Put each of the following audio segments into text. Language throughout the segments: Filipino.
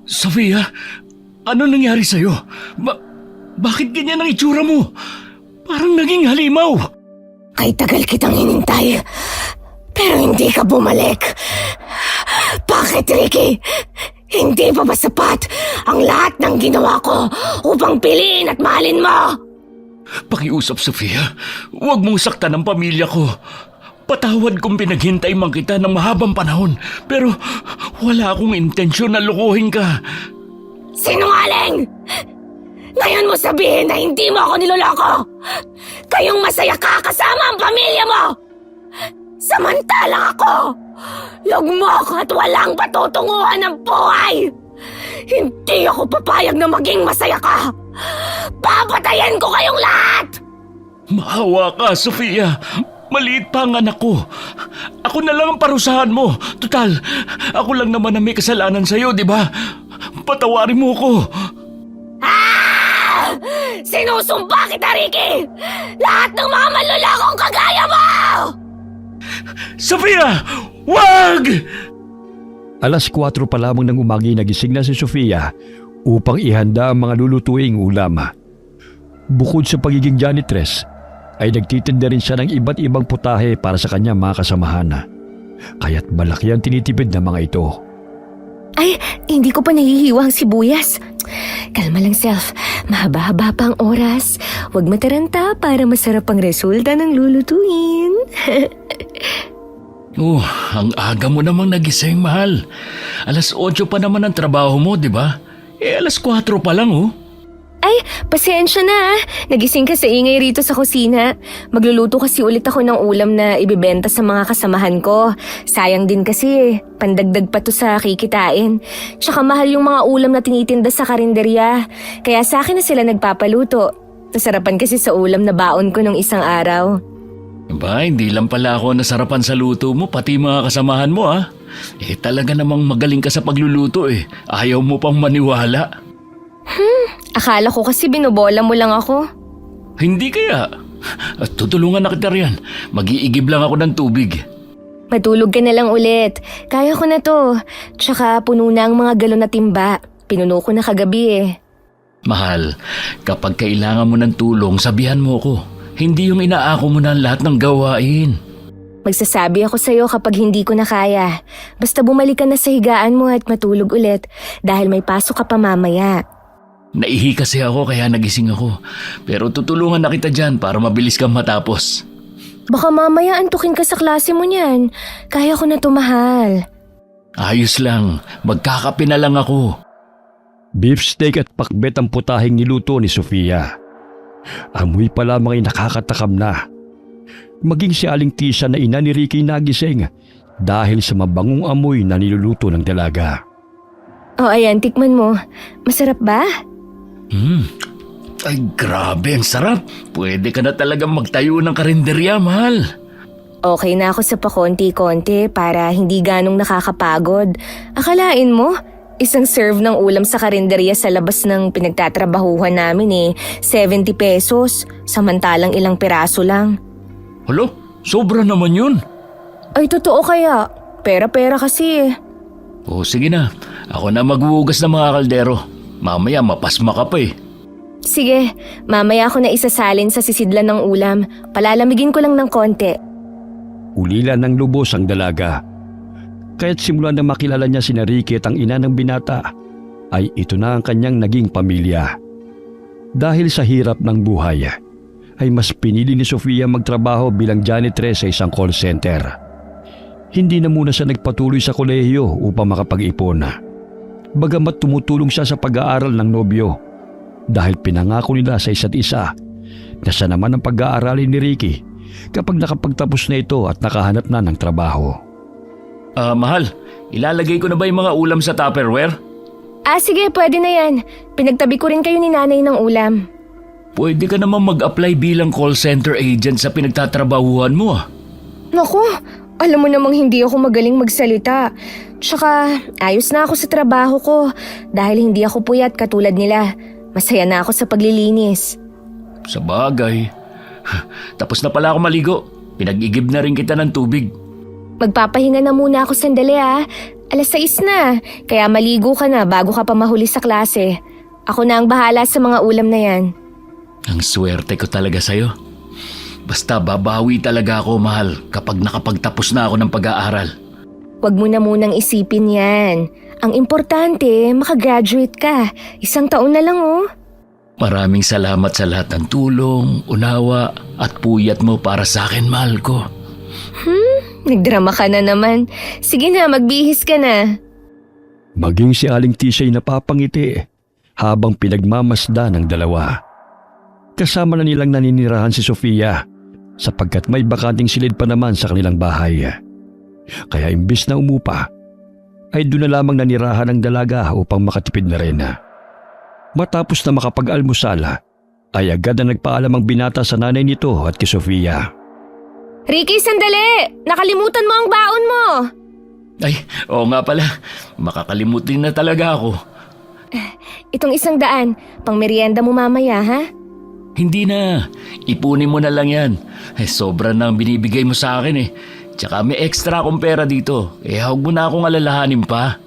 Sofia, ano nangyari sa'yo? Bakit ganyan ang itsura mo? Parang naging halimaw. Kay tagal kitang hinintay, pero hindi ka bumalik. Bakit, Ricky? Hindi pa ba sapat ang lahat ng ginawa ko upang piliin at mahalin mo? Pakiusap, Sofia. Huwag mong saktan ang pamilya ko. Patawad kung pinaghintay man kita ng mahabang panahon, pero wala akong intensyon na lukuhin ka. Sinungaling! Ngayon mo sabihin na hindi mo ako niloloko! Kayong masaya ka kasama ang pamilya mo! Samantalang ako, lugmok at walang patutunguhan ng buhay! Hindi ako papayag na maging masaya ka! Papatayin ko kayong lahat! Maawa ka, Sofia. Maliit pa ang anak ko. Ako na lang ang parusahan mo. Tutal, ako lang naman ang may kasalanan sa'yo, di ba? Patawarin mo ko. Ah! Sinusumpa kita, Ricky! Lahat ng mga manlolokong kagaya mo! Sofia! Wag! Alas 4 pa lamang ng umagi nagising na si Sofia upang ihanda ang mga lulutuing ulam. Bukod sa pagiging janitress, ay nagtitinda rin siya ng iba't ibang putahe para sa kanyang mga kasamahan. Kaya't malaki ang tinitipid ng mga ito. Ay, hindi ko pa nahihiwa ang sibuyas. Kalma lang, Self. Mahaba-haba pa ang oras. Huwag mataranta para masarap ang resulta ng lulutuin. Ang aga mo namang nagising, mahal. Alas 8 pa naman ang trabaho mo, di ba? Alas 4 pa lang, oh. Ay, pasensya na. Nagising ka sa ingay rito sa kusina. Magluluto kasi ulit ako ng ulam na ibibenta sa mga kasamahan ko. Sayang din kasi, pandagdag pa to sa kikitain. Tsaka mahal yung mga ulam na tinitinda sa karinderya. Kaya sa akin na sila nagpapaluto. Nasarapan kasi sa ulam na baon ko nung isang araw. Ba, hindi lang pala ako nasarapan sa luto mo, pati mga kasamahan mo, ah. Talaga namang magaling ka sa pagluluto, eh. Ayaw mo pang maniwala. Akala ko kasi binobola mo lang ako. Hindi kaya. Tutulungan na kita riyan. Mag-iigib lang ako ng tubig. Matulog ka na lang ulit. Kaya ko na to. Tsaka puno na ang mga galon na timba. Pinuno ko na kagabi eh. Mahal, kapag kailangan mo ng tulong, sabihan mo ko. Hindi yung inaako mo na lahat ng gawain. Magsasabi ako sa'yo kapag hindi ko na kaya. Basta bumalik ka na sa higaan mo at matulog ulit dahil may pasok ka pa mamaya. Naihi kasi ako kaya nagising ako. Pero tutulungan na kita dyan para mabilis kang matapos. Baka mamaya antukin ka sa klase mo niyan. Kaya ko na to, mahal. Ayos lang, magkakape na lang ako. Beefsteak at pakbet ang putaheng niluto ni Sofia. Amoy pa lamang ay nakakatakam na. Maging si Aling Tisa na ina ni Ricky nagising dahil sa mabangong amoy na niluluto ng dalaga. O ayan, tikman mo. Masarap ba? Ay grabe, ang sarap. Pwede ka na talagang magtayo ng karinderya, mahal. Okay na ako sa pakonti-konti para hindi ganong nakakapagod. Akalain mo, isang serve ng ulam sa karinderya sa labas ng pinagtatrabahuhan namin 70 pesos, samantalang ilang piraso lang. Halo, sobra naman yun. Ay totoo kaya, pera-pera kasi eh. O sige na, ako na maghuhugas ng mga kaldero. Mamaya mapasma ka pa eh. Sige, mamaya ako na isasalin sa sisidlan ng ulam. Palalamigin ko lang ng konti. Ulila ng lubos ang dalaga. Kaya't simula na makilala niya si Ricky at ang ina ng binata, ay ito na ang kanyang naging pamilya. Dahil sa hirap ng buhay, ay mas pinili ni Sofia magtrabaho bilang janitress sa isang call center. Hindi na muna siya nagpatuloy sa kolehiyo upang makapag-ipon. Bagamat tumutulong siya sa pag-aaral ng nobyo dahil pinangako nila sa isa't isa na siya naman ang pag-aaralin ni Ricky kapag nakapagtapos na ito at nakahanap na ng trabaho. Mahal, ilalagay ko na ba yung mga ulam sa Tupperware? Sige, pwede na yan. Pinagtabi ko rin kayo ni nanay ng ulam. Pwede ka naman mag-apply bilang call center agent sa pinagtatrabahuhan mo. Naku, alam mo namang hindi ako magaling magsalita. Tsaka, ayos na ako sa trabaho ko dahil hindi ako puyat katulad nila. Masaya na ako sa paglilinis. Sa bagay. Tapos na pala ako maligo. Pinag-igib na rin kita ng tubig. Magpapahinga na muna ako sandali 6:00 na, kaya maligo ka na bago ka pa mahuli sa klase. Ako na ang bahala sa mga ulam na yan. Ang swerte ko talaga sa'yo. Basta babawi talaga ako, mahal, kapag nakapagtapos na ako ng pag-aaral. Huwag mo na munang isipin yan. Ang importante, makagraduate ka. 1 taon na lang oh. Maraming salamat sa lahat ng tulong, unawa at puyat mo para sa akin, mahal ko. Nagdrama ka na naman. Sige na, magbihis ka na. Maging si Aling Tisa'y napapangiti habang pinagmamasda ng dalawa. Kasama na nilang naninirahan si Sofia sapagkat may bakanting silid pa naman sa kanilang bahay. Kaya imbis na umupa, ay doon na lamang nanirahan ng dalaga upang makatipid na rin. Matapos na makapag-almusal, ay agad na nagpaalam ang binata sa nanay nito at kay Sofia. Ricky, sandali! Nakalimutan mo ang baon mo! Ay, oo nga pala. Makakalimutin na talaga ako. Itong 100, pang merienda mo mamaya, ha? Hindi na. Ipunin mo na lang yan. Sobra na ang binibigay mo sa akin eh. Tsaka may extra akong pera dito. Huwag mo na akong alalahanin pa.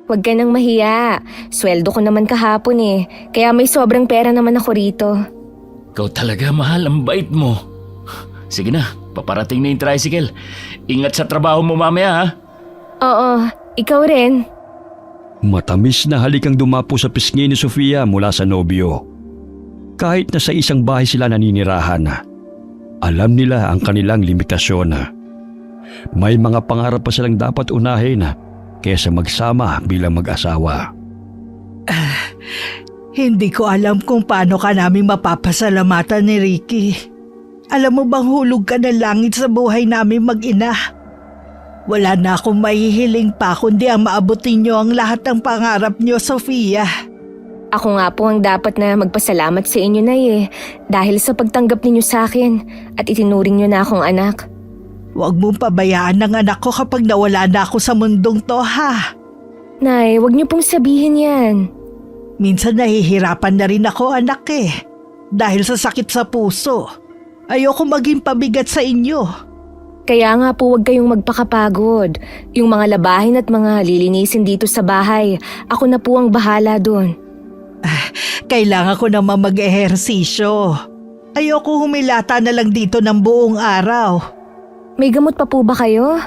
Huwag ka nang mahiya. Sweldo ko naman kahapon eh. Kaya may sobrang pera naman ako rito. Ikaw talaga, mahal. Ang bait mo. Sige na, paparating na yung tricycle. Ingat sa trabaho mo mamaya, ha? Oo, ikaw rin. Matamis na halikang dumapo sa pisngi ni Sofia mula sa nobyo. Kahit na sa isang bahay sila naninirahan, alam nila ang kanilang limitasyon. May mga pangarap pa silang dapat unahin kaysa magsama bilang mag-asawa. Hindi ko alam kung paano ka namin mapapasalamatan ni Ricky. Alam mo bang hulog ka ng langit sa buhay namin mag-ina? Wala na akong mahihiling pa kundi ang maabutin niyo ang lahat ng pangarap niyo, Sofia. Ako nga po ang dapat na magpasalamat sa inyo, Nay eh. Dahil sa pagtanggap ninyo sa akin at itinuring niyo na akong anak. Huwag mong pabayaan ng anak ko kapag nawala na ako sa mundong to, ha? Nay, huwag niyo pong sabihin yan. Minsan nahihirapan na rin ako, anak eh. Dahil sa sakit sa puso. Ayoko maging pabigat sa inyo. Kaya nga po huwag kayong magpakapagod. Yung mga labahin at mga lilinisin dito sa bahay, ako na po ang bahala doon. Kailangan ko naman mag-ehersisyo. Ayoko humilata na lang dito ng buong araw. May gamot pa po ba kayo?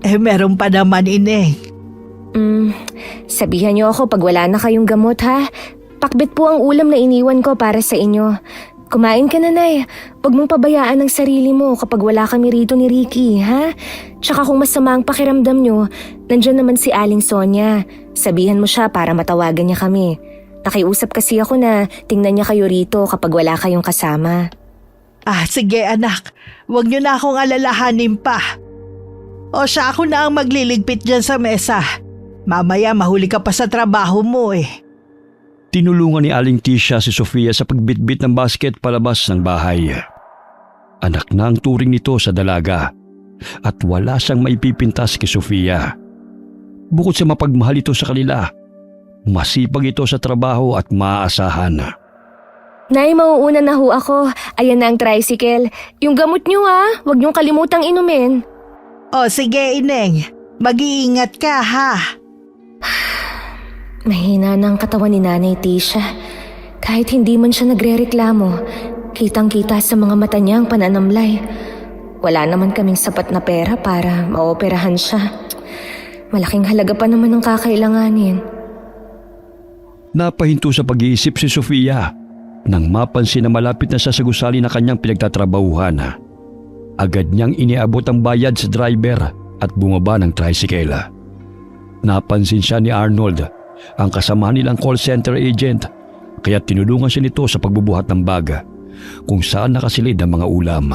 Meron pa naman, Ineng. Sabihan niyo ako pag wala na kayong gamot ha. Pakbit po ang ulam na iniwan ko para sa inyo. Kumain ka na, Nay. Huwag mong pabayaan ang sarili mo kapag wala kami rito ni Ricky, ha? Tsaka kung masama ang pakiramdam niyo, nandyan naman si Aling Sonia. Sabihan mo siya para matawagan niya kami. Nakiusap kasi ako na tingnan niya kayo rito kapag wala kayong kasama. Sige anak. Huwag niyo na akong alalahanin pa. O siya, ako na ang magliligpit dyan sa mesa. Mamaya mahuli ka pa sa trabaho mo eh. Tinulungan ni Aling Tisha si Sofia sa pagbitbit ng basket palabas ng bahay. Anak na ang turing nito sa dalaga at wala siyang maipipintas kay Sofia. Bukod sa mapagmahal ito sa kanila, masipag ito sa trabaho at maaasahan. Nay, mauuna na ho ako. Ayan na ang tricycle. Yung gamot niyo ha, huwag niyong kalimutang inumin. O sige, Ineng. Mag-iingat ka, ha? Mahina na ang katawan ni Nanay Tisha. Kahit hindi man siya nagrereklamo, kitang-kita sa mga mata niya ang pananamlay. Wala naman kaming sapat na pera para maoperahan siya. Malaking halaga pa naman ang kakailanganin. Napahinto sa pag-iisip si Sofia nang mapansin na malapit na siya sa gusali na kanyang pinagtatrabahuhan. Agad niyang iniabot ang bayad sa driver at bumaba ng tricycle. Napansin siya ni Arnold, ang kasama nilang call center agent, kaya tinulungan siya nito sa pagbubuhat ng bag kung saan nakasilid ang mga ulam.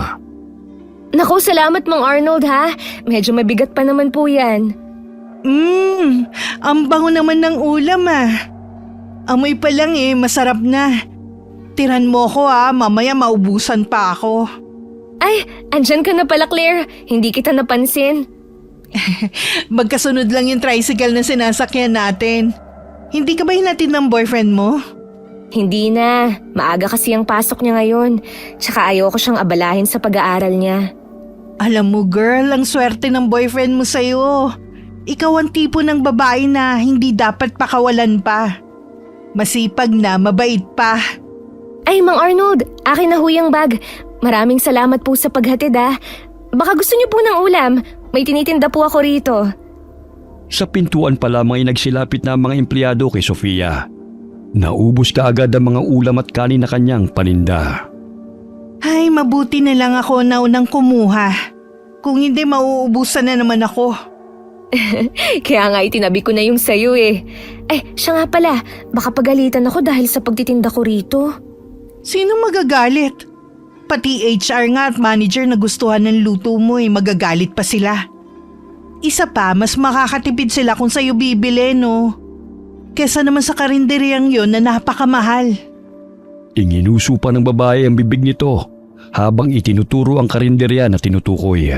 Naku, salamat Mang Arnold ha. Medyo mabigat pa naman po yan. Ang bango naman ng ulam Amoy pa lang masarap na. Tiran mo ko mamaya maubusan pa ako. Ay, andyan ka na pala Claire. Hindi kita napansin. Magkasunod lang yung tricycle na sinasakyan natin. Hindi ka ba hinatid ng boyfriend mo? Hindi na. Maaga kasi ang pasok niya ngayon. Tsaka ayoko siyang abalahin sa pag-aaral niya. Alam mo girl, ang swerte ng boyfriend mo sa'yo. Ikaw ang tipo ng babae na hindi dapat pakawalan pa. Masipag na, mabait pa. Ay, Mang Arnold, akin na huyang bag. Maraming salamat po sa paghatid Baka gusto niyo po ng ulam. May tinitinda po ako rito. Sa pintuan pa lamang ay nagsilapit na ang mga empleyado kay Sofia. Naubos kaagad ang mga ulam at kanin na kanyang paninda. Ay, mabuti na lang ako na unang kumuha. Kung hindi, mauubusan na naman ako. Kaya nga itinabi ko na yung sayo Ay, siya nga pala, baka pagalitan ako dahil sa pagtitinda ko rito. Sino magagalit? Pati HR nga at manager na gustuhan ng luto mo magagalit pa sila. Isa pa, mas makakatipid sila kung sa'yo bibili, no? Kesa naman sa karinderyang yon na napakamahal. Inginuso pa ng babae ang bibig nito habang itinuturo ang karinderya na tinutukoy.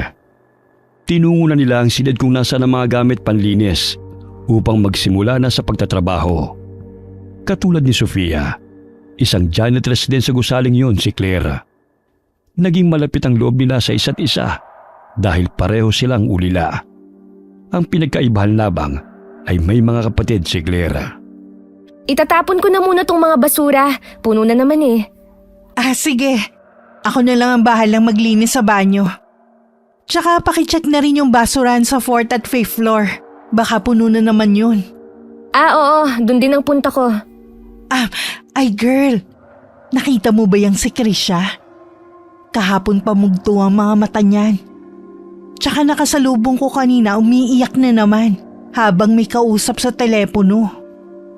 Tinungo na nila ang silid kung nasaan ang mga gamit panlinis upang magsimula na sa pagtatrabaho. Katulad ni Sofia, isang janitress din sa gusaling yun si Claire. Naging malapit ang loob nila sa isa't isa dahil pareho silang ulila. Ang pinagkaibahan labang ay may mga kapatid si Claire. Itatapon ko na muna tong mga basura. Puno na naman Sige. Ako na lang ang bahalang maglinis sa banyo. Tsaka pakicheck na rin yung basurahan sa 4th at 5th floor. Baka puno na naman yun. Oo, dun din ang punta ko. Ay girl, nakita mo ba yung si Krisha? Kahapon pamugto ang mga mata niyan. Tsaka nakasalubong ko kanina umiiyak na naman habang may kausap sa telepono.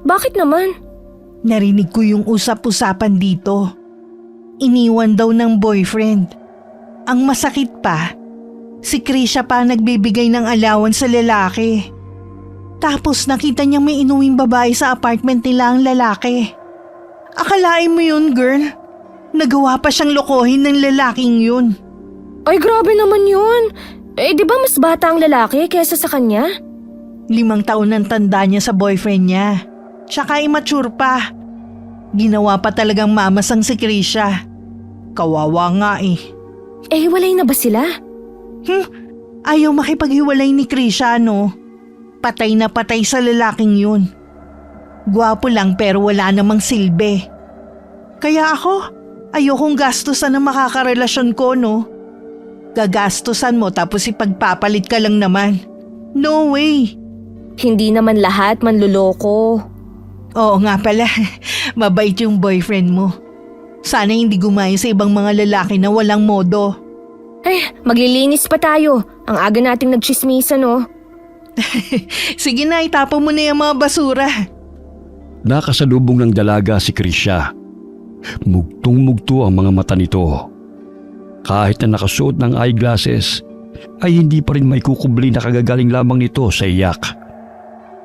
Bakit naman? Narinig ko yung usap-usapan dito. Iniwan daw ng boyfriend. Ang masakit pa, si Krisha pa nagbibigay ng allowance sa lalaki. Tapos nakita niya may inuwing babae sa apartment nila ang lalaki. Akalain mo yun, girl? Nagawa pa siyang lokohin ng lalaking yun. Ay, grabe naman yun. Di ba mas bata ang lalaki kesa sa kanya? 5 taon ang tanda niya sa boyfriend niya. Tsaka immature pa. Ginawa pa talagang mamasang si Krisha. Kawawa nga Hiwalay na ba sila? Ayaw makipaghiwalay ni Krisha, no? Patay na patay sa lalaking yun. Gwapo lang pero wala namang silbi. Kaya ako, ayokong gastusan ang makakarelasyon ko, no? Gagastusan mo tapos ipagpapalit ka lang naman. No way! Hindi naman lahat manluloko. Oo nga pala, mabait yung boyfriend mo. Sana hindi gumaya sa ibang mga lalaki na walang modo. Maglilinis pa tayo. Ang aga nating nagchismisan, no? Sige na, itapon mo na yung mga basura. Nakasalubong ng dalaga si Krisha. Mugtong-mugto ang mga mata nito. Kahit na nakasuot ng eyeglasses, ay hindi pa rin may kukubli na kagagaling lamang nito sa iyak.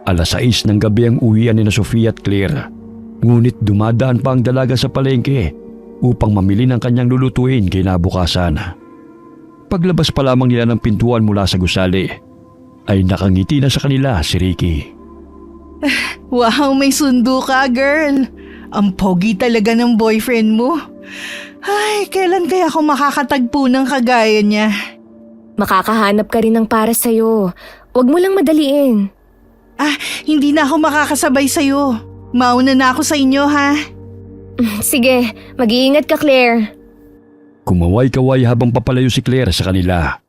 6:00 ng gabi ang uwian ni Sofia at Claire. Ngunit dumadaan pa ang dalaga sa palengke upang mamili ng kanyang lulutuin kinabukasan. Paglabas pa lamang nila ng pintuan mula sa gusali, ay nakangiti na sa kanila si Ricky. Wow, may sundo ka, girl. Ang pogi talaga ng boyfriend mo. Ay, kailan kaya ako makakatagpo ng kagaya niya? Makakahanap ka rin ng para sa'yo. Huwag mo lang madaliin. Hindi na ako makakasabay sa'yo. Mauna na ako sa inyo, ha? Sige, mag-iingat ka, Claire. Kumaway-kaway habang papalayo si Claire sa kanila.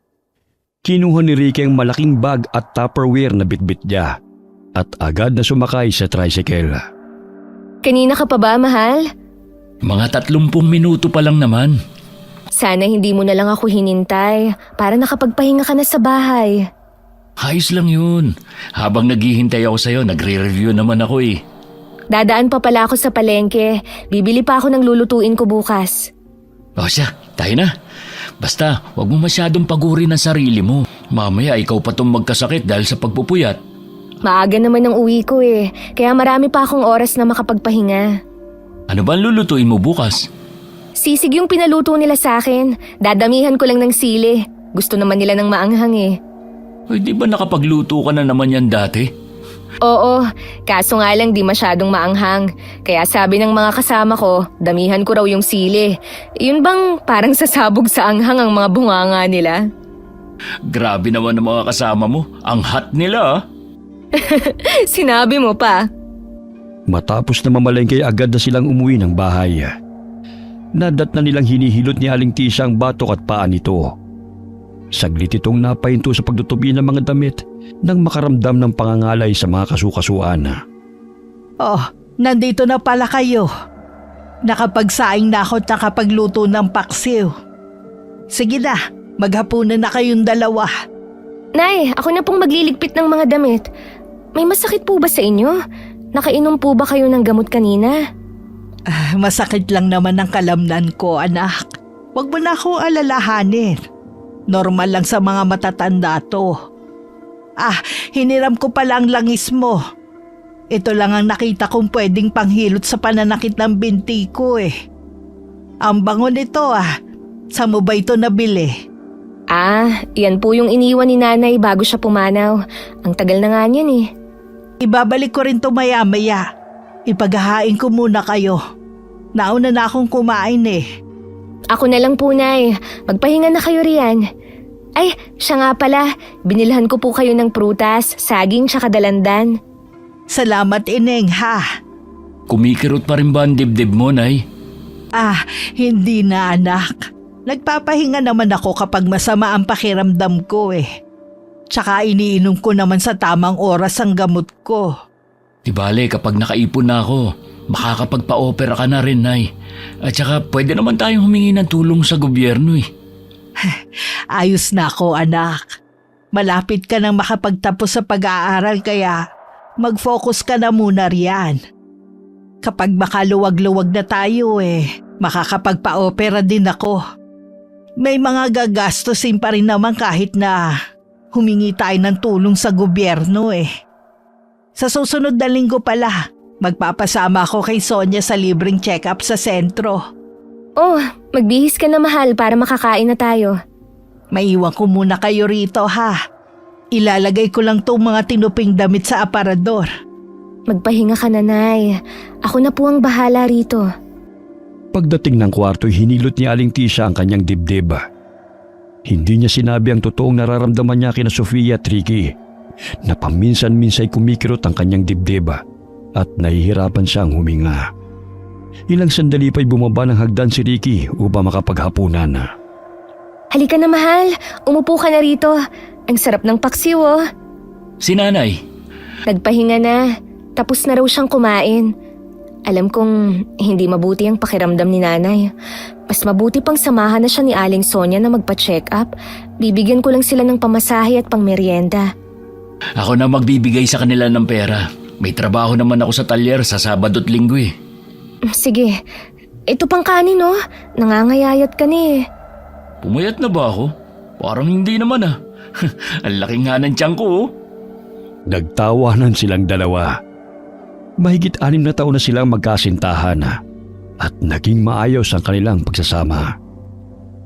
Kinuha ni Ricky ang malaking bag at Tupperware na bitbit niya at agad na sumakay sa tricycle. Kanina ka pa ba, mahal? Mga 30 minuto pa lang naman. Sana hindi mo na lang ako hinintay para nakapagpahinga ka na sa bahay. Ayos lang yun. Habang naghihintay ako sa'yo, nagre-review naman ako Dadaan pa pala ako sa palengke. Bibili pa ako ng lulutuin ko bukas. O siya, tayo na. Basta, wag mo masyadong pagurin ang sarili mo. Mamaya ikaw pa tong magkasakit dahil sa pagpupuyat. Maaga naman ang uwi ko kaya marami pa akong oras na makapagpahinga. Ano ba ang lulutuin mo bukas? Sisig yung pinaluto nila sa akin. Dadamihan ko lang ng sili. Gusto naman nila ng maanghang Ay, di ba nakapagluto ka na naman yan dati? Oo, kaso nga lang di masyadong maanghang. Kaya sabi ng mga kasama ko, damihan ko raw yung sili. Yun bang parang sasabog sa anghang ang mga bunganga nila? Grabe naman ang mga kasama mo. Ang hot nila ah. Sinabi mo pa. Matapos na mamalengke agad na silang umuwi ng bahay. Nadat na nilang hinihilot ni Aling Tisha ang batok at paa nito. Saglit itong napahinto sa pagtutubi ng mga damit nang makaramdam ng pangangalay sa mga kasukasuan. Oh, nandito na pala kayo. Nakapagsaing na ako at nakapagluto ng paksiw. Sige na, maghapunan na kayong dalawa. Nay, ako na pong magliligpit ng mga damit. May masakit po ba sa inyo? Nakainom po ba kayo ng gamot kanina? Masakit lang naman ang kalamnan ko, anak. Huwag mo na akong alalahanin. Normal lang sa mga matatanda to. Hiniram ko pala ang langis mo. Ito lang ang nakita kong pwedeng panghilot sa pananakit ng binti ko eh. Ang bango nito Saan mo ba ito nabili? Yan po yung iniwan ni nanay bago siya pumanaw. Ang tagal na nga niyan eh. Ibabalik ko rin to maya-maya. Ipaghahain ko muna kayo. Nauna na akong kumain eh. Ako na lang po, Nay. Magpahinga na kayo riyan. Ay, siya nga pala. Binilhan ko po kayo ng prutas, saging tsaka dalandan. Salamat, Ineng, ha? Kumikirot pa rin ba ang dibdib mo, Nay? Hindi na, anak. Nagpapahinga naman ako kapag masama ang pakiramdam ko eh. Tsaka iniinom ko naman sa tamang oras ang gamot ko. Di bale, kapag nakaipon na ako, makakapagpa-opera ka na rin, Nay. At saka pwede naman tayong humingi ng tulong sa gobyerno eh. Ayos na ako, anak. Malapit ka nang makapagtapos sa pag-aaral kaya mag-focus ka na muna riyan. Kapag makaluwag-luwag na tayo makakapagpa-opera din ako. May mga gagastusin pa rin naman kahit na humingi tayo ng tulong sa gobyerno eh. Sa susunod na linggo pala, magpapasama ako kay Sonia sa libreng check-up sa sentro. Oh, magbihis ka na mahal para makakain na tayo. Maiwan ko muna kayo rito ha. Ilalagay ko lang tong mga tinuping damit sa aparador. Magpahinga ka na, Nay. Ako na po ang bahala rito. Pagdating ng kwarto, hinilot ni Aling Tisha ang kanyang dibdib. Hindi niya sinabi ang totoong nararamdaman niya kina Sofia at Ricky, na paminsan-minsay kumikirot ang kanyang dibdib at nahihirapan siyang huminga. Ilang sandali pa'y bumaba ng hagdan si Ricky upang makapaghapunan. Halika na, mahal. Umupo ka na rito. Ang sarap ng paksiw, oh. Si Nanay. Nagpahinga na. Tapos na raw siyang kumain. Alam kong hindi mabuti ang pakiramdam ni nanay. Mas mabuti pang samahan na siya ni Aling Sonia na magpa-check up. Bibigyan ko lang sila ng pamasahe at pangmeryenda. Ako na magbibigay sa kanila ng pera. May trabaho naman ako sa talyer sa Sabado at Linggo eh. Sige. Ito pang kanin, oh. Nangangayayat ka na eh. Pumayat na ba ako? Parang hindi naman ah. Ang laki nga ng tiyan ko oh. Nagtawanan silang dalawa. Mahigit 6 na taon na silang magkasintahan at naging maayos ang kanilang pagsasama.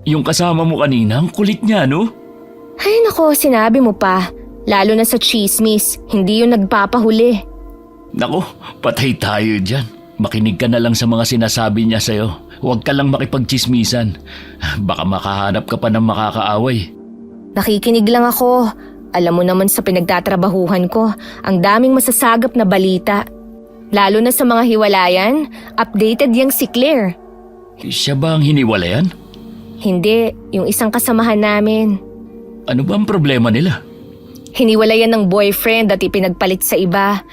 Yung kasama mo kanina, ang kulit niya no? Ay nako, sinabi mo pa. Lalo na sa chismis, hindi yung nagpapahuli. Nako, patay tayo dyan. Makinig ka na lang sa mga sinasabi niya sa'yo. Huwag ka lang makipagchismisan. Baka makahanap ka pa ng makakaaway. Nakikinig lang ako. Alam mo naman sa pinagtatrabahuhan ko, ang daming masasagap na balita. Lalo na sa mga hiwalayan, updated yang si Claire. Siya ba ang hiniwalayan? Hindi, yung isang kasamahan namin. Ano ba ang problema nila? Hiniwalayan ng boyfriend at ipinagpalit sa iba.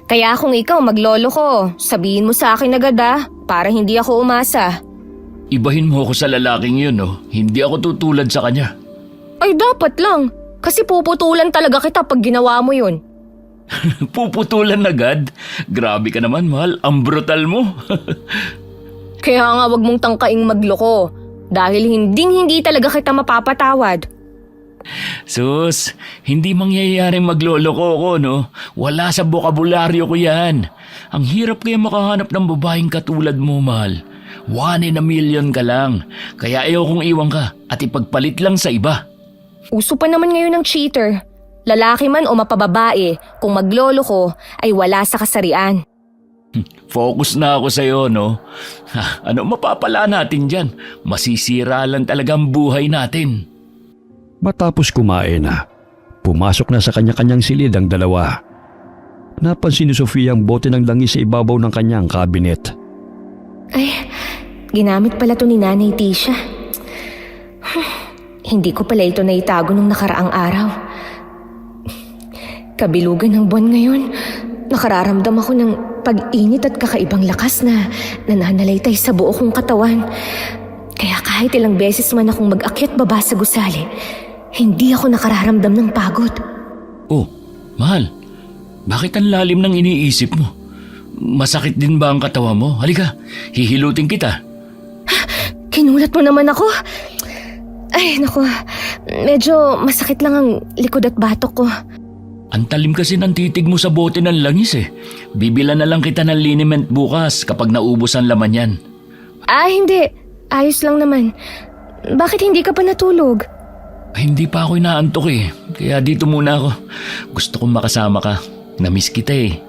Kaya kung ikaw maglolo ko, sabihin mo sa akin agad para hindi ako umasa. Ibahin mo ako sa lalaking yun no? Hindi ako tutulad sa kanya. Ay dapat lang, kasi puputulan talaga kita pag ginawa mo yun. Puputulan agad? Grabe ka naman, mahal. Ang brutal mo. Kaya nga wag mong tangkaing magloko. Dahil hindi talaga kita mapapatawad. Sus, hindi mangyayaring magloloko ko, no? Wala sa bokabularyo ko yan. Ang hirap kaya makahanap ng babaeng katulad mo, mahal. 1 in a million ka lang. Kaya ayaw kong iwan ka at ipagpalit lang sa iba. Uso pa naman ngayon ng cheater. Lalaki man o mapababae, kung maglolo ko ay wala sa kasarian. Focus na ako sa'yo, no? Ano mapapala natin dyan? Masisira lang talaga ang buhay natin. Matapos kumain, pumasok na sa kanya-kanyang silid ang dalawa. Napansin ni Sofia ang bote ng langis sa ibabaw ng kanyang kabinet. Ay, ginamit pala to ni Nanay Tisha. Hindi ko pala ito naitago nung nakaraang araw. Kabilugan ng buwan ngayon, nakararamdam ako ng pag-init at kakaibang lakas na nananalaytay sa buo kong katawan. Kaya kahit ilang beses man akong mag-akyat baba sa gusali, hindi ako nakararamdam ng pagod. Oh, mahal. Bakit ang lalim ng iniisip mo? Masakit din ba ang katawan mo? Halika, hihilutin kita. Kinulat mo naman ako. Ay, naku. Medyo masakit lang ang likod at batok ko. Ang talim kasi ng titig mo sa bote ng langis eh. Bibila na lang kita ng liniment bukas kapag naubos ang laman yan. Hindi. Ayos lang naman. Bakit hindi ka pa natulog? Hindi pa ako inaantok eh. Kaya dito muna ako. Gusto kong makasama ka. Namiss kita eh.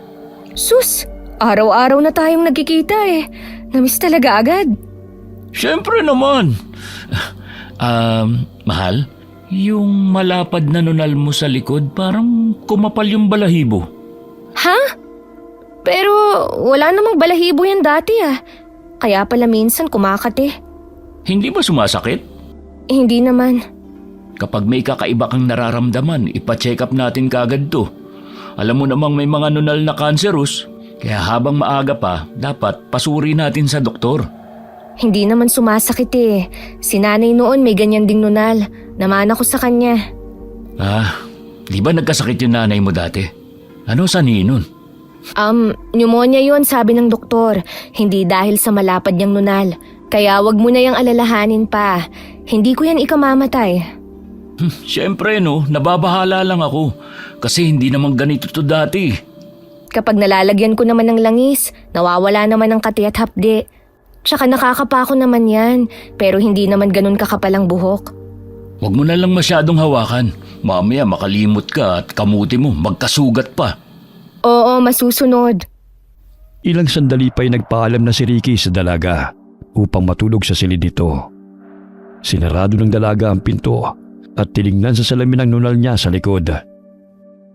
Sus, araw-araw na tayong nagkikita eh. Namiss talaga agad. Siyempre naman. Mahal, yung malapad na nunal mo sa likod parang kumapal yung balahibo. Ha? Pero wala namang balahibo yan dati ah. Kaya pala minsan kumakate. Hindi ba sumasakit? Hindi naman. Kapag may kakaiba kang nararamdaman, ipa-check up natin kaagad to. Alam mo namang may mga nunal na cancerous, kaya habang maaga pa, dapat pasuri natin sa doktor. Hindi naman sumasakit eh. Si nanay noon may ganyan ding nunal. Naman ako sa kanya. Di ba nagkasakit yung nanay mo dati? Ano sanhi nun? Pneumonia yun sabi ng doktor. Hindi dahil sa malapad niyang nunal. Kaya wag mo na yang alalahanin pa. Hindi ko yan ikamamatay. Siyempre no, nababahala lang ako. Kasi hindi naman ganito to dati. Kapag nalalagyan ko naman ng langis, nawawala naman ang kati at hapde. Tsaka nakakapako naman yan, pero hindi naman ganun kakapalang buhok. Huwag mo na lang masyadong hawakan. Mamaya makalimot ka at kamuti mo magkasugat pa. Oo, masusunod. Ilang sandali pa'y nagpaalam na si Ricky sa dalaga upang matulog sa silid nito. Sinarado ng dalaga ang pinto at tinignan sa salamin ang nunal niya sa likod.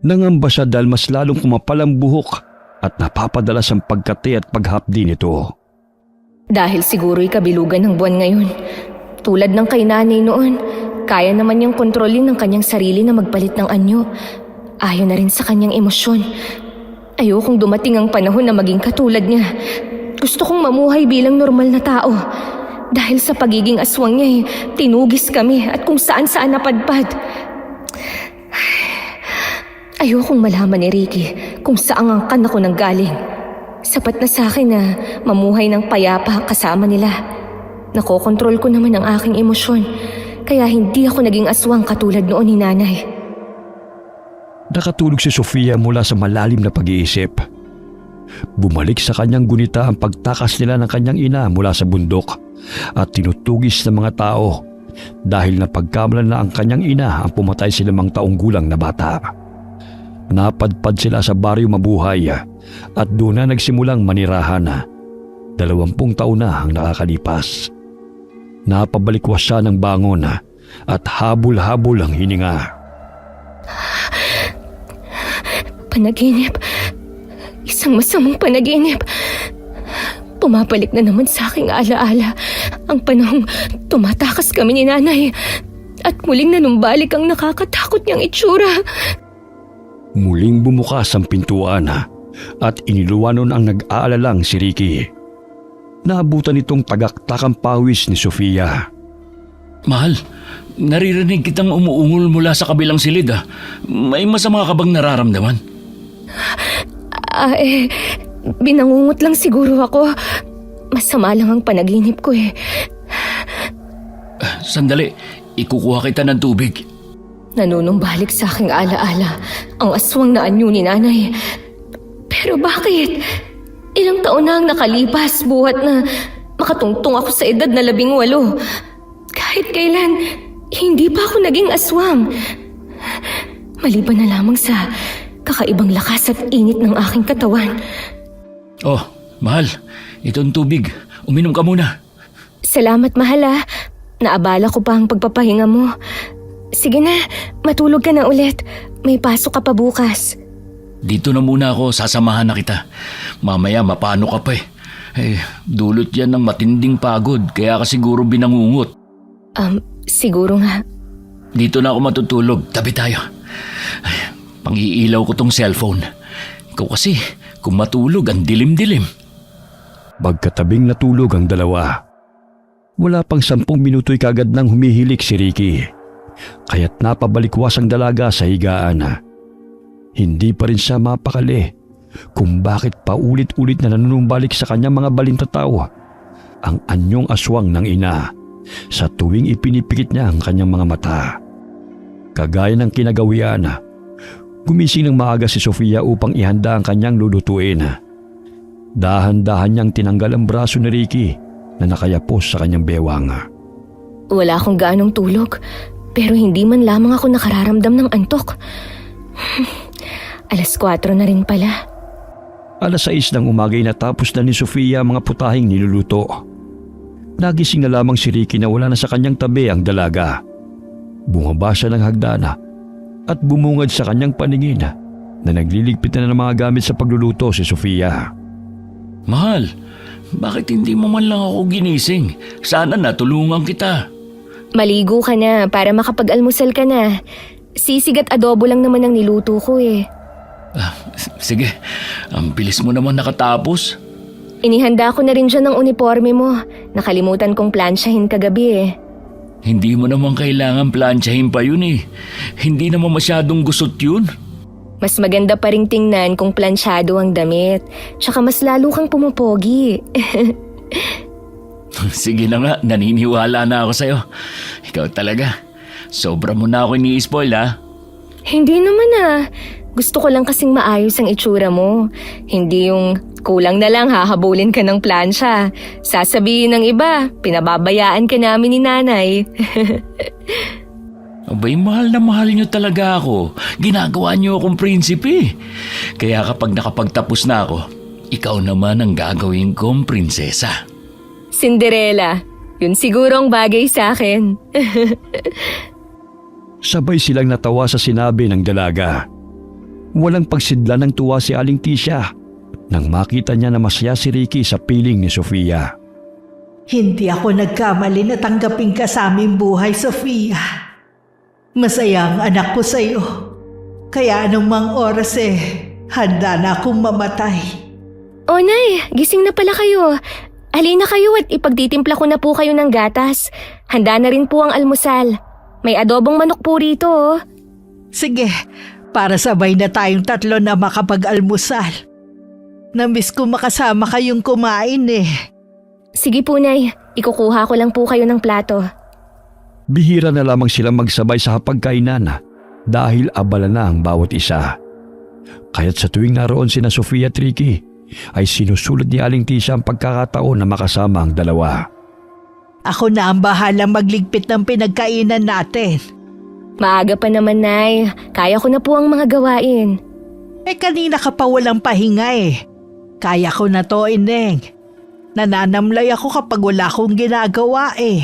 Nangamba siya dahil mas lalong kumapal ang buhok at napapadalas ang pagkati at paghapdi nito. Dahil siguro'y kabilugan ng buwan ngayon. Tulad ng kay nanay noon, kaya naman niyang kontrolin ng kanyang sarili na magpalit ng anyo. Ayon na rin sa kanyang emosyon. Ayokong dumating ang panahon na maging katulad niya. Gusto kong mamuhay bilang normal na tao. Dahil sa pagiging aswang niya tinugis kami at kung saan-saan napadpad. Ayokong malaman ni Ricky kung saan ang kan ako nanggaling. Sapat na sa akin na mamuhay ng payapa kasama nila. Nakokontrol ko naman ang aking emosyon, kaya hindi ako naging aswang katulad noon ni nanay. Nakatulog si Sofia mula sa malalim na pag-iisip. Bumalik sa kanyang gunita ang pagtakas nila ng kanyang ina mula sa bundok at tinutugis ng mga tao dahil napagkamalan na ang kanyang ina ang pumatay sa 5 taong gulang na bata. Napadpad sila sa baryo Mabuhay at doon na nagsimulang manirahan. 20 taon na ang nakakalipas. Napabalikwas siya ng bangon at habol-habol ang hininga. Panaginip. Isang masamang panaginip. Pumabalik na naman sa aking alaala ang panahong tumatakas kami ni nanay at muling nanumbalik ang nakakatakot niyang itsura. Muling bumukas ang pintuan at iniluwanon ang nag-aalalang si Ricky. Naabutan itong tagaktakang pawis ni Sofia. Mahal, naririnig kitang umuungol mula sa kabilang silid. May masama ka bang nararamdaman? Binangungot lang siguro ako. Masama lang ang panaginip ko eh. Sandali, ikukuha kita ng tubig. Nanunumbalik sa aking alaala ang aswang na anyo ni nanay. Pero bakit? Ilang taon na ang nakalipas buhat na makatungtong ako sa edad na 18. Kahit kailan, hindi pa ako naging aswang. Maliban na lamang sa kakaibang lakas at init ng aking katawan. Oh, mahal, itong tubig. Uminom ka muna. Salamat, mahal ah. Naabala ko pa ang pagpapahinga mo. Sige na, matulog ka na ulit. May pasok ka pa bukas. Dito na muna ako, sasamahan na kita. Mamaya mapano ka pa eh. Dulot yan ng matinding pagod, kaya ka siguro binangungot. Siguro nga. Dito na ako matutulog, tabi tayo. Pangiilaw ko tong cellphone. Ikaw kasi, kung matulog, ang dilim-dilim. Pagkatabing natulog ang dalawa. Wala pang 10 minuto'y kagad nang humihilik si Ricky. Kaya't napabalikwas ang dalaga sa higaan. Hindi pa rin siya mapakali kung bakit paulit-ulit na nanunumbalik sa kanyang mga balintataw ang anyong aswang ng ina sa tuwing ipinipikit niya ang kanyang mga mata. Kagaya ng kinagawian, gumising ng maaga si Sofia upang ihanda ang kanyang lulutuin. Dahan-dahan niyang tinanggal ang braso ni Ricky na nakayapos sa kanyang bewang. Wala akong gaanong tulog, pero hindi man lamang ako nakararamdam ng antok. 4:00 na rin pala. 6:00 ng umagay natapos na ni Sofia ang mga putahing niluluto. Nagising na lamang si Ricky na wala na sa kanyang tabi ang dalaga. Bumaba siya ng hagdana at bumungad sa kanyang paningin na nagliligpit na ng mga gamit sa pagluluto si Sofia. Mahal, bakit hindi mo man lang ako ginising? Sana natulungan kita. Maligo ka na para makapag-almusal ka na. Sisig at adobo lang naman ang niluto ko eh. Sige, ang bilis mo naman nakatapos. Inihanda ko na rin dyan ang uniforme mo. Nakalimutan kong plansyahin kagabi eh. Hindi mo naman kailangan plansyahin pa yun eh. Hindi naman masyadong gusot yun. Mas maganda pa rin tingnan kung plansyado ang damit. Tsaka mas lalo kang pumupogi. Sige na nga, naniniwala na ako sa'yo. Ikaw talaga. Sobra mo na ako ini-spoil ha. Hindi naman ah. Gusto ko lang kasing maayos ang itsura mo. Hindi yung kulang na lang hahabulin ka ng plansya. Sasabihin ng iba, pinababayaan ka namin ni nanay. Abay, mahal na mahal niyo talaga ako. Ginagawa niyo akong prinsipe. Kaya kapag nakapagtapos na ako, ikaw naman ang gagawin kong prinsesa. Cinderella, yun siguro ang bagay sa akin. Sabay silang natawa sa sinabi ng dalaga. Walang pagsidla ng tuwa si Aling Tisha nang makita niya na masaya si Ricky sa piling ni Sofia. Hindi ako nagkamali na tanggapin ka sa aming buhay, Sofia. Masaya ang anak ko sa'yo. Kaya anumang oras handa na akong mamatay. O nay, gising na pala kayo. Halina kayo at ipagtitimpla ko na po kayo ng gatas. Handa na rin po ang almusal. May adobong manok po rito oh. Sige, para sabay na tayong 3 na makapag-almusal. Namiss ko makasama kayong kumain eh. Sige po nay, ikukuha ko lang po kayo ng plato. Bihira na lamang silang magsabay sa hapagkainan dahil abala na ang bawat isa. Kaya't sa tuwing naroon sina Sofia at Ricky ay sinusulot ni Aling Tisha ang pagkakataon na makasama ang dalawa. Ako na ang bahalang magligpit ng pinagkainan natin. Maaga pa naman nay, kaya ko na po ang mga gawain. Kanina ka pa walang pahinga eh. Kaya ko na to, Ineng. Nananamlay ako kapag wala akong ginagawa eh.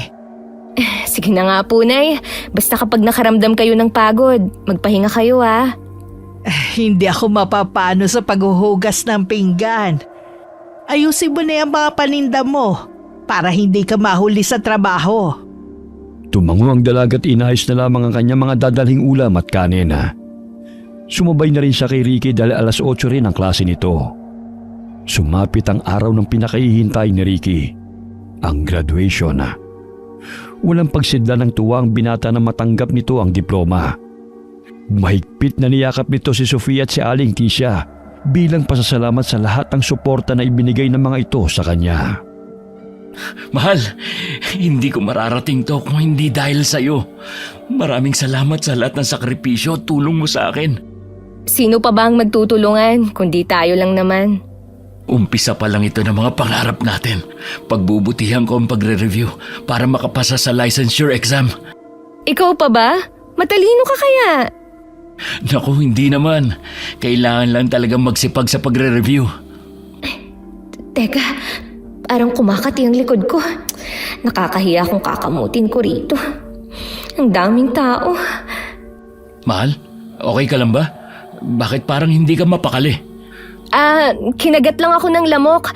Sige na nga po nay, basta kapag nakaramdam kayo ng pagod, magpahinga kayo ah. Hindi ako mapapano sa paghuhugas ng pinggan. Ayusin mo na yung mga paninda mo para hindi ka mahuli sa trabaho. Tumango ang dalaga't inayos na lamang ang kanyang mga dadalhing ulam at kanin. Sumabay na rin siya kay Ricky dahil 8:00 rin ang klase nito. Sumapit ang araw ng pinakahihintay ni Ricky, ang graduation. Walang pagsidla ng tuwa ang binata na matanggap nito ang diploma. Mahigpit na niyakap nito si Sofia at si Aling Tisha bilang pasasalamat sa lahat ng suporta na ibinigay ng mga ito sa kanya. Mahal, hindi ko mararating to kung hindi dahil sa'yo. Maraming salamat sa lahat ng sakripisyo at tulong mo sa akin. Sino pa ba ang magtutulungan kundi tayo lang naman? Umpisa pa lang ito ng mga pangarap natin. Pagbubutihan ko ang pagre-review para makapasa sa licensure exam. Ikaw pa ba? Matalino ka kaya? Naku, hindi naman. Kailangan lang talagang magsipag sa pagre-review. Teka, parang kumakati ang likod ko. Nakakahiya kung kakamutin ko rito. Ang daming tao. Mahal, okay ka lang ba? Bakit parang hindi ka mapakali? Kinagat lang ako ng lamok.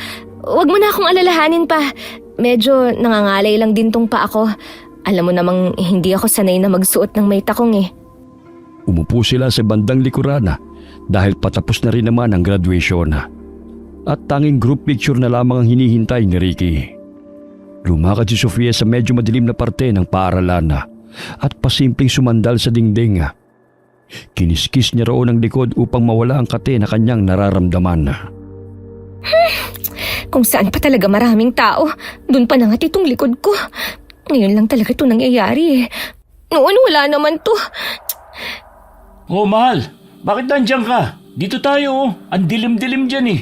Huwag mo na akong alalahanin pa. Medyo nangangalay lang din tong pa ako. Alam mo namang hindi ako sanay na magsuot ng may takong eh. Umupo sila sa bandang likuran dahil patapos na rin naman ang graduation. At tanging group picture na lamang ang hinihintay ni Ricky. Lumakad si Sofia sa medyo madilim na parte ng paaralan at pasimpleng sumandal sa dingding. Kiniskis niya roon ang likod upang mawala ang kate na kanyang nararamdaman. Kung saan pa talaga maraming tao, dun pa nangat itong likod ko. Ngayon lang talaga ito nangyayari eh. Noon wala naman to. Oh, mahal, bakit nandiyan ka? Dito tayo, oh. Ang dilim-dilim dyan eh.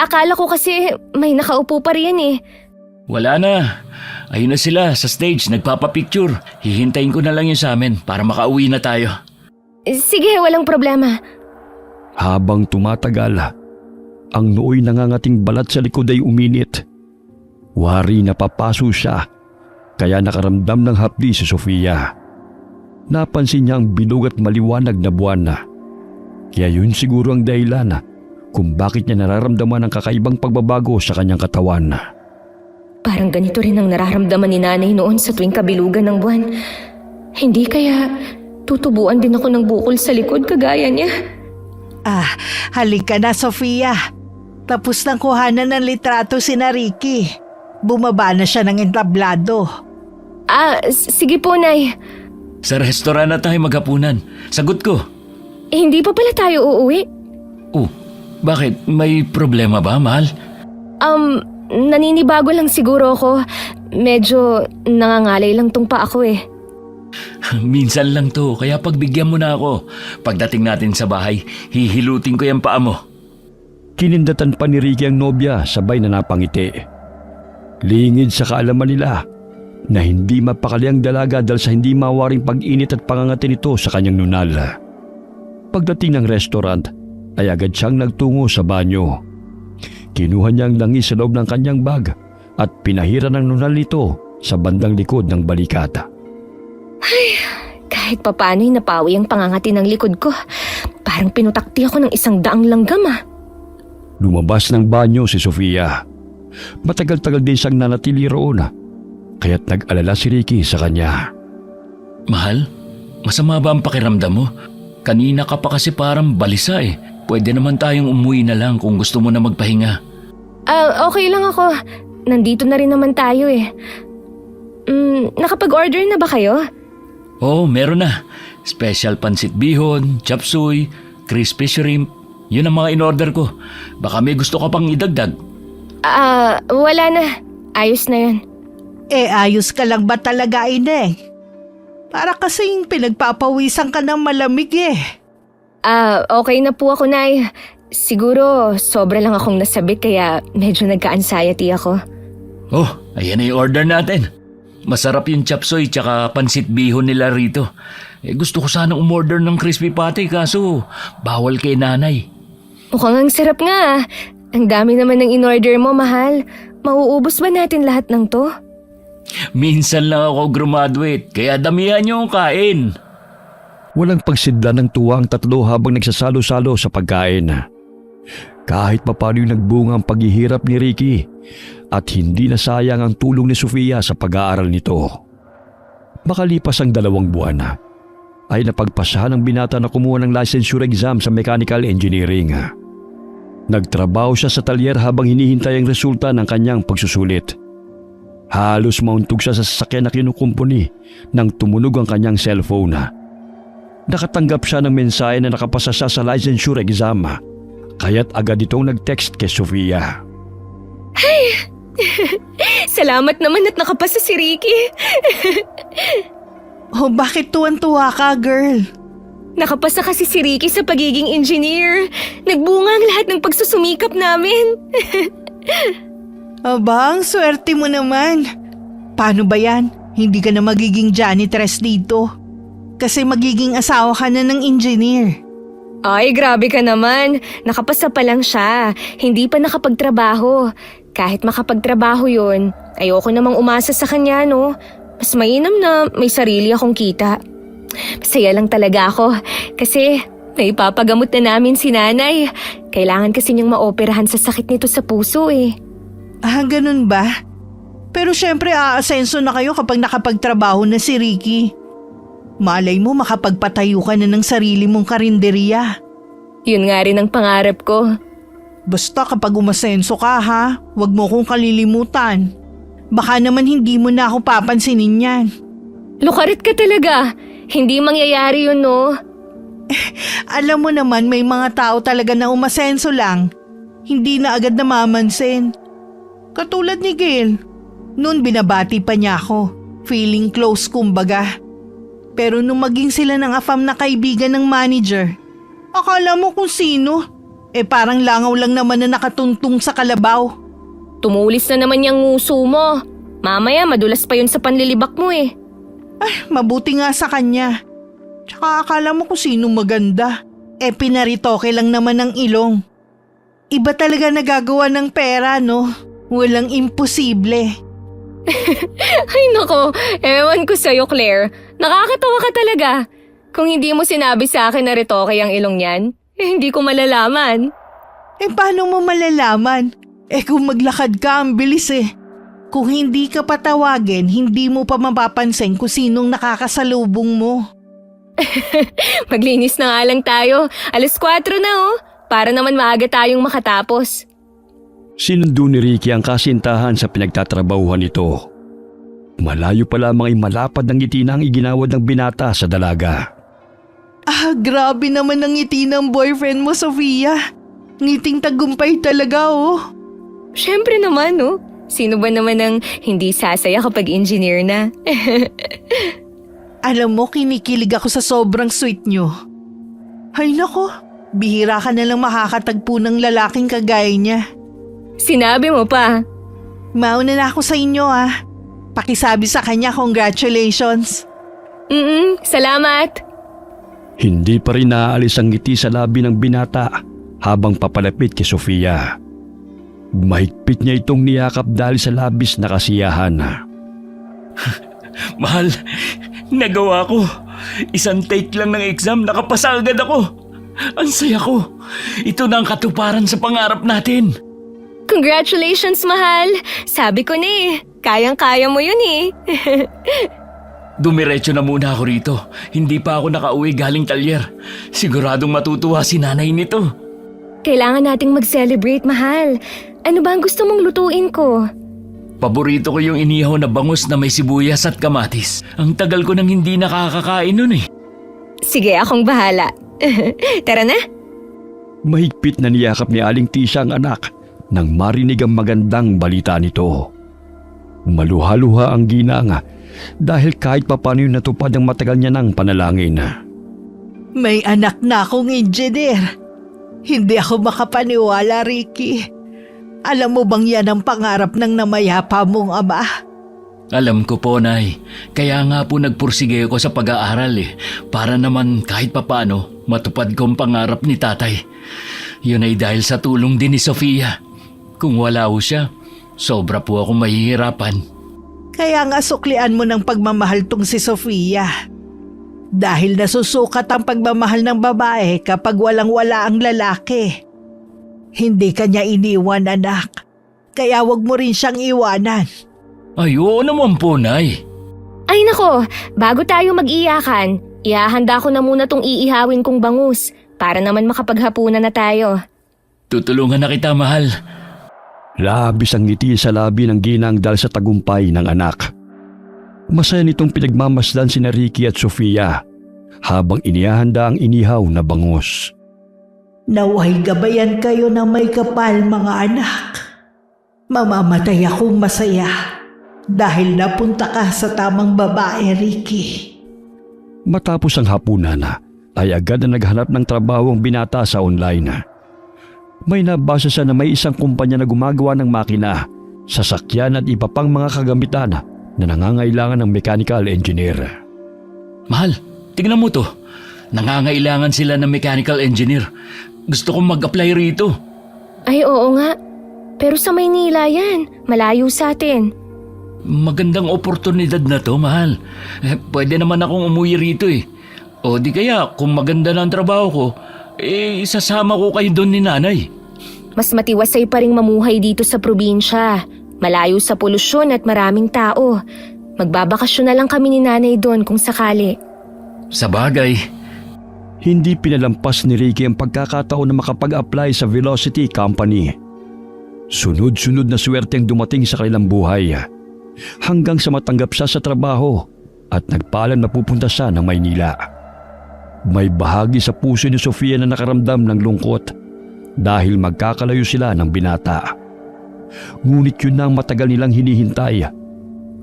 Akala ko kasi may nakaupo pa riyan eh. Wala na. Ayun na sila sa stage, nagpapapicture. Hihintayin ko na lang yun sa amin para makauwi na tayo. Sige, walang problema. Habang tumatagal, ang nooy nangangating balat sa likod ay uminit. Wari na papaso siya, kaya nakaramdam ng hapdi si Sofia. Napansin niya ang bilog at maliwanag na buwan na. Kaya yun siguro ang dahilan kung bakit niya nararamdaman ang kakaibang pagbabago sa kanyang katawan. Parang ganito rin ang nararamdaman ni nanay noon sa tuwing kabilugan ng buwan. Hindi kaya tutubuan din ako ng bukol sa likod kagaya niya. Halika na, Sofia. Tapos nang kuhanan ng litrato si Ricky. Bumaba na siya ng entablado. Sige po, Nay. Sa restaurant na tayo maghapunan. Sagot ko. Hindi pa pala tayo uuwi. Oh, bakit? May problema ba, mahal? Naninibago lang siguro ako. Medyo nangangalay lang tong pa ako eh. Minsan lang to, kaya pagbigyan mo na ako. Pagdating natin sa bahay, hihilutin ko yung paa mo. Kinindatan pa ni Ricky ang nobya sabay na napangiti. Lingid sa kaalaman nila na hindi mapakali ang dalaga dahil sa hindi mawaring pag-init at pangangati nito sa kanyang nunal. Pagdating ng restaurant ay agad siyang nagtungo sa banyo. Kinuha niya ang langis sa loob ng kanyang bag at pinahira ng nunal nito sa bandang likod ng balikat. Kahit papano'y napawi ang pangangati ng likod ko. Parang pinutakti ako ng 100 langgam ah. Lumabas ng banyo si Sofia. Matagal-tagal din siyang nanatili roon, kaya't nag-alala si Ricky sa kanya. Mahal, masama ba ang pakiramdam mo? Kanina ka pa kasi parang balisa eh. Pwede naman tayong umuwi na lang kung gusto mo na magpahinga. Okay lang ako. Nandito na rin naman tayo eh. Nakapag-order na ba kayo? Oo, meron na. Special pansit bihon, chop suey, crispy shrimp. Yun ang mga in-order ko. Baka may gusto ka pang idagdag. Wala na. Ayos na yun. Ayos ka lang ba talaga, Ineng? Para kasing pinagpapawisan ka ng malamig eh. Okay na po ako, Nay. Siguro, sobra lang akong nasabik kaya medyo nagka-anxiety ako. Oh, ayan na yung order natin. Masarap yung chop suey tsaka pansit bihon nila rito. Gusto ko sanang umorder ng crispy patty kaso bawal kay nanay. Mukhang ang sarap nga. Ang dami naman ng in-order mo, mahal. Mauubos ba natin lahat ng to? Minsan lang ako graduate, kaya damihan niyo ang kain. Walang pagsidla ng tuwa ang tatlo habang nagsasalo-salo sa pagkain. Kahit papano'y nagbunga ang paghihirap ni Ricky at hindi nasayang ang tulong ni Sofia sa pag-aaral nito. Makalipas ang 2 buwan ay napagpasahan ng binata na kumuha ng licensure exam sa mechanical engineering. Nagtrabaho siya sa talyer habang hinihintay ang resulta ng kanyang pagsusulit. Halos mauntog siya sa sasakyan na kinukumpuni nang tumunog ang kanyang cellphone. Nakatanggap siya ng mensahe na nakapasa siya sa licensure exam, kaya't agad itong nag-text kay Sofia. Salamat naman at nakapasa si Ricky. Bakit tuwan-tuwa ka, girl? Nakapasa kasi si Ricky sa pagiging engineer. Nagbunga ang lahat ng pagsusumikap namin. Ang swerte mo naman. Paano ba yan? Hindi ka na magiging janitress dito. Kasi magiging asawa ka na ng engineer. Ay, grabe ka naman. Nakapasa pa lang siya. Hindi pa nakapagtrabaho. Kahit makapagtrabaho yun, ayoko namang umasa sa kanya, no? Mas mainam na may sarili akong kita. Masaya lang talaga ako kasi naipapagamot na namin si nanay. Kailangan kasi niyang maoperahan sa sakit nito sa puso eh. Ah, ganun ba? Pero syempre aasenso na kayo kapag nakapagtrabaho na si Ricky. Malay mo makapagpatayo ka na ng sarili mong karinderya. Yun nga rin ang pangarap ko. Basta kapag umasenso ka ha, huwag mo kong kalilimutan. Baka naman hindi mo na ako papansinin yan. Lukarit ka talaga. Hindi mangyayari yun, no? Alam mo naman may mga tao talaga na umasenso lang. Hindi na agad namamansin. Katulad ni Gail. Noon binabati pa niya ako. Feeling close kumbaga. Pero nung maging sila ng afam na kaibigan ng manager, akala mo kung sino? Parang langaw lang naman na nakatuntong sa kalabaw. Tumulis na naman yung nguso mo. Mamaya madulas pa yun sa panlilibak mo eh. Mabuti nga sa kanya. Tsaka akala mo kung sino maganda. Pinaritoke lang naman ng ilong. Iba talaga nagagawa ng pera, no? Walang imposible. Ay nako, ewan ko sa'yo Claire. Nakakatawa ka talaga. Kung hindi mo sinabi sa akin na ritoke ang ilong yan, hindi ko malalaman. Paano mo malalaman? Kung maglakad ka, ang bilis eh. Kung hindi ka patawagin, hindi mo pa mapapansin kung sinong nakakasalubong mo. Maglinis na nga lang tayo. 4:00 na oh. Para naman maaga tayong makatapos. Sinundo ni Ricky ang kasintahan sa pinagtatrabahuhan nito. Malayo pa lamang ay malapad ng ngiti na ang iginawad ng binata sa dalaga. Grabe naman ang ngiti ng boyfriend mo, Sofia. Ngiting tagumpay talaga, oh. Siyempre naman, no? Sino ba naman ang hindi sasaya kapag engineer na? Alam mo, kinikilig ako sa sobrang sweet nyo. Ay nako, bihira ka na lang makakatagpo ng lalaking kagaya niya. Sinabi mo pa. Mauna na ako sa inyo Pakisabi sa kanya congratulations. Salamat. Hindi pa rin naaalis ang ngiti sa labi ng binata habang papalapit kay Sofia. Mahigpit niya itong niyakap dahil sa labis na kasiyahan. Mahal, nagawa ko. Isang take lang ng exam, nakapasa agad ako. Ang saya ko. Ito na ang katuparan sa pangarap natin. Congratulations, mahal. Sabi ko na eh. Kayang-kaya mo yun eh. Dumiretso na muna ako rito. Hindi pa ako nakauwi galing talyer. Siguradong matutuwa si nanay nito. Kailangan nating mag-celebrate, mahal. Ano ba ang gusto mong lutuin ko? Paborito ko yung inihaw na bangus na may sibuyas at kamatis. Ang tagal ko nang hindi nakakakain nun eh. Sige, akong bahala. Tara na. Mahigpit na niyakap ni Aling Tisha ang anak nang marinig ang magandang balita nito. Maluha-luha ang ginang dahil kahit papano yung natupad ang matagal niya ng panalangin. May anak na akong engineer. Hindi ako makapaniwala, Ricky. Alam mo bang yan ang pangarap ng namayapa mong ama? Alam ko po, Nay. Kaya nga po nagpursige ako sa pag-aaral para naman kahit papano matupad ko ang pangarap ni tatay. Yun ay dahil sa tulong din ni Sofia. Kung wala ho siya, sobra po akong mahihirapan. Kaya nga suklian mo ng pagmamahal tong si Sofia. Dahil nasusukat ang pagmamahal ng babae kapag walang-wala ang lalaki. Hindi kanya iniwan, anak. Kaya wag mo rin siyang iwanan. Ay, oo naman po, Nay. Ay nako, bago tayo mag-iyakan, ihahanda ko na muna tong iihawin kong bangus para naman makapaghapunan na tayo. Tutulungan na kita, mahal. Labis ang ngiti sa labi ng ginang dahil sa tagumpay ng anak. Masaya nitong pinagmamasdan sina Ricky at Sofia habang inihahanda ang inihaw na bangus. Naway gabayan kayo na may kapal, mga anak. Mamamatay akong masaya dahil napunta ka sa tamang babae, Ricky. Matapos ang hapunan ay agad na naghanap ng trabaho ang binata sa online. May nabasa siya na may isang kumpanya na gumagawa ng makina, sasakyan at iba pang mga kagamitan na nangangailangan ng mechanical engineer. Mahal, tignan mo to. Nangangailangan sila ng mechanical engineer. Gusto kong mag-apply rito. Ay oo nga, pero sa Maynila yan, malayo sa atin. Magandang oportunidad na to, mahal. Pwede naman akong umuwi rito eh. O di kaya, kung maganda na ang trabaho ko, isasama ko kayo doon ni nanay. Mas matiwasay pa ring mamuhay dito sa probinsya. Malayo sa polusyon at maraming tao. Magbabakasyon na lang kami ni nanay doon kung sakali. Sa bagay, Hindi pinalampas ni Ricky ang pagkakataon na makapag-apply sa Velocity Company. Sunod-sunod na swerte ang dumating sa kanilang buhay hanggang sa matanggap siya sa trabaho at nagpaalam na pupunta siya ng Maynila. May bahagi sa puso ni Sofia na nakaramdam ng lungkot dahil magkakalayo sila ng binata. Ngunit yun na ang matagal nilang hinihintay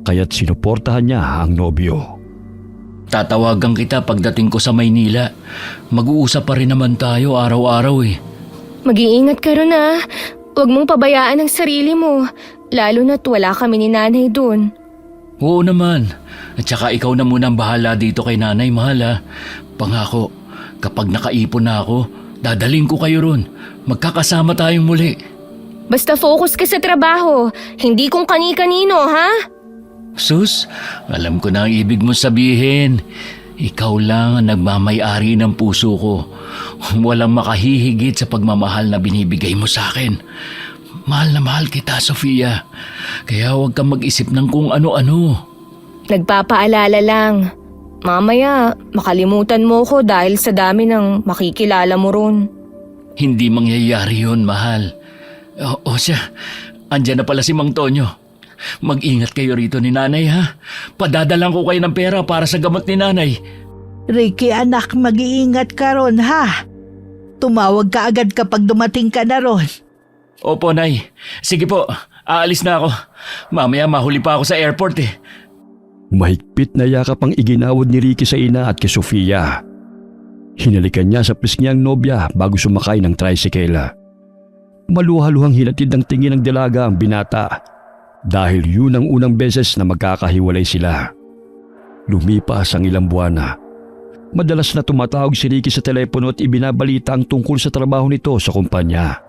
kaya't sinuportahan niya ang nobyo. tatawagan kita pagdating ko sa Maynila. Mag-uusap pa rin naman tayo araw-araw eh. Mag-iingat ka ron ah. Huwag mong pabayaan ang sarili mo. Lalo na't wala kami ni nanay doon. Oo naman. At saka ikaw na muna ang bahala dito kay nanay, mahal ha. Pangako, kapag nakaipon na ako, dadaling ko kayo ron. Magkakasama tayong muli. Basta focus ka sa trabaho. Hindi kung kani-kanino, ha? Sus, alam ko na ang ibig mo sabihin. Ikaw lang ang nagmamay-ari ng puso ko. Walang makahihigit sa pagmamahal na binibigay mo sa akin. Mahal na mahal kita, Sofia. Kaya huwag kang mag-isip ng kung ano-ano. Nagpapaalala lang. Mamaya, makalimutan mo ko dahil sa dami ng makikilala mo ron. Hindi mangyayari yun, mahal. O siya, andyan na pala si Mang Tonyo. Mag-ingat kayo rito ni nanay ha. Padadalang ko kayo ng pera para sa gamot ni nanay. Ricky anak, mag-iingat ka ron ha. Tumawag ka agad kapag dumating ka na ron. Opo, Nay. Sige po, aalis na ako. Mamaya mahuli pa ako sa airport eh. Mahigpit na yakap ang iginawad ni Ricky sa ina at kay Sofia. Hinalikan niya sa pisngi ang nobya bago sumakay ng tricycle. Maluhaluhang hinatid ng tingin ng dalaga ang binata dahil yun ang unang beses na magkakahiwalay sila. Lumipas ang ilang buwan na. Madalas na tumatawag si Ricky sa telepono at ibinabalita ang tungkol sa trabaho nito sa kumpanya.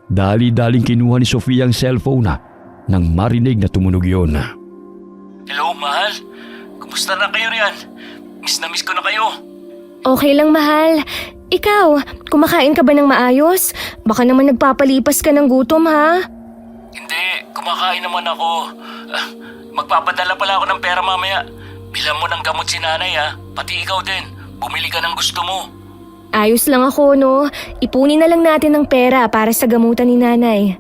Dali-daling kinuha ni Sofia ang cellphone nang marinig na tumunog yun. Hello, mahal. Kumusta na kayo riyan? Miss na miss ko na kayo. Okay lang, mahal. Ikaw, kumakain ka ba ng maayos? Baka naman nagpapalipas ka ng gutom, ha? Hindi, kumakain naman ako. Magpapadala pala ako ng pera mamaya. Bilang mo ng gamot si nanay ha. Pati ikaw din. Bumili ka ng gusto mo. Ayos lang ako, no? Ipunin na lang natin ng pera para sa gamutan ni nanay.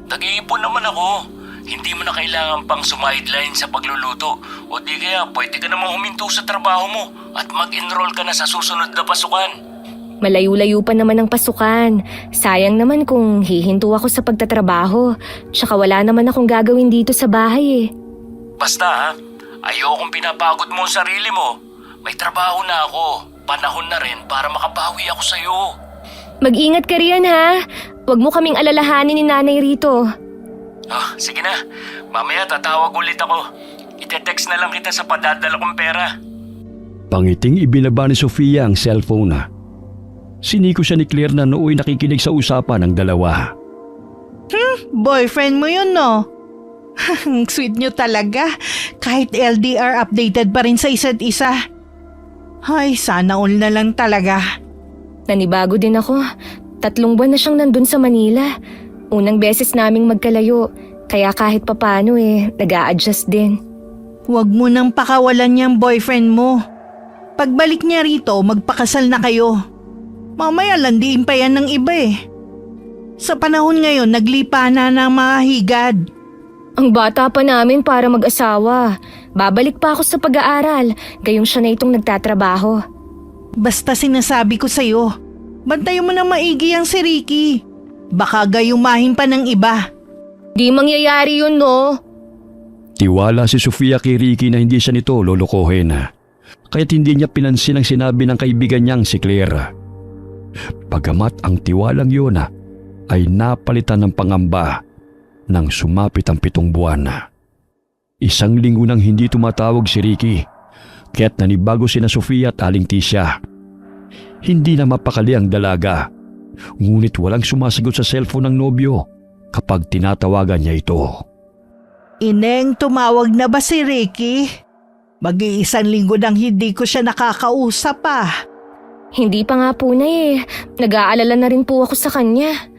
Nag-iipon naman ako. Hindi mo na kailangan pang sumideline sa pagluluto. O di kaya pwede ka namang huminto sa trabaho mo at mag-enroll ka na sa susunod na pasukan. Malayo-layo pa naman ang pasukan. Sayang naman kung hihinto ako sa pagtatrabaho. Tsaka wala naman akong gagawin dito sa bahay eh. Basta ha, ayokong pinapagod mo ang sarili mo. May trabaho na ako. Panahon na rin para makabawi ako sa'yo. Mag-ingat ka riyan ha. Huwag mo kaming alalahanin ni nanay rito. Sige na. Mamaya tatawag ulit ako. Ite-text na lang kita sa padadala kong pera. Pangiting ibinaba ni Sofia ang cellphone. Siniko siya ni Claire na nooy nakikinig sa usapan ng dalawa. Boyfriend mo yun, no? Sweet nyo talaga. Kahit LDR, updated pa rin sa isa't isa. Ay, sana all na lang talaga. Nanibago din ako. 3 buwan na siyang nandun sa Manila. Unang beses naming magkalayo. Kaya kahit papano nag-a-adjust din. Huwag mo nang pakawalan niyang boyfriend mo. Pagbalik niya rito, magpakasal na kayo. Mamaya landiin pa yan ng iba eh. Sa panahon ngayon, naglipa na ng mga higad. Ang bata pa namin para mag-asawa. Babalik pa ako sa pag-aaral. Gayong siya na itong nagtatrabaho. Basta sinasabi ko sa'yo, bantayan mo na maigi ang si Ricky. Baka gayumahin pa ng iba. Di mangyayari yun, no? Tiwala si Sofia kay Ricky na hindi siya nito lolokohin. Kaya't hindi niya pinansin ang sinabi ng kaibigan niyang si Claire. Pagamat ang tiwalang yun ay napalitan ng pangamba nang sumapit ang 7 buwan. 1 linggo nang hindi tumatawag si Ricky, kaya't nanibago sina Sofia at Aling Tisha. Hindi na mapakali ang dalaga, ngunit walang sumasagot sa cellphone ng nobyo kapag tinatawagan niya ito. Ineng, tumawag na ba si Ricky? Mag-iisang linggo nang hindi ko siya nakakausap pa. Hindi pa nga po na eh. Nag-aalala na rin po ako sa kanya.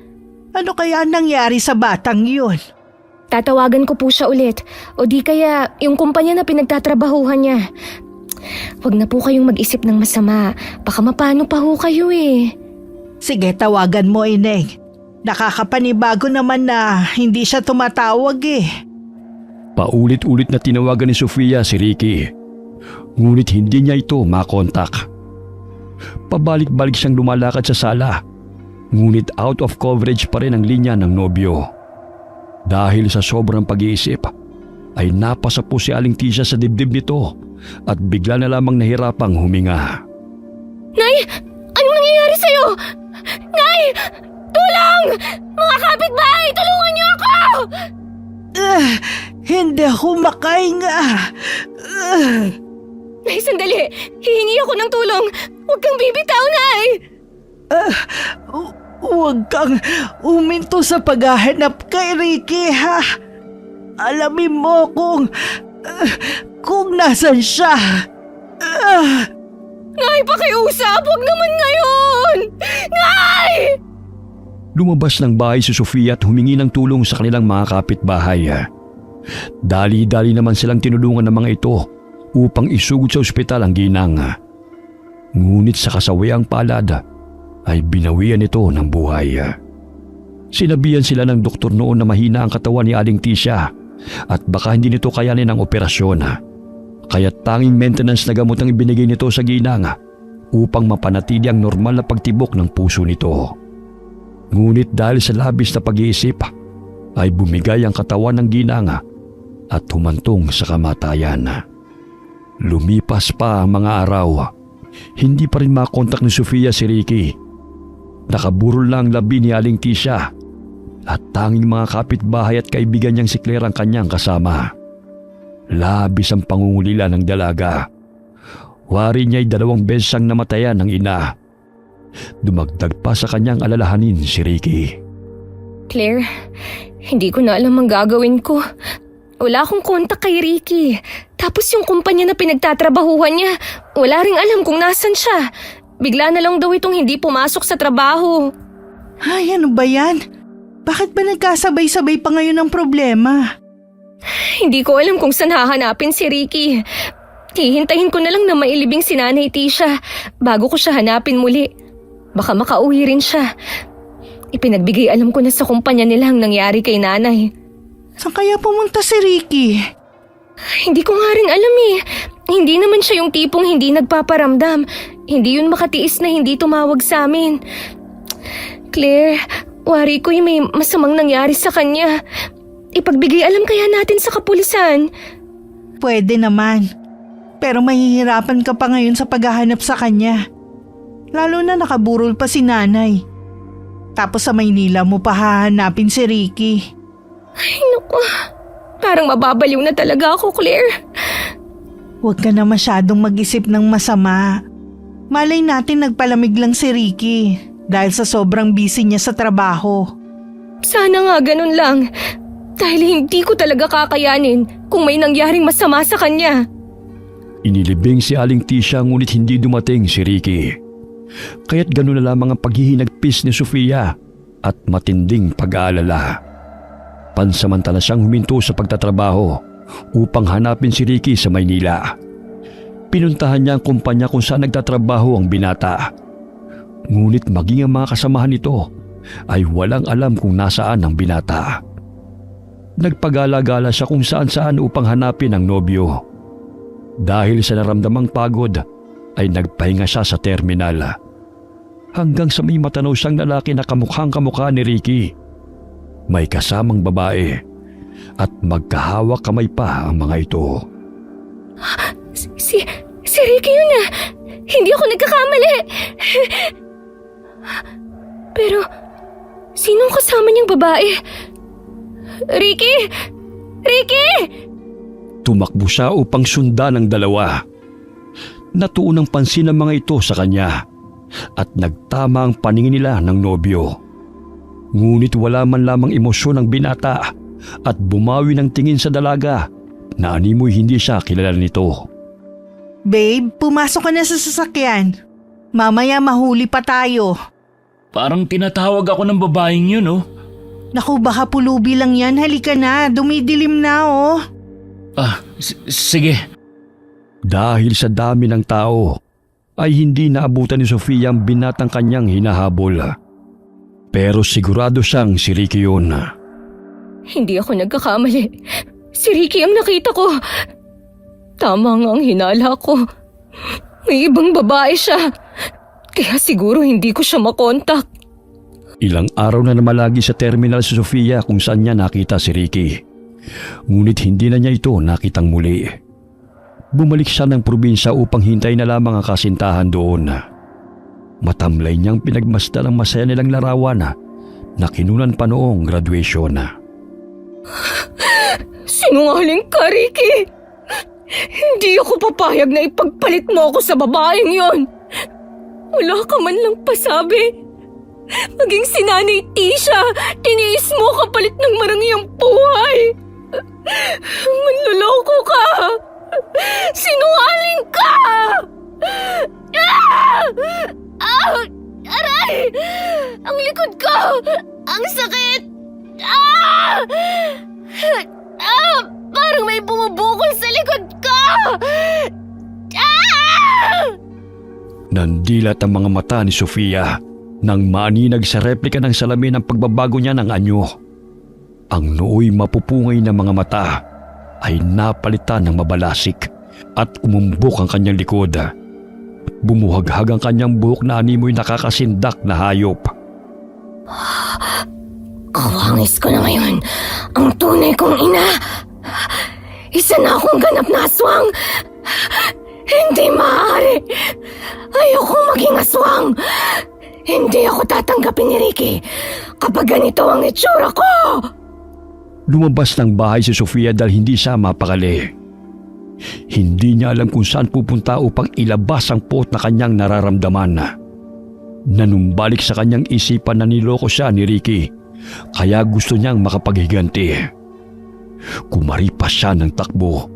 Ano kaya nangyari sa batang yun? Tatawagan ko po siya ulit. O di kaya yung kumpanya na pinagtatrabahuhan niya. Huwag na po kayong mag-isip ng masama. Baka mapano pa ho kayo eh. Sige, tawagan mo, Ineng. Nakakapanibago naman na hindi siya tumatawag eh. Paulit-ulit na tinawagan ni Sofia si Ricky. Ngunit hindi niya ito makontak. Pabalik-balik siyang lumalakad sa sala. Ngunit out of coverage pa rin ang linya ng nobyo. Dahil sa sobrang pag-iisip, ay napasa po si Aling Tisha sa dibdib nito at bigla na lamang nahirapang huminga. Nay! Anong nangyayari sa'yo? Nay! Tulong! Mga kapitbahay, tulungan niyo ako! Hindi ako makahinga. Nay, sandali! Hihingi ako ng tulong! Huwag kang bibitaw, Nay! Huwag kang uminto sa paghahanap kay Ricky, ha? Alamin mo kung nasan siya. Nay, pakiusap! Huwag naman ngayon! Nay! Lumabas ng bahay si Sofia at humingi ng tulong sa kanilang mga kapitbahay. Dali-dali naman silang tinulungan ng mga ito upang isugod sa ospital ang ginang. Ngunit sa kasawiang palad ay binawian ito ng buhay. Sinabihan sila ng doktor noon na mahina ang katawan ni Aling Tisha at baka hindi nito kayanin ang operasyon. Kaya tanging maintenance na gamot ang ibinigay nito sa ginang upang mapanatili ang normal na pagtibok ng puso nito. Ngunit dahil sa labis na pag-iisip ay bumigay ang katawan ng ginang at humantong sa kamatayan. Lumipas pa ang mga araw. Hindi pa rin makontak ni Sofia si Ricky. Nakaburol lang ang labi ni Aling Tisha at tanging mga kapitbahay at kaibigan niyang si Claire ang kanyang kasama. Labis ang pangungulila ng dalaga. Wari niya'y 2 beses ang namatayan ng ina. Dumagdag pa sa kanyang alalahanin si Ricky. Claire, hindi ko na alam ang gagawin ko. Wala akong kontak kay Ricky. Tapos yung kumpanya na pinagtatrabahuhan niya, wala ring alam kung nasan siya. Bigla na lang daw itong hindi pumasok sa trabaho. Ay, ano ba yan? Bakit ba nagkasabay-sabay pa ngayon ang problema? Hindi ko alam kung saan hahanapin si Ricky. Hihintayin ko na lang na mailibing si Nanay Tisha bago ko siya hanapin muli. Baka makauwi rin siya. Ipinagbigay alam ko na sa kumpanya nila ang nangyari kay Nanay. Saan kaya pumunta si Ricky? Hindi ko nga rin alam eh. Hindi naman siya yung tipong hindi nagpaparamdam. Hindi yun makatiis na hindi tumawag sa amin. Claire, wari ko'y may masamang nangyari sa kanya. Ipagbigay alam kaya natin sa kapulisan. Pwede naman. Pero mahihirapan ka pa ngayon sa paghahanap sa kanya. Lalo na nakaburol pa si Nanay. Tapos sa Maynila mo pa hahanapin si Ricky. Ay, naku. Parang mababaliw na talaga ako, Claire. Huwag ka na masyadong mag-isip ng masama. Malay natin nagpalamig lang si Ricky dahil sa sobrang busy niya sa trabaho. Sana nga ganun lang. Dahil hindi ko talaga kakayanin kung may nangyaring masama sa kanya. Inilibing si Aling Tisha ngunit hindi dumating si Ricky. Kaya't gano'n na lamang ang paghihinagpis ni Sofia at matinding pag-aalala. Pansamantala siyang huminto sa pagtatrabaho upang hanapin si Ricky sa Maynila. Pinuntahan niya ang kumpanya kung saan nagtatrabaho ang binata. Ngunit maging ang mga kasamahan nito ay walang alam kung nasaan ang binata. Nagpagala-gala siya kung saan-saan upang hanapin ang nobyo. Dahil sa naramdamang pagod ay nagpahinga siya sa terminal. Hanggang sa may matanaw siyang lalaki na kamukhang-kamukha ni Ricky. May kasamang babae at magkahawak kamay pa ang mga ito. Si Ricky yun na. Hindi ako nagkakamali. Pero, sinong kasama niyang babae? Ricky! Ricky! Tumakbo siya upang sundan ng dalawa. Natuon ang pansin ng mga ito sa kanya at nagtama ang paningin nila ng nobyo. Ngunit wala man lamang emosyon ng binata at bumawi ng tingin sa dalaga na animoy hindi siya kilala nito. Babe, pumasok ka na sa sasakyan. Mamaya mahuli pa tayo. Parang tinatawag ako ng babaeng yun, oh. Naku, baka pulubi lang yan. Halika na, dumidilim na oh. Sige. Dahil sa dami ng tao, ay hindi naabutan ni Sofia ang binatang kanyang hinahabol. Pero sigurado siyang si Ricky yun. Hindi ako nagkakamali. Si Ricky ang nakita ko. Tama nga ang hinala ko. May ibang babae siya. Kaya siguro hindi ko siya makontak. Ilang araw na namalagi sa terminal si Sofia kung saan niya nakita si Ricky. Ngunit hindi na niya ito nakitang muli. Bumalik siya ng probinsya upang hintay na lamang ang kasintahan doon. Matamlay niyang pinagmasdan ang masaya nilang larawan na kinunan pa noong graduation. Sinungaling ka, Ricky. Hindi ako papayag na ipagpalit mo ako sa babaeng yon. Wala ka man lang pasabi. Maging si Nanay Tisha, tiniis mo kapalit ng marangyang buhay. Manloloko ka. Sinungaling ka. Aray! Ang likod ko! Ang sakit! Parang may bumubukol sa likod ko! Nandilat ang mga mata ni Sofia nang maaninag sa replika ng salamin ang pagbabago niya ng anyo. Ang nooy mapupungay na mga mata ay napalitan ng mabalasik at umumbok ang kanyang likod. Bumuhaghag ang kanyang buhok na animoy nakakasindak na hayop. Kawangis ko na ngayon ang tunay kong ina. Isa na akong ganap na aswang. Hindi maaari. Ayokong maging aswang. Hindi ako tatanggapin ni Ricky kapag ganito ang itsura ko. Lumabas ng bahay si Sofia dahil hindi siya mapakali. Hindi niya alam kung saan pupunta upang ilabas ang pot na kanyang nararamdaman. Nanumbalik sa kanyang isipan na niloko siya ni Ricky, kaya gusto niyang makapaghiganti. Kumaripas siya ng takbo,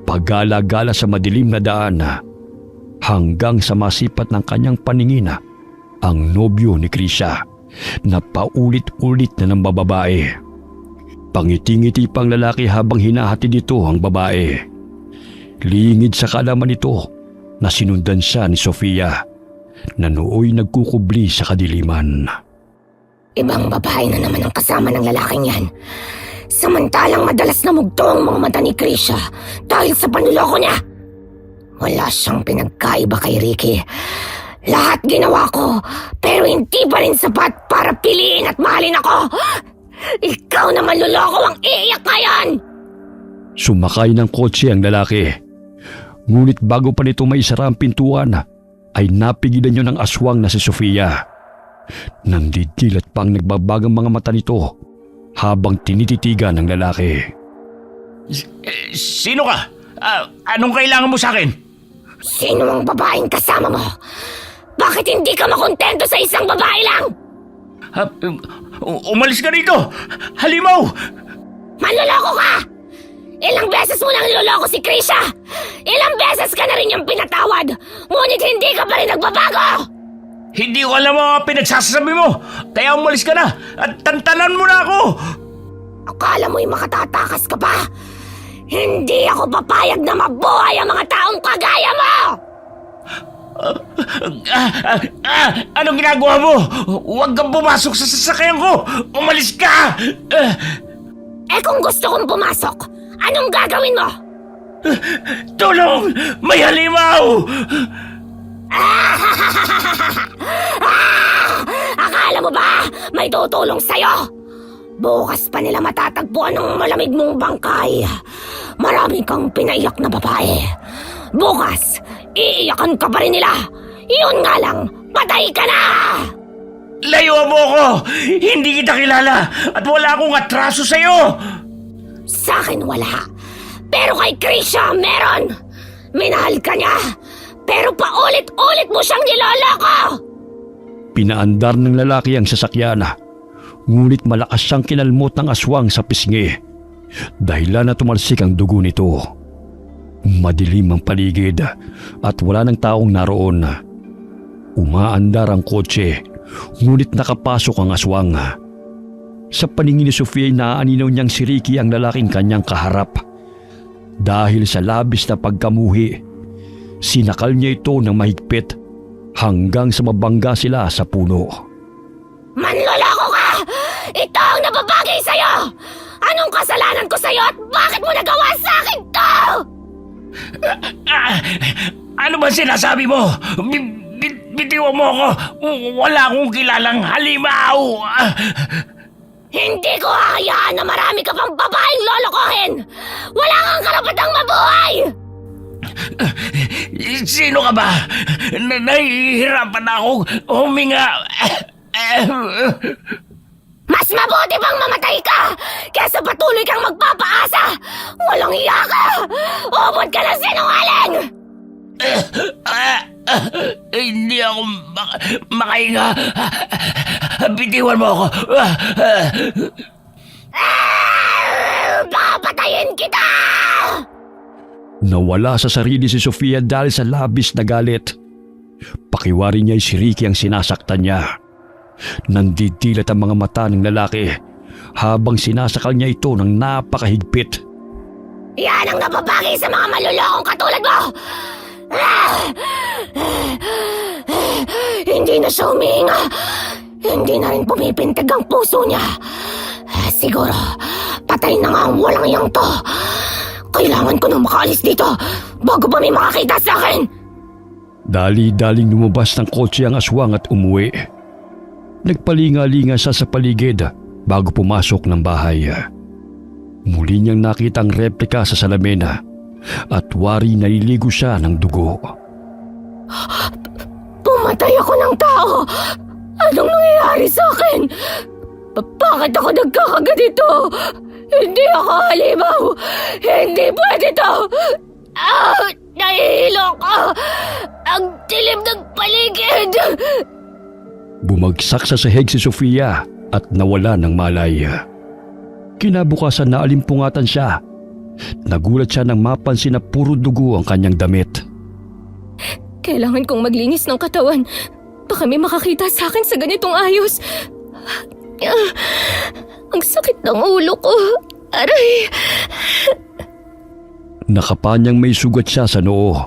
pagala-gala sa madilim na daan, hanggang sa masipat ng kanyang paningin ang nobyo ni Krisha na paulit-ulit na ng bababae. Pangiti-ngiti pang lalaki habang hinahati dito ang babae. Lingid sa kaalaman nito na sinundan siya ni Sofia na nooy nagkukubli sa kadiliman. Ibang babae na naman ang kasama ng lalaking yan. Samantalang madalas na mugto ang mga mata ni Krisha dahil sa panluloko niya. Wala siyang pinagkaiba kay Ricky. Lahat ginawa ko, pero hindi pa rin sapat para piliin at mahalin ako. Ikaw na manluloko ang iiyak ngayon! Sumakay ng kotse ang lalaki. Ngunit bago pa nito maisara ang pintuan, ay napigilan niyo ng aswang na si Sofia. Nandidilat pa ang nagbabagang mga mata nito habang tinititigan ng lalaki. Sino ka? Anong kailangan mo sa akin? Sino ang babaeng kasama mo? Bakit hindi ka makontento sa isang babae lang? Umalis ka rito! Halimaw! Manloloko ka! Ilang beses mo nang niloloko si Krisha! Ilang beses ka na rin yung pinatawad! Ngunit hindi ka pa rin nagbabago! Hindi ko alam ang pinagsasabi mo! Kaya umalis ka na! At tantanan mo na ako! Akala mo'y makatatakas ka pa? Hindi ako papayag na mabuhay ang mga taong kagaya mo! Anong ginagawa mo? Huwag kang pumasok sa sasakyan ko! Umalis ka! Eh kung gusto kong pumasok, anong gagawin mo? Tulong! May halimaw! Akala mo ba may tutulong sa'yo? Bukas pa nila matatagpuan ng malamig mong bangkay. Marami kang pinaiyak na babae. Bukas, iiyakan ka pa rin nila. Yun nga lang, patay ka na! Layo mo ako! Hindi kita kilala at wala akong atraso sa'yo! Sa akin wala. Pero kay Krisha meron. Minahal ka niya. Pero paulit-ulit mo siyang niloloko! Pinaandar ng lalaki ang sasakyan. Ngunit malakas siyang kinalmot ng aswang sa pisngi. Dahilan na tumalsik ang dugo nito. Madilim ang paligid at wala ng taong naroon. Umaandar ang kotse, ngunit nakapasok ang aswang. Sa paningin ni Sofia ay naaaninaw niyang si Ricky ang lalaking kanyang kaharap. Dahil sa labis na pagkamuhi, sinakal niya ito ng mahigpit hanggang sa mabangga sila sa puno. Manloloko ka! Ito ang nababagay sa'yo! Anong kasalanan ko sa'yo at bakit mo nagawa sa akin to? Ano ba sinasabi mo? Bitiwan mo ako. Wala akong kilalang halimaw. Hindi ko hahayaan na marami ka pang babaeng lolokohin! Wala kang karapatang mabuhay! Sino ka ba? Nahihirapan akong huminga. Mas mabuti pang mamatay ka kaysa patuloy kang magpapaasa! Walang iya ka! Ubod ka ng sinungaling! Hindi ako makahinga. Bitiwan mo ako. Papatayin kita! Nawala sa sarili si Sofia dahil sa labis na galit. Pakiwari niya ay si Ricky ang sinasaktan niya. Nandidilat ang mga mata ng lalaki habang sinasakal niya ito ng napakahigpit. Yan ang nababagay sa mga malulokong katulad mo! Hindi na siya humihinga. Hindi na rin pumipintig ang puso niya. Siguro, patay na nga ang walang iyang to. Kailangan ko nang makaalis dito bago pa may makakita sa akin. Dali-daling lumabas ng kotse ang aswang at umuwi. Nagpalinga-linga siya sa paligid bago pumasok ng bahay. Muli niyang nakita ang replika sa salamin at wari naliligo siya ng dugo. Pumatay ako ng tao! Anong nangyayari sa akin? Bakit ako nagkakaganito? Hindi ako halimaw! Hindi pwede to! Nahihilo ko! Ang dilim ng paligid! Bumagsak sa sahig si Sofia at nawala ng malay. Kinabukasan na alimpungatan siya. Nagulat siya nang mapansin na puro dugo ang kanyang damit. Kailangan kong maglinis ng katawan. Baka may makakita sa akin sa ganitong ayos. Ang sakit ng ulo ko. Aray! Nakapanyang may sugat siya sa noo.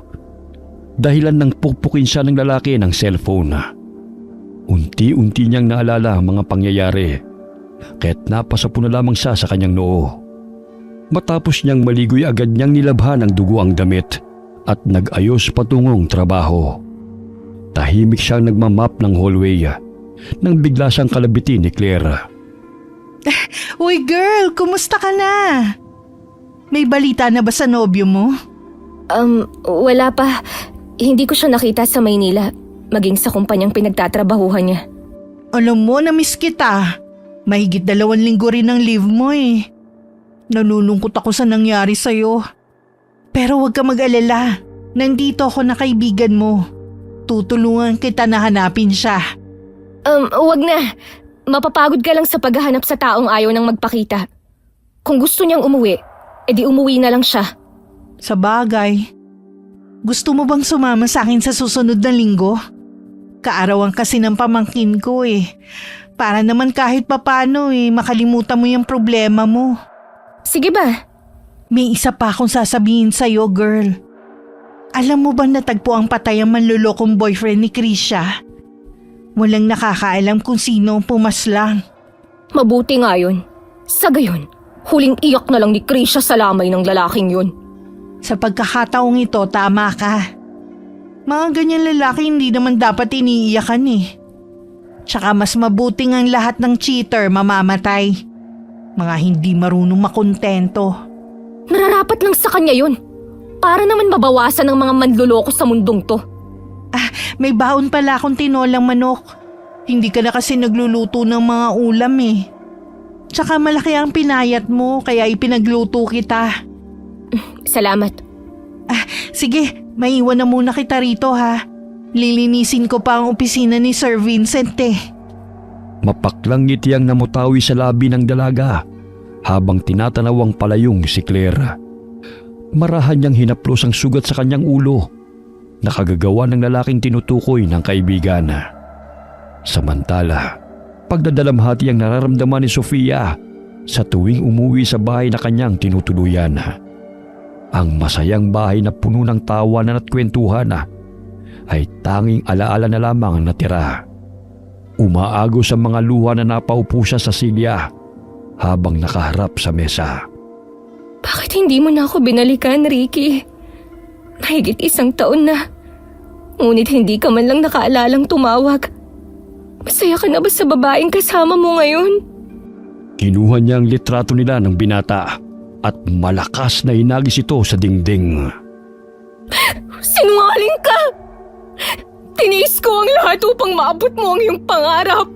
Dahilan ng pukpukin siya ng lalaki ng cellphone. Unti-unti niyang naalala ang mga pangyayari, kaya't napasapo na lamang siya sa kanyang noo. Matapos niyang maligoy, agad niyang nilabhan ng dugo ang damit at nag-ayos patungong trabaho. Tahimik siyang nagmamap ng hallway nang bigla siyang kalabitin ni Claire. Uy girl, kumusta ka na? May balita na ba sa nobyo mo? Wala pa. Hindi ko siya nakita sa Maynila, maging sa kumpanyang pinagtatrabahuhan niya. Alam mo, na-miss kita. Mahigit 2 linggo rin ang leave mo eh. Nalulungkot ako sa nangyari sa'yo. Pero huwag ka mag-alala. Nandito ako na kaibigan mo. Tutulungan kita na hanapin siya. Wag na. Mapapagod ka lang sa paghahanap sa taong ayaw nang magpakita. Kung gusto niyang umuwi, edi umuwi na lang siya. Sa bagay. Gusto mo bang sumama sa akin sa susunod na linggo? Kaarawan kasi ng pamangkin ko eh. Para naman kahit papano makalimutan mo yung problema mo. Sige ba? May isa pa akong sasabihin sa'yo, girl. Alam mo ba natagpo ang patay ang manlulokong boyfriend ni Krisha? Walang nakakaalam kung sino ang pumaslang. Mabuti nga yun. Sa gayon, huling iyak na lang ni Krisha sa lamay ng lalaking yun. Sa pagkakataong ito, tama ka. Mga ganyan lalaki hindi naman dapat iniiyakan eh. Tsaka mas mabuting ang lahat ng cheater mamamatay. Mga hindi marunong makontento. Nararapat lang sa kanya yun. Para naman mabawasan ng mga manluloko sa mundong to. May baon pala akong tinolang manok. Hindi ka na kasi nagluluto ng mga ulam eh. Tsaka malaki ang pinayat mo kaya ipinagluto kita. Salamat. Sige, maiwan na muna kita rito ha. Lilinisin ko pa ang opisina ni Sir Vincent eh. Mapaklang ngiti ang namutawi sa labi ng dalaga habang tinatanaw ang palayong si Claire. Marahan niyang hinaplos ang sugat sa kanyang ulo na kagagawa ng lalaking tinutukoy ng kaibigan. Samantala, pagdadalamhati ang nararamdaman ni Sofia sa tuwing umuwi sa bahay na kanyang tinutuluyan. Ang masayang bahay na puno ng tawanan at kwentuhan ay tanging alaala na lamang ang natira. Umaagos ang mga luha na napaupo siya sa silya habang nakaharap sa mesa. Bakit hindi mo na ako binalikan, Ricky? Mahigit 1 taon na. Ngunit hindi ka man lang nakaalalang tumawag. Masaya ka na ba sa babaeng kasama mo ngayon? Kinuha niya ang litrato nila ng binata at malakas na hinagis ito sa dingding. Sinungaling ka! Tiniis ko ang lahat upang maabot mo ang iyong pangarap.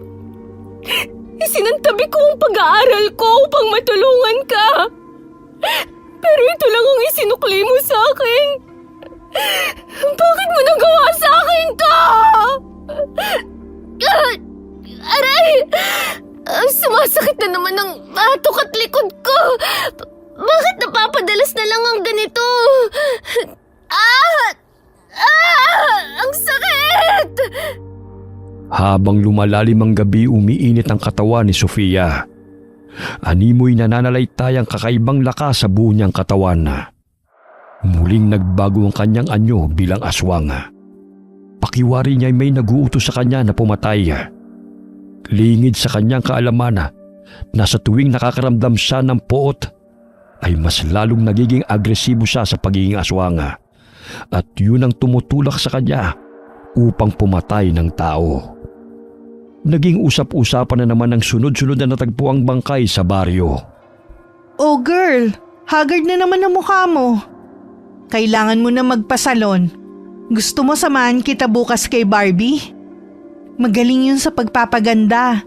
Isinantabi ko ang pag-aaral ko upang matulungan ka. Pero ito lang ang isinukli mo sa akin. Bakit mo nagawa sa akin to? Aray! Sumasakit na naman ang batok at likod ko. Bakit napapadalas na lang ang ganito? Ang sakit! Habang lumalalim ang gabi, umiinit ang katawan ni Sofia. Animoy nananalaytay ang kakaibang lakas sa buo niyang katawan. Muling nagbago ang kanyang anyo bilang aswang. Pakiwari niya ay may naguutos sa kanya na pumatay. Lingid sa kanyang kaalaman na sa tuwing nakakaramdam siya ng poot ay mas lalong nagiging agresibo siya sa pagiging aswang. At yun ang tumutulak sa kanya upang pumatay ng tao. Naging usap-usapan na naman ang sunod-sunod na natagpuang bangkay sa baryo. Oh girl, haggard na naman ang mukha mo. Kailangan mo na magpasalon. Gusto mo samahan kita bukas kay Barbie? Magaling yun sa pagpapaganda.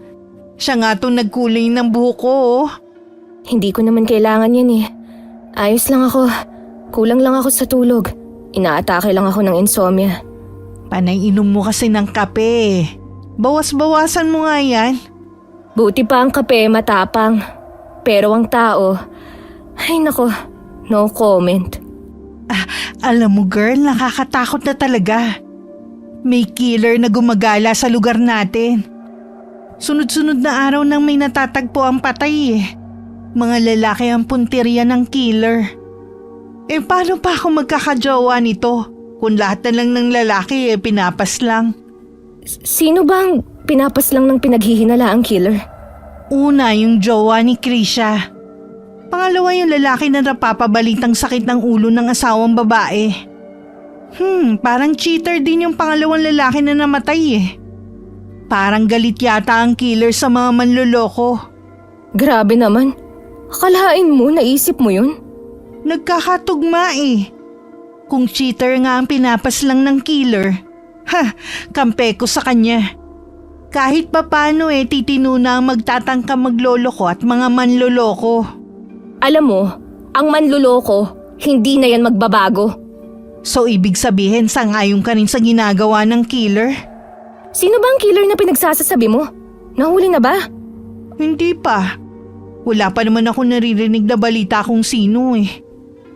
Siya nga itong nagkulay ng buhok ko. Hindi ko naman kailangan yan eh. Ayos lang ako. Kulang lang ako sa tulog. Inaatake lang ako ng insomnia. Panay inom mo kasi ng kape. Bawas-bawasan mo nga yan. Buti pa ang kape matapang. Pero ang tao, ay nako, no comment. Alam mo girl, nakakatakot na talaga. May killer na gumagala sa lugar natin. Sunod-sunod na araw nang may natatagpo ang patay eh. Mga lalaki ang punteriya ng killer. Eh paano pa ako magkakajowa nito? Kung lahat na lang ng lalaki pinapas lang. Sino bang pinapas lang ng pinaghihinala ang killer? Una yung jowa ni Krisha. Pangalawa yung lalaki na napapabalitang sakit ng ulo ng asawang babae. Parang cheater din yung pangalawang lalaki na namatay eh. Parang galit yata ang killer sa mga manloloko. Grabe naman. Akalain mo, naisip mo yun? Nagkakatugma eh. Kung cheater nga ang pinapas lang ng killer, kampe ko sa kanya. Kahit papano titino na ang magtatangka magloloko at mga manloloko. Alam mo, ang manloloko, hindi na yan magbabago. So ibig sabihin sangayon ka rin sa ginagawa ng killer? Sino ba ang killer na pinagsasasabi mo? Nahuli na ba? Hindi pa. Wala pa naman ako naririnig na balita kung sino eh.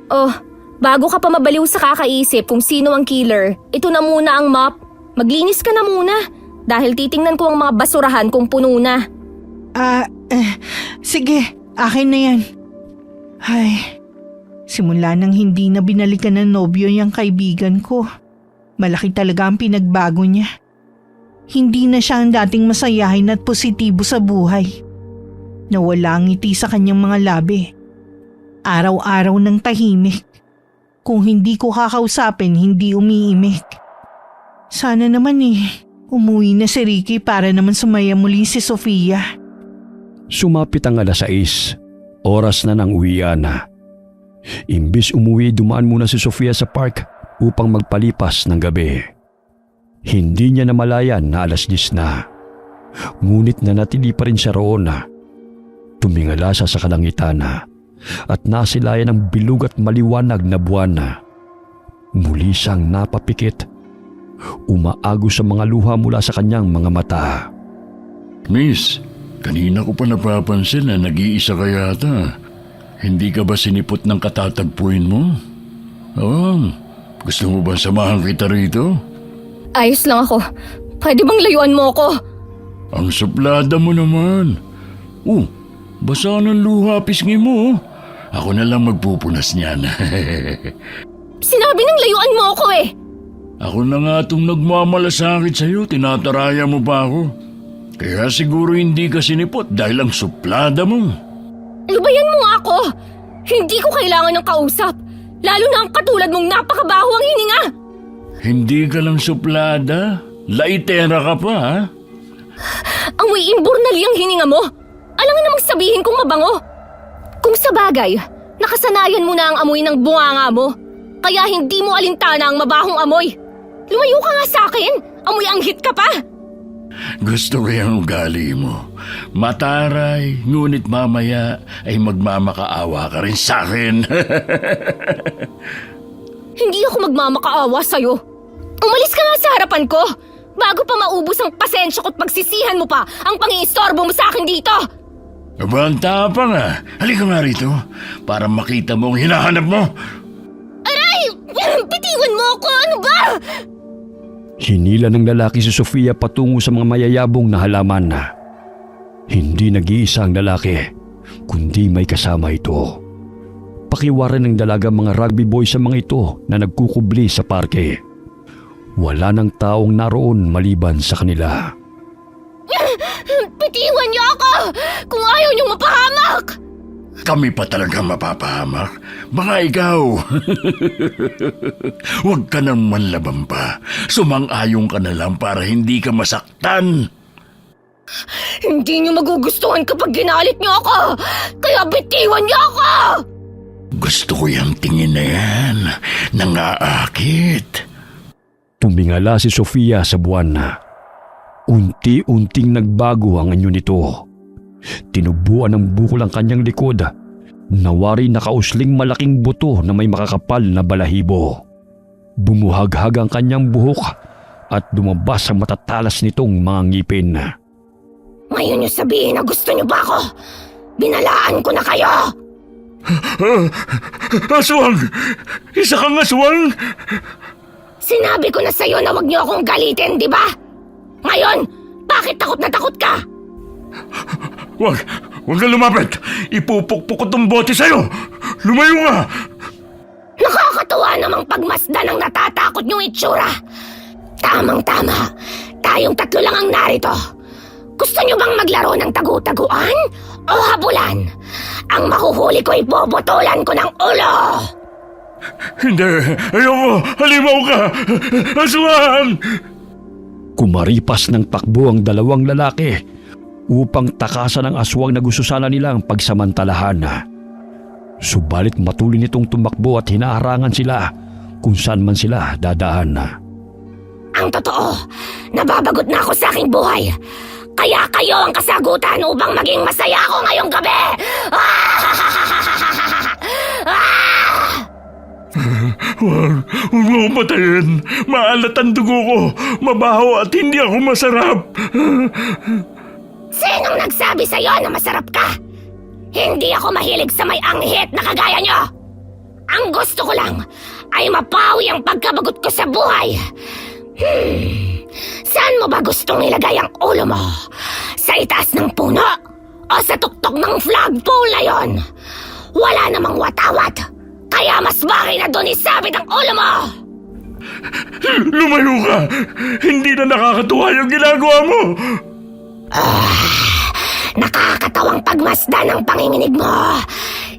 Oh, bago ka pa mabaliw sa kakaisip kung sino ang killer, ito na muna ang mop. Maglinis ka na muna dahil titingnan ko ang mga basurahan kung puno na. Sige, akin na yan. Ay, simula nang hindi na binalikan ng nobyo yung kaibigan ko, malaki talaga ang pinagbago niya. Hindi na siya ang dating masayahin at positibo sa buhay. Nawala ang ngiti sa kanyang mga labi. Araw-araw ng tahimik. Kung hindi ko kakausapin, hindi umiimik. Sana naman umuwi na si Ricky para naman sumaya muli si Sofia. Sumapit ang 6:00, oras na ng uwian. Imbis umuwi, dumaan muna si Sofia sa park upang magpalipas ng gabi. Hindi niya namalayan na 10:00 na. Ngunit nanatili pa rin siya roon. Tumingala siya sa kalangitan at nasilayan ng bilog at maliwanag na buwan. Muli siyang napapikit. Umaagos sa mga luha mula sa kanyang mga mata. Miss, kanina ko pa napapansin na nag-iisa ka yata. Hindi ka ba sinipot ng katatagpuin mo? Oo. Gusto mo ba samahan kita rito? Ayos lang ako. Pwede bang layuan mo ako? Ang suplada mo naman. Basa ng luha pisngi mo. Ako na lang magpupunas niyan. Sinabi ng layuan mo ako eh. Ako na nga itong nagmamalasakit sa'yo. Tinataraya mo pa ako. Kaya siguro hindi ka sinipot dahil ang suplada mo. Lubayan mo nga ako. Hindi ko kailangan ng kausap. Lalo na ang katulad mong napakabaho ang hininga. Hindi ka lang suplada. Laitera ka pa, ha? Amoy imburnali ang hininga mo. Alam nga namang sabihin kong mabango. Kung sa bagay, nakasanayan mo na ang amoy ng bunganga mo. Kaya hindi mo alintana ang mabahong amoy. Lumayo ka nga sa akin. Amoy anghit ka pa. Gusto ko yung ugali mo. Mataray, ngunit mamaya ay magmamakaawa ka rin sa akin. Hindi ako magmamakaawa sa'yo. Umalis ka nga sa harapan ko. Bago pa maubos ang pasensya ko't pagsisihan mo pa ang pangiistorbo mo sa akin dito. Aba, ang tapang ah. Halika nga rito para makita mo ang hinahanap mo. Aray! Bitiwan mo ako! Ano ba? Hinila ng lalaki si Sofia patungo sa mga mayayabong na halaman. Hindi nag-iisa ang lalaki, kundi may kasama ito. Pakiwaran ng dalaga mga rugby boys sa mga ito na nagkukubli sa parke. Wala ng taong naroon maliban sa kanila. Bitiwan niyo ako! Kung ayaw niyong mapahamak! Kami pa talaga mapapahamak. Baka ikaw. Huwag ka nang manlaban pa. Sumang-ayong ka na lang para hindi ka masaktan. Hindi niyo magugustuhan kapag ginalit niyo ako! Kaya bitiwan niyo ako! Gusto ko yung tingin na yan. Nangaakit. Tumingala si Sofia sa buwan. Unti-unting nagbago ang anyo nito. Tinubuan ng bukol ang kanyang likod. Nawari nakausling malaking buto na may makakapal na balahibo. Bumuhaghag ang kanyang buhok at lumabas ang matatalas nitong mga ngipin. Ngayon niyo sabihin na gusto niyo ba ako? Binalaan ko na kayo! Aswang! Isa kang aswang! Sinabi ko na sa'yo na wag niyo akong galitin, di ba? Ngayon, bakit takot na takot ka? Huwag ka lumapit! Ipupukpuk ko tong bote sa'yo! Lumayo nga! Nakakatuwa namang pagmasdan ng natatakot niyong itsura. Tamang-tama, tayong tatlo lang ang narito. Gusto niyo bang maglaro ng tagu-taguan o habulan? Ang mahuhuli ko ay bobotolan ko ng ulo! Hindi! Ayoko! Halimaw ka! Aswang! Kumaripas ng takbo ang dalawang lalaki upang takasan ang aswang na gusto sana nilang pagsamantalahan. Subalit matuloy nitong tumakbo at hinaharangan sila kung saan man sila dadaan. Ang totoo, nababagot na ako sa aking buhay. Kaya kayo ang kasagutan upang maging masaya ako ngayong gabi! Huwag mo akong patayin. Maalat ang dugo ko. Mabaho at hindi ako masarap. Sinong nagsabi sa'yo na masarap ka? Hindi ako mahilig sa may anghit na kagaya nyo. Ang gusto ko lang ay mapawi ang pagkabagot ko sa buhay. Saan mo ba gustong ilagay ang ulo mo? Sa itaas ng puno? O sa tuktok ng flagpole na yon? Wala namang watawat. Kaya mas bagay na doon isabit ang ulo mo! Lumayo ka! Hindi na nakakatuwa yung ginagawa mo! Nakakatawang pagmasdan ng panginginig mo.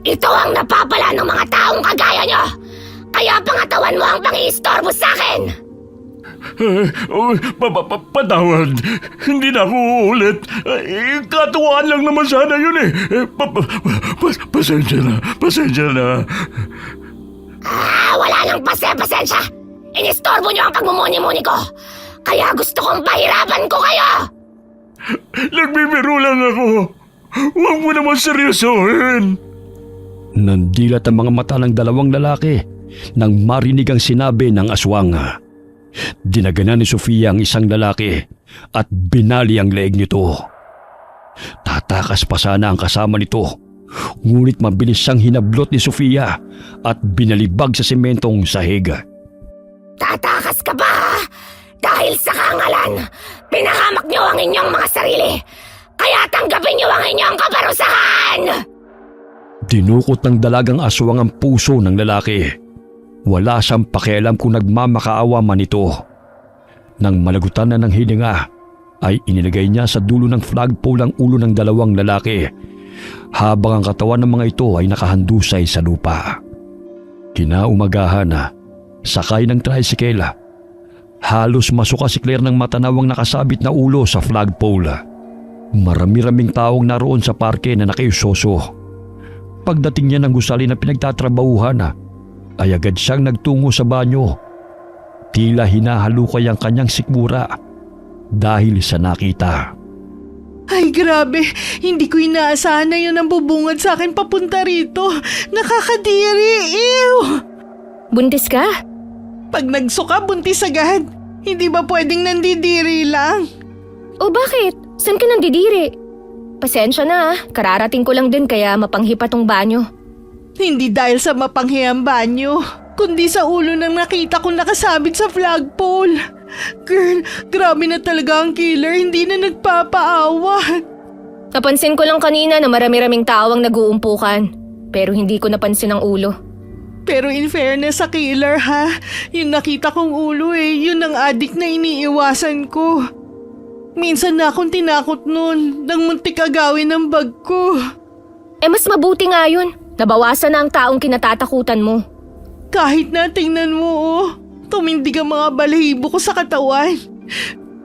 Ito ang napapala ng mga taong kagaya nyo. Kaya pangatawan mo ang pangiistorbo sa akin. Patawad. Hindi na ako uulit. Katuwaan lang naman sana yun eh. Pasensya na. Wala nang pasensya. Inistorbo nyo ang pagmumuni-muni ko. Kaya gusto kong pahirapan ko kayo. Nagbibiro lang ako. Huwag mo naman seryosohin. Nandilat ang mga mata ng dalawang lalaki nang marinig ang sinabi ng aswang. Dinaganan ni Sofia ang isang lalaki at binali ang leeg nito. Tatakas pa sana ang kasama nito. Ngunit mabilis siyang hinablot ni Sofia at binalibag sa sementong sahig. Tatakas ka ba? Dahil sa kangalan, pinahamak niyo ang inyong mga sarili. Kaya tanggapin niyo ang inyong kaparusahan! Dinukot ng dalagang aswang ang puso ng lalaki. Wala siyang pakialam kung nagmamakaawa man ito. Nang malagutan na ng hininga, ay inilagay niya sa dulo ng flagpole ang ulo ng dalawang lalaki, habang ang katawan ng mga ito ay nakahandusay sa lupa. Kinaumagahan na, sakay ng tricycle. Halos masuka si Claire ng matanawang nakasabit na ulo sa flagpole. Marami-raming taong naroon sa parke na nakayusoso. Pagdating niya ng gusali na pinagtatrabahuhan, ay agad siyang nagtungo sa banyo. Tila hinahalukay ang kanyang sikmura dahil sa nakita. Ay grabe, hindi ko inaasahan na yun ang bubungad sa akin papunta rito. Nakakadiri, ew! Buntis ka? Pag nagsuka, buntis agad. Hindi ba pwedeng nandidiri lang? O bakit? Saan ka nandidiri? Pasensya na, kararating ko lang din kaya mapanghipa tong banyo. Hindi dahil sa mapanghiyang banyo, kundi sa ulo ng nakita kong nakasabit sa flagpole. Girl, grabe na talaga ang killer, hindi na nagpapaawa. Napansin ko lang kanina na marami-raming tao ang nag-uumpukan, pero hindi ko napansin ang ulo. Pero in fairness sa killer ha, yung nakita kong ulo yun ang adik na iniiwasan ko. Minsan na akong tinakot nun nang muntik agawin ng bag ko. Mas mabuti nga yun, nabawasan na ang taong kinatatakutan mo. Kahit na tingnan mo tumindig ang mga balahibo ko sa katawan.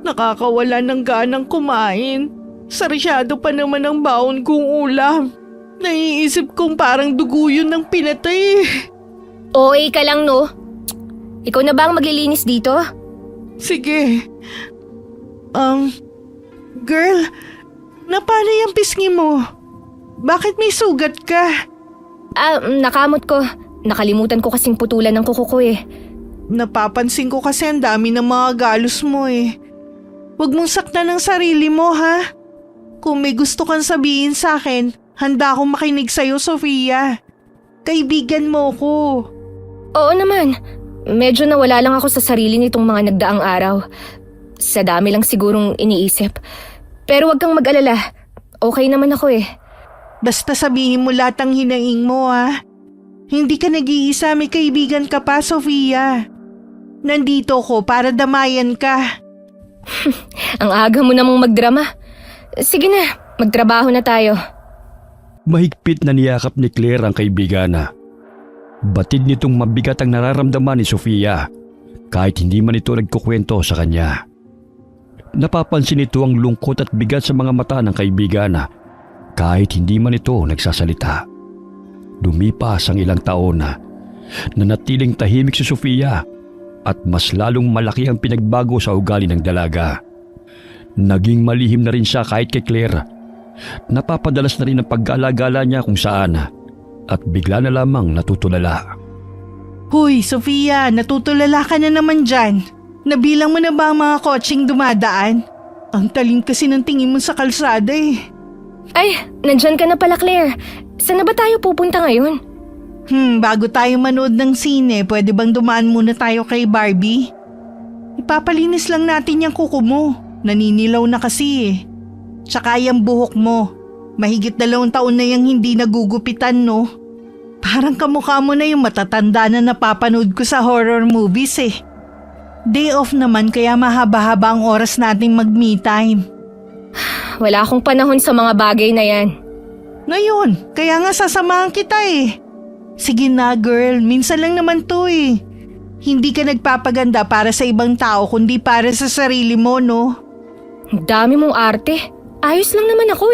Nakakawala ng ganang kumain. Sarsyado pa naman ang baon kong ulam. Naiisip kong parang dugo yun ng pinatay. OA ka lang no? Ikaw na ba ang maglilinis dito? Sige. Girl, napano yung pisngi mo? Bakit may sugat ka? Nakamot ko. Nakalimutan ko kasing putulan ng kuko ko Napapansin ko kasi ang dami ng mga galos mo Huwag mong saktan ang sarili mo ha. Kung may gusto kang sabihin sa akin, handa akong makinig sa'yo, Sofia. Kaibigan mo ko. Oo naman. Medyo nawala lang ako sa sarili nitong mga nagdaang araw. Sa dami lang sigurong iniisip. Pero wag kang mag-alala. Okay naman ako Basta sabihin mo lahat ang hinaing mo ha. Hindi ka nag-iisa, may kaibigan ka pa, Sofia. Nandito ko para damayan ka. Ang aga mo namang magdrama. Sige na, magtrabaho na tayo. Mahigpit na niyakap ni Claire ang kaibigan. Batid nitong mabigat ang nararamdaman ni Sofia kahit hindi man ito nagkukwento sa kanya. Napapansin nito ang lungkot at bigat sa mga mata ng kaibigan kahit hindi man ito nagsasalita. Lumipas ang ilang taon nanatiling tahimik si Sofia at mas lalong malaki ang pinagbago sa ugali ng dalaga. Naging malihim na rin siya kahit kay Claire. Napapadalas na rin ang pag-alagala niya kung saan at bigla na lamang natutulala. Huy, Sofia, natutulala ka na naman dyan. Nabilang mo na ba ang mga kotseng dumadaan? Ang talim kasi ng tingin mo sa kalsada Ay, nandyan ka na pala, Claire. Saan na ba tayo pupunta ngayon? Bago tayo manood ng sine, pwede bang dumaan muna tayo kay Barbie? Ipapalinis lang natin yung kuko mo. Naninilaw na kasi Tsaka yung buhok mo. Mahigit 2 taon na yung hindi nagugupitan, no? Parang kamukha mo na yung matatanda na napapanood ko sa horror movies Day off naman kaya mahaba-haba ang oras nating mag-me time. Wala akong panahon sa mga bagay na yan. Ngayon, kaya nga sasamahan kita Sige na girl, minsan lang naman to Hindi ka nagpapaganda para sa ibang tao kundi para sa sarili mo, no? Ang dami mong arte. Ayos lang naman ako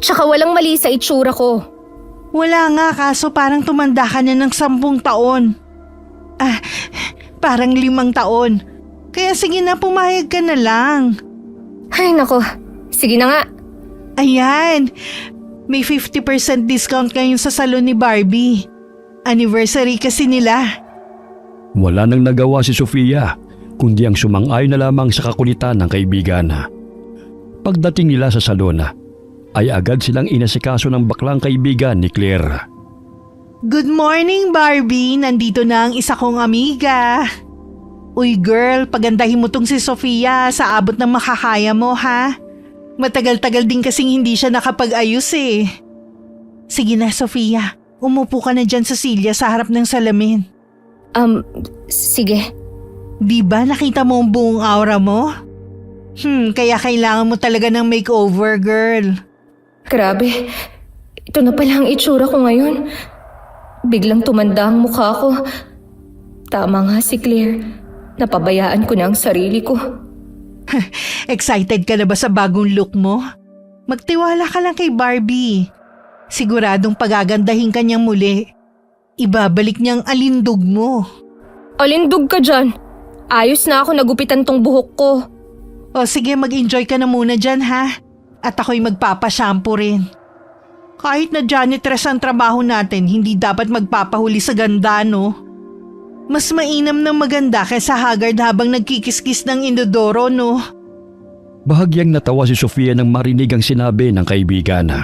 Tsaka walang mali sa itsura ko. Wala nga kaso parang tumanda ka na ng 10 taon. Parang 5 taon. Kaya sige na, pumayag ka na lang. Ay nako, sige na nga. Ayan, may 50% discount ngayon sa salon ni Barbie. Anniversary kasi nila. Wala nang nagawa si Sofia kundi ang sumang-ayon na lamang sa kakulitan ng kaibigan. Pagdating nila sa salon, ay agad silang inasikaso ng baklang kaibigan ni Claire. Good morning, Barbie. Nandito na ang isa kong amiga. Uy girl, pagandahin mo tong si Sofia sa abot ng makakaya mo ha. Matagal-tagal din kasing hindi siya nakapag-ayos eh. Sige na Sofia, umupo ka na dyan sa silya sa harap ng salamin. Sige. Di ba nakita mo ang buong aura mo? Kaya kailangan mo talaga ng makeover, girl. Grabe. Ito na pala ang itsura ko ngayon. Biglang tumanda ang mukha ko. Tama nga si Claire. Napabayaan ko na ang sarili ko. Excited ka na ba sa bagong look mo? Magtiwala ka lang kay Barbie. Siguradong pagagandahin ka niyang muli. Ibabalik niyang alindog mo. Alindog ka dyan. Ayos na ako nagupitan tong buhok ko. O sige, mag-enjoy ka na muna dyan ha. At ako'y magpapashampoo rin. Kahit na janitress ang trabaho natin, hindi dapat magpapahuli sa ganda, no? Mas mainam ng maganda kaysa haggard habang nagkikiskis ng inodoro, no? Bahagyang natawa si Sofia nang marinig ang sinabi ng kaibigan.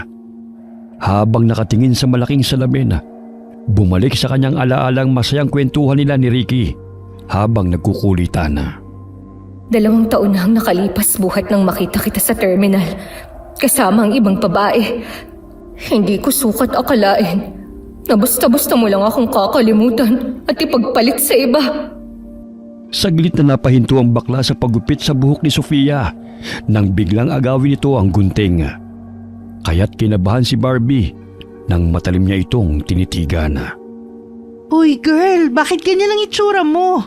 Habang nakatingin sa malaking salamin, bumalik sa kanyang alaalang masayang kwentuhan nila ni Ricky habang nagkukulitan. 2 taon na ang nakalipas buhat nang makita kita sa terminal. Kasama ang ibang babae. Hindi ko sukat akalain na basta-basta mo lang akong kakalimutan at ipagpalit sa iba. Saglit na napahinto ang bakla sa paggupit sa buhok ni Sofia nang biglang agawin nito ang gunting. Kaya't kinabahan si Barbie nang matalim niya itong tinitigan. Uy girl, bakit ganyan ang itsura mo?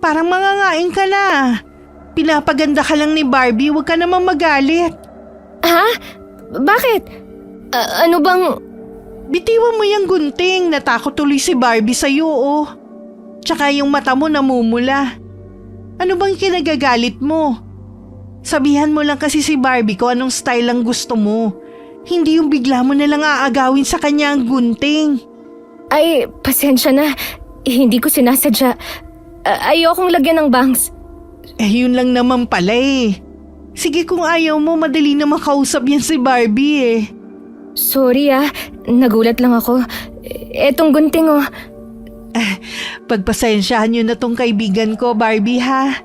Parang mangangain ka na. Pinapaganda ka lang ni Barbie, huwag ka namang magalit. Ha? Bakit? Ano bang... Bitiwan mo yung gunting, natakot tuloy si Barbie sa'yo oh. Tsaka yung mata mo namumula. Ano bang kinagagalit mo? Sabihan mo lang kasi si Barbie kung anong style ang gusto mo. Hindi yung bigla mo na lang aagawin sa kanya ang gunting. Ay, pasensya na. Hindi ko sinasadya. Ayokong lagyan ng bangs. Yun lang naman pala eh. Sige kung ayaw mo, madali na makausap yan si Barbie eh. Sorry nagulat lang ako. Etong gunting oh. Pagpasensyahan nyo na tong kaibigan ko, Barbie ha.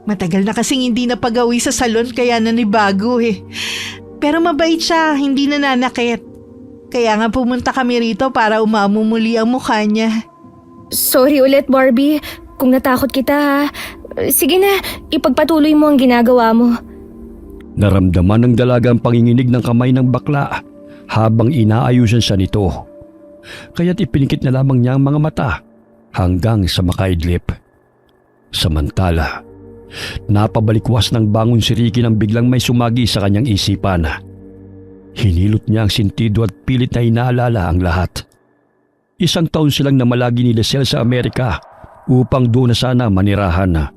Matagal na kasing hindi napagawi sa salon kaya nanibago eh. Pero mabait siya, hindi nananakit. Kaya nga pumunta kami rito para umamumuli ang mukha niya. Sorry ulit Barbie, kung natakot kita ha. Sige na, ipagpatuloy mo ang ginagawa mo. Naramdaman ng dalaga ang panginginig ng kamay ng bakla habang inaayusan siya nito. Kaya't ipinikit na lamang niya ang mga mata hanggang sa makaidlip. Samantala, napabalikwas ng bangon si Ricky nang biglang may sumagi sa kanyang isipan. Hinilot niya ang sintido at pilit na inaalala ang lahat. 1 taon silang namalagi ni Lisel sa Amerika upang doon na sana manirahan.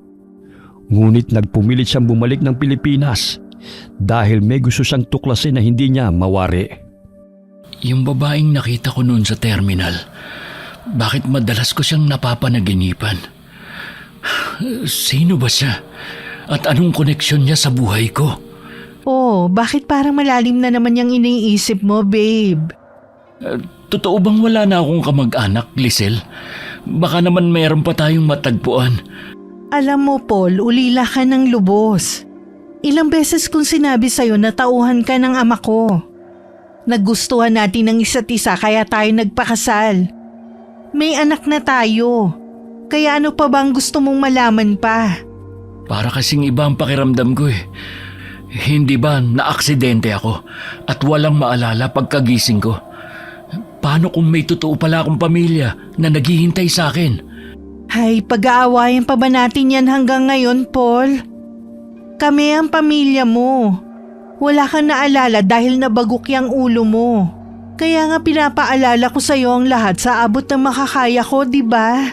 Ngunit nagpumilit siyang bumalik ng Pilipinas dahil may gusto siyang tuklasin na hindi niya mawari. Yung babaeng nakita ko noon sa terminal, bakit madalas ko siyang napapanaginipan? Sino ba siya? At anong koneksyon niya sa buhay ko? Oh, bakit parang malalim na naman yung iniisip mo, babe? Totoo bang wala na akong kamag-anak, Lisel? Baka naman mayroon pa tayong matagpuan. Alam mo, Paul, ulila ka ng lubos. Ilang beses kong sinabi sa'yo na tauhan ka ng ama ko. Naggustuhan natin ng isa't isa kaya tayo nagpakasal. May anak na tayo. Kaya ano pa bang gusto mong malaman pa? Para kasing iba ang pakiramdam ko eh. Hindi ba naaksidente ako at walang maalala pagkagising ko? Paano kung may totoo pala akong pamilya na naghihintay sa akin? Ay, pag-aawayan pa ba natin yan hanggang ngayon, Paul? Kami ang pamilya mo. Wala kang naalala dahil nabagok yung ulo mo. Kaya nga pinapaalala ko sa'yo ang lahat sa abot ng makakaya ko, di ba?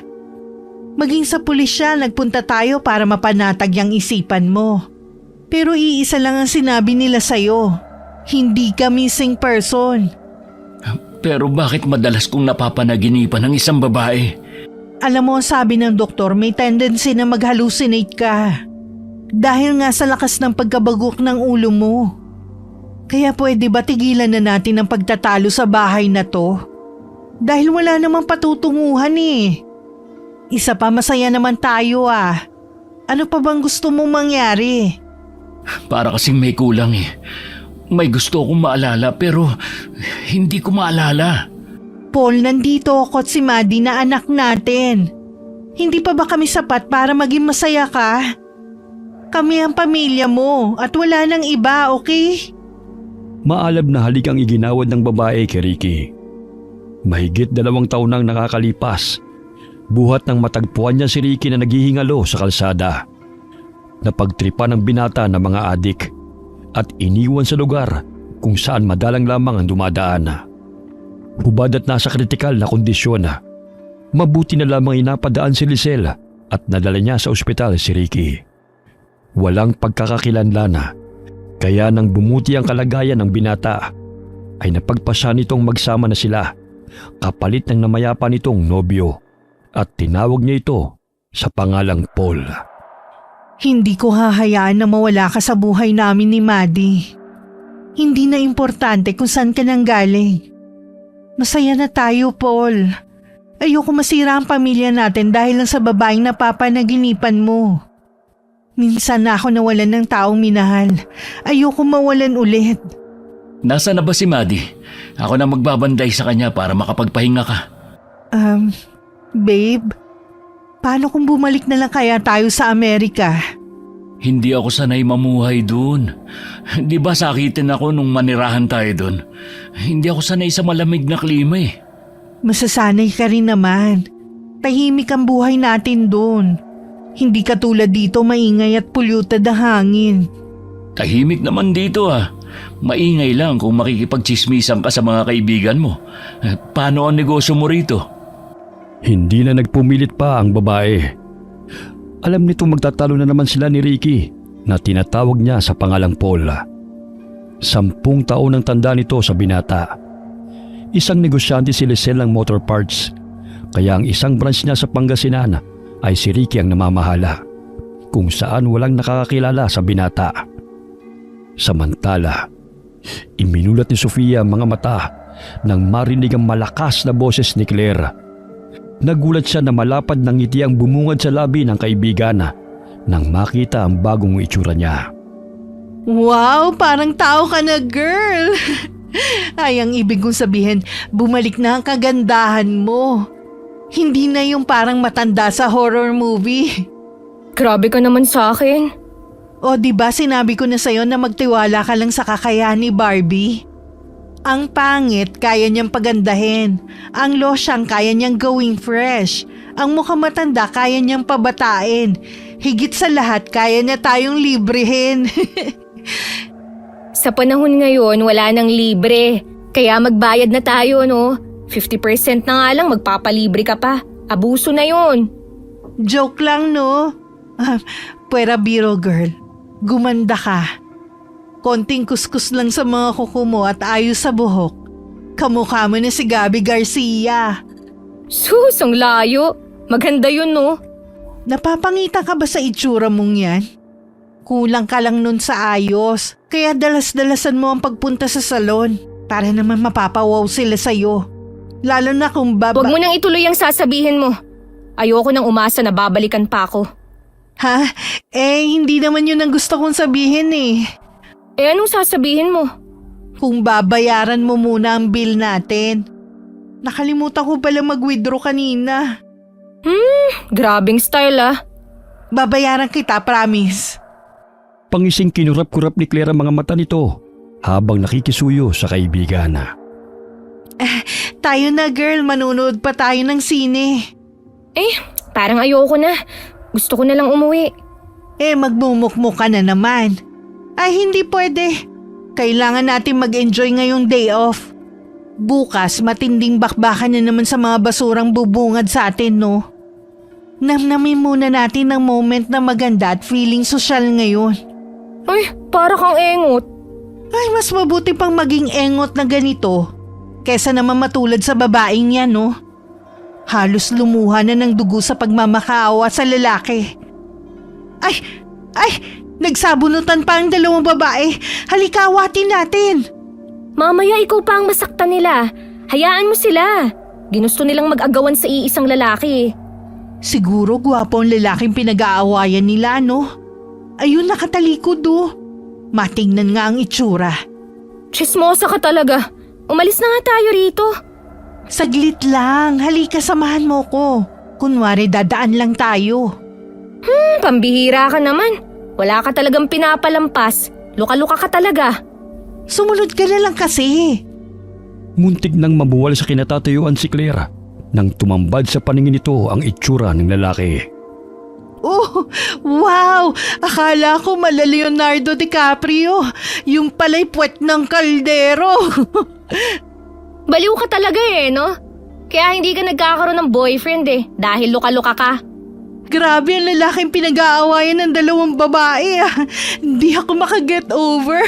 Maging sa pulisya, nagpunta tayo para mapanatag yung isipan mo. Pero iisa lang ang sinabi nila sa'yo. Hindi ka missing person. Pero bakit madalas kong napapanaginipan ng isang babae? Alam mo, sabi ng doktor, may tendency na mag-hallucinate ka. Dahil nga sa lakas ng pagkabagok ng ulo mo. Kaya pwede ba tigilan na natin ang pagtatalo sa bahay na to? Dahil wala namang patutunguhan eh. Isa pa, masaya naman tayo ah. Ano pa bang gusto mong mangyari? Para kasing may kulang eh. May gusto akong maalala pero hindi ko maalala. Paul, nandito ako at si Maddie na anak natin. Hindi pa ba kami sapat para maging masaya ka? Kami ang pamilya mo at wala nang iba, okay? Maalab na halik ang iginawad ng babae kay Ricky. Mahigit 2 taon nang nakakalipas. Buhat ng matagpuan niya si Ricky na naghihingalo sa kalsada. Napagtripan ng binata ng mga adik at iniwan sa lugar kung saan madalang lamang ang dumadaan. Hubad at nasa kritikal na kondisyon. Mabuti na lamang inapadaan si Lisel at nadala niya sa ospital si Ricky. Walang pagkakakilanlan. Kaya nang bumuti ang kalagayan ng binata, ay napagpasya nitong magsama na sila kapalit ng namayapa nitong nobyo at tinawag niya ito sa pangalang Paul. Hindi ko hahayaan na mawala ka sa buhay namin ni Maddie. Hindi na importante kung saan ka nang galing. Masaya na tayo, Paul. Ayoko masira ang pamilya natin dahil lang sa babaeng napapanaginipan mo. Minsan na ako nawalan ng taong minahal. Ayoko mawalan ulit. Nasaan na ba si Maddie? Ako na magbabanday sa kanya para makapagpahinga ka. Babe, paano kung bumalik na lang kaya tayo sa Amerika? Hindi ako sanay mamuhay doon. Di ba sakitin ako nung manirahan tayo doon? Hindi ako sanay sa malamig na klima eh. Masasanay ka rin naman. Tahimik ang buhay natin doon. Hindi katulad dito maingay at polluted ang hangin. Tahimik naman dito ah. Maingay lang kung makikipagchismisan ka sa mga kaibigan mo. Paano ang negosyo mo rito? Hindi na nagpumilit pa ang babae. Alam nitong magtatalo na naman sila ni Ricky na tinatawag niya sa pangalang Paul. 10 taon ang tanda nito sa binata. Isang negosyante si Lisel ng motor parts. Kaya ang isang branch niya sa Pangasinan ay si Ricky ang namamahala, kung saan walang nakakakilala sa binata. Samantala, iminulat ni Sofia ang mga mata nang marinig ang malakas na boses ni Claire. Nagulat siya na malapad ng ngiti ang bumungad sa labi ng kaibigan nang makita ang bagong itsura niya. Wow, parang tao ka na, girl! Ay, ang ibig kong sabihin, bumalik na ang kagandahan mo. Hindi na yung parang matanda sa horror movie. Grabe ka naman sa akin. O diba sinabi ko na sa'yo na magtiwala ka lang sa kakayahan ni Barbie? Ang pangit, kaya niyang pagandahin. Ang losyang, kaya niyang gawing fresh. Ang mukhang matanda, kaya niyang pabatain. Higit sa lahat, kaya niya tayong librehin. Sa panahon ngayon, wala nang libre. Kaya magbayad na tayo, no? 50% na nga lang, magpapalibre ka pa. Abuso na yun. Joke lang, no? Puwera biro, girl. Gumanda ka. Konting kuskus lang sa mga kuko mo at ayos sa buhok. Kamukha mo na si Gabby Garcia. Sus, ang layo. Maganda yun, no? Napapangita ka ba sa itsura mong yan? Kulang ka lang nun sa ayos. Kaya dalas-dalasan mo ang pagpunta sa salon para naman mapapawaw sila sa'yo. Lalo na kung Huwag mo nang ituloy ang sasabihin mo. Ayoko nang umasa na babalikan pa ako. Ha? Hindi naman yun ang gusto kong sabihin eh. Anong sasabihin mo? Kung babayaran mo muna ang bill natin. Nakalimutan ko pala mag-withdraw kanina. Grabing style ah. Babayaran kita, promise. Pangising kinurap-kurap ni Claire ang mga mata nito habang nakikisuyo sa kaibigan. Tayo na, girl, manunood pa tayo ng sine. Parang ayoko na. Gusto ko na lang umuwi. Magmumukmuk ka na naman. Ay, hindi pwede. Kailangan natin mag-enjoy ngayong day off. Bukas, matinding bakbakan na naman sa mga basurang bubungad sa atin, no? Namnamin muna natin ang moment na maganda at feeling social ngayon. Ay, para kang engot. Ay, mas mabuti pang maging engot na ganito kesa naman matulad sa babaeng yan, no? Halos lumuha na ng dugo sa pagmamakaawa sa lalaki. Ay! Nagsabunutan pa ang dalawang babae. Halika, awatin natin. Mamaya ikaw pa ang masaktan nila. Hayaan mo sila. Ginusto nilang mag-agawan sa iisang lalaki. Siguro gwapo ang lalaking pinag-aawayan nila, no? Ayun, nakatalikod oh. Matingnan nga ang itsura. Chismosa ka talaga. Umalis na nga tayo rito. Saglit lang. Halika, samahan mo ko. Kunwari dadaan lang tayo. Pambihira ka naman. Wala ka talagang pinapalampas. Luka-luka ka talaga. Sumunod ka na lang kasi. Muntik nang mabuwal sa kinatatayuan si Claire nang tumambad sa paningin nito ang itsura ng lalaki. Oh, wow! Akala ko mala Leonardo DiCaprio. Yung pala'y puwet ng kaldero. Baliw ka talaga no? Kaya hindi ka nagkakaroon ng boyfriend dahil luka-luka ka. Grabe ang lalaking pinag-aawayan ng dalawang babae. Hindi ako makaget over.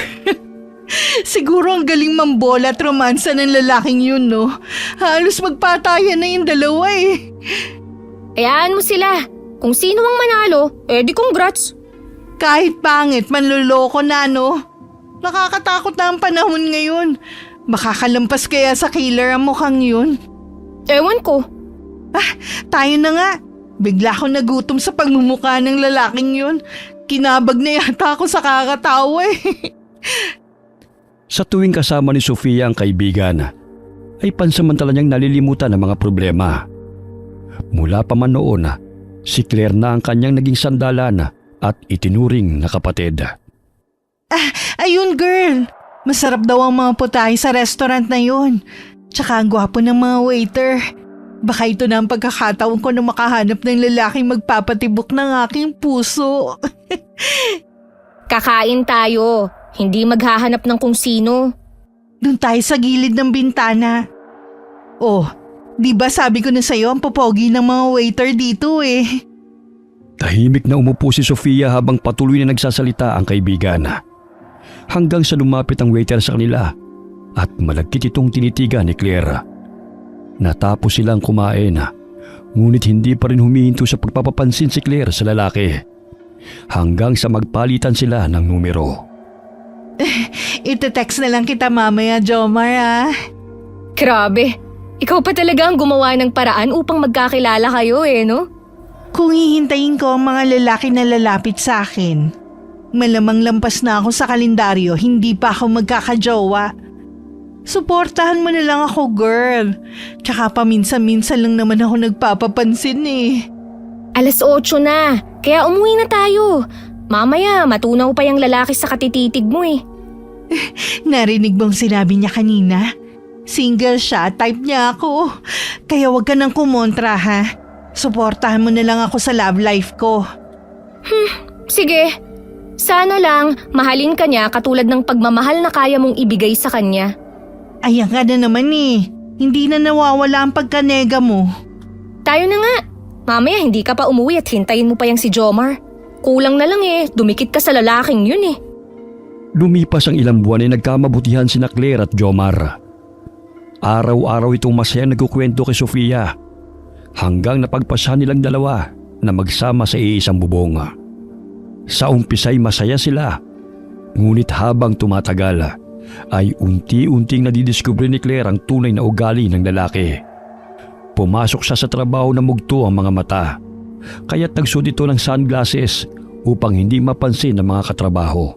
Siguro ang galing mambola at romansa ng lalaking yun, no? Halos magpatayan na yung dalawa Hayaan mo sila. Kung sino ang manalo, di congrats. Kahit pangit, manloloko na, no? Nakakatakot na ang panahon ngayon. Makakalampas kaya sa killer ang mukhang yun? Ewan ko. Tayo na nga. Bigla ko nagutom sa pagmumukha ng lalaking yun. Kinabag na yata ako sa kakatawa Sa tuwing kasama ni Sofia ang kaibigan, ay pansamantala niyang nalilimutan ang mga problema. Mula pa man noon, si Claire na ang kanyang naging sandalan at itinuring na kapatid. Ayun girl, masarap daw ang mga putahe sa restaurant na yun. Tsaka ang gwapo ng mga waiter. Baka ito na ang pagkakataon ko na makahanap ng lalaking magpapatibok ng aking puso. Kakain tayo. Hindi maghahanap ng kung sino. Doon tayo sa gilid ng bintana. Oh, di ba sabi ko na sa'yo ang popogi ng mga waiter dito Tahimik na umupo si Sofia habang patuloy na nagsasalita ang kaibigan. Hanggang sa lumapit ang waiter sa kanila at malagkit itong tinitigan ni Claire. Natapos silang kumain, ngunit hindi pa rin humihinto sa pagpapapansin si Claire sa lalaki. Hanggang sa magpalitan sila ng numero. Ite-text na lang kita mamaya, Jomar Grabe. Ikaw pa talaga ang gumawa ng paraan upang magkakilala kayo no? Kung hihintayin ko ang mga lalaki na lalapit sa akin, malamang lampas na ako sa kalendaryo, hindi pa ako magkakajowa. Suportahan mo na lang ako, girl. Tsaka paminsan-minsan lang naman ako nagpapapansin 8:00 na, kaya umuwi na tayo. Mamaya matunaw pa yung lalaki sa katititig mo Narinig mong sinabi niya kanina? Single siya, type niya ako. Kaya wag ka nang kumontra ha. Suportahan mo na lang ako sa love life ko. Sige. Sana lang mahalin ka niya katulad ng pagmamahal na kaya mong ibigay sa kanya. Ayan nga na naman Hindi na nawawala ang pagkanega mo. Tayo na nga. Mamaya hindi ka pa umuwi at hintayin mo pa yung si Jomar. Kulang na lang dumikit ka sa lalaking yun Lumipas ang ilang buwan ay nagkamabutihan sina Claire at Jomar. Araw-araw itong masaya nagkukwento kay Sofia hanggang napagpasya nilang dalawa na magsama sa iisang bubong. Sa umpisa'y masaya sila, ngunit habang tumatagal ay unti-unting nadidiskubre ni Claire ang tunay na ugali ng lalaki. Pumasok siya sa trabaho na mugto ang mga mata, kaya't nagsuot ito ng sunglasses upang hindi mapansin ng mga katrabaho.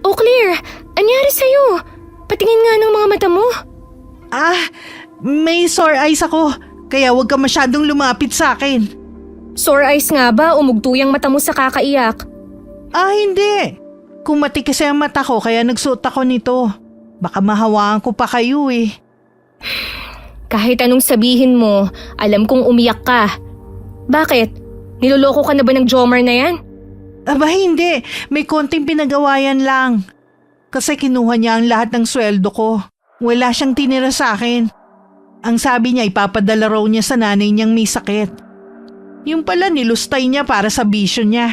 Oh Claire, anyari sa'yo? Patingin nga ng mga mata mo. May sore eyes ako, kaya huwag ka masyadong lumapit sa akin. Sore eyes nga ba o mugto yung mata mo sa kakaiyak? Hindi. Kumati kasi ang mata ko kaya nagsuot ako nito. Baka mahawaan ko pa kayo Kahit anong sabihin mo, alam kong umiyak ka. Bakit? Niloloko ka na ba ng Jomar na yan? Aba hindi, may konting pinagawayan lang. Kasi kinuha niya ang lahat ng sweldo ko. Wala siyang tinira sa akin. Ang sabi niya ipapadala raw niya sa nanay niyang may sakit. Yung pala nilustay niya para sa bisyo niya.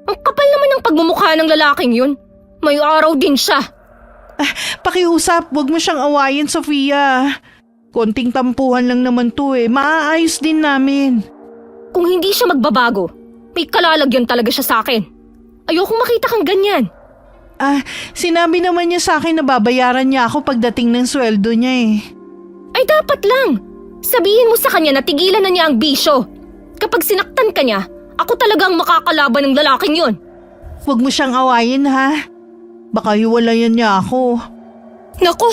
Ang kapal naman ng pagmumukha ng lalaking yun. May araw din siya. Pakiusap, wag mo siyang awayin, Sofia. Konting tampuhan lang naman to Maaayos din namin. Kung hindi siya magbabago, may kalalagyan talaga siya sa akin. Ayokong makita kang ganyan. Sinabi naman niya sa akin na babayaran niya ako pagdating ng sweldo niya eh. Ay dapat lang. Sabihin mo sa kanya na tigilan na niya ang bisyo. Kapag sinaktan ka niya, ako talagang makakalaban ng lalaking yon. Huwag mo siyang awayin ha. Baka hiwalayan niya ako. Nako,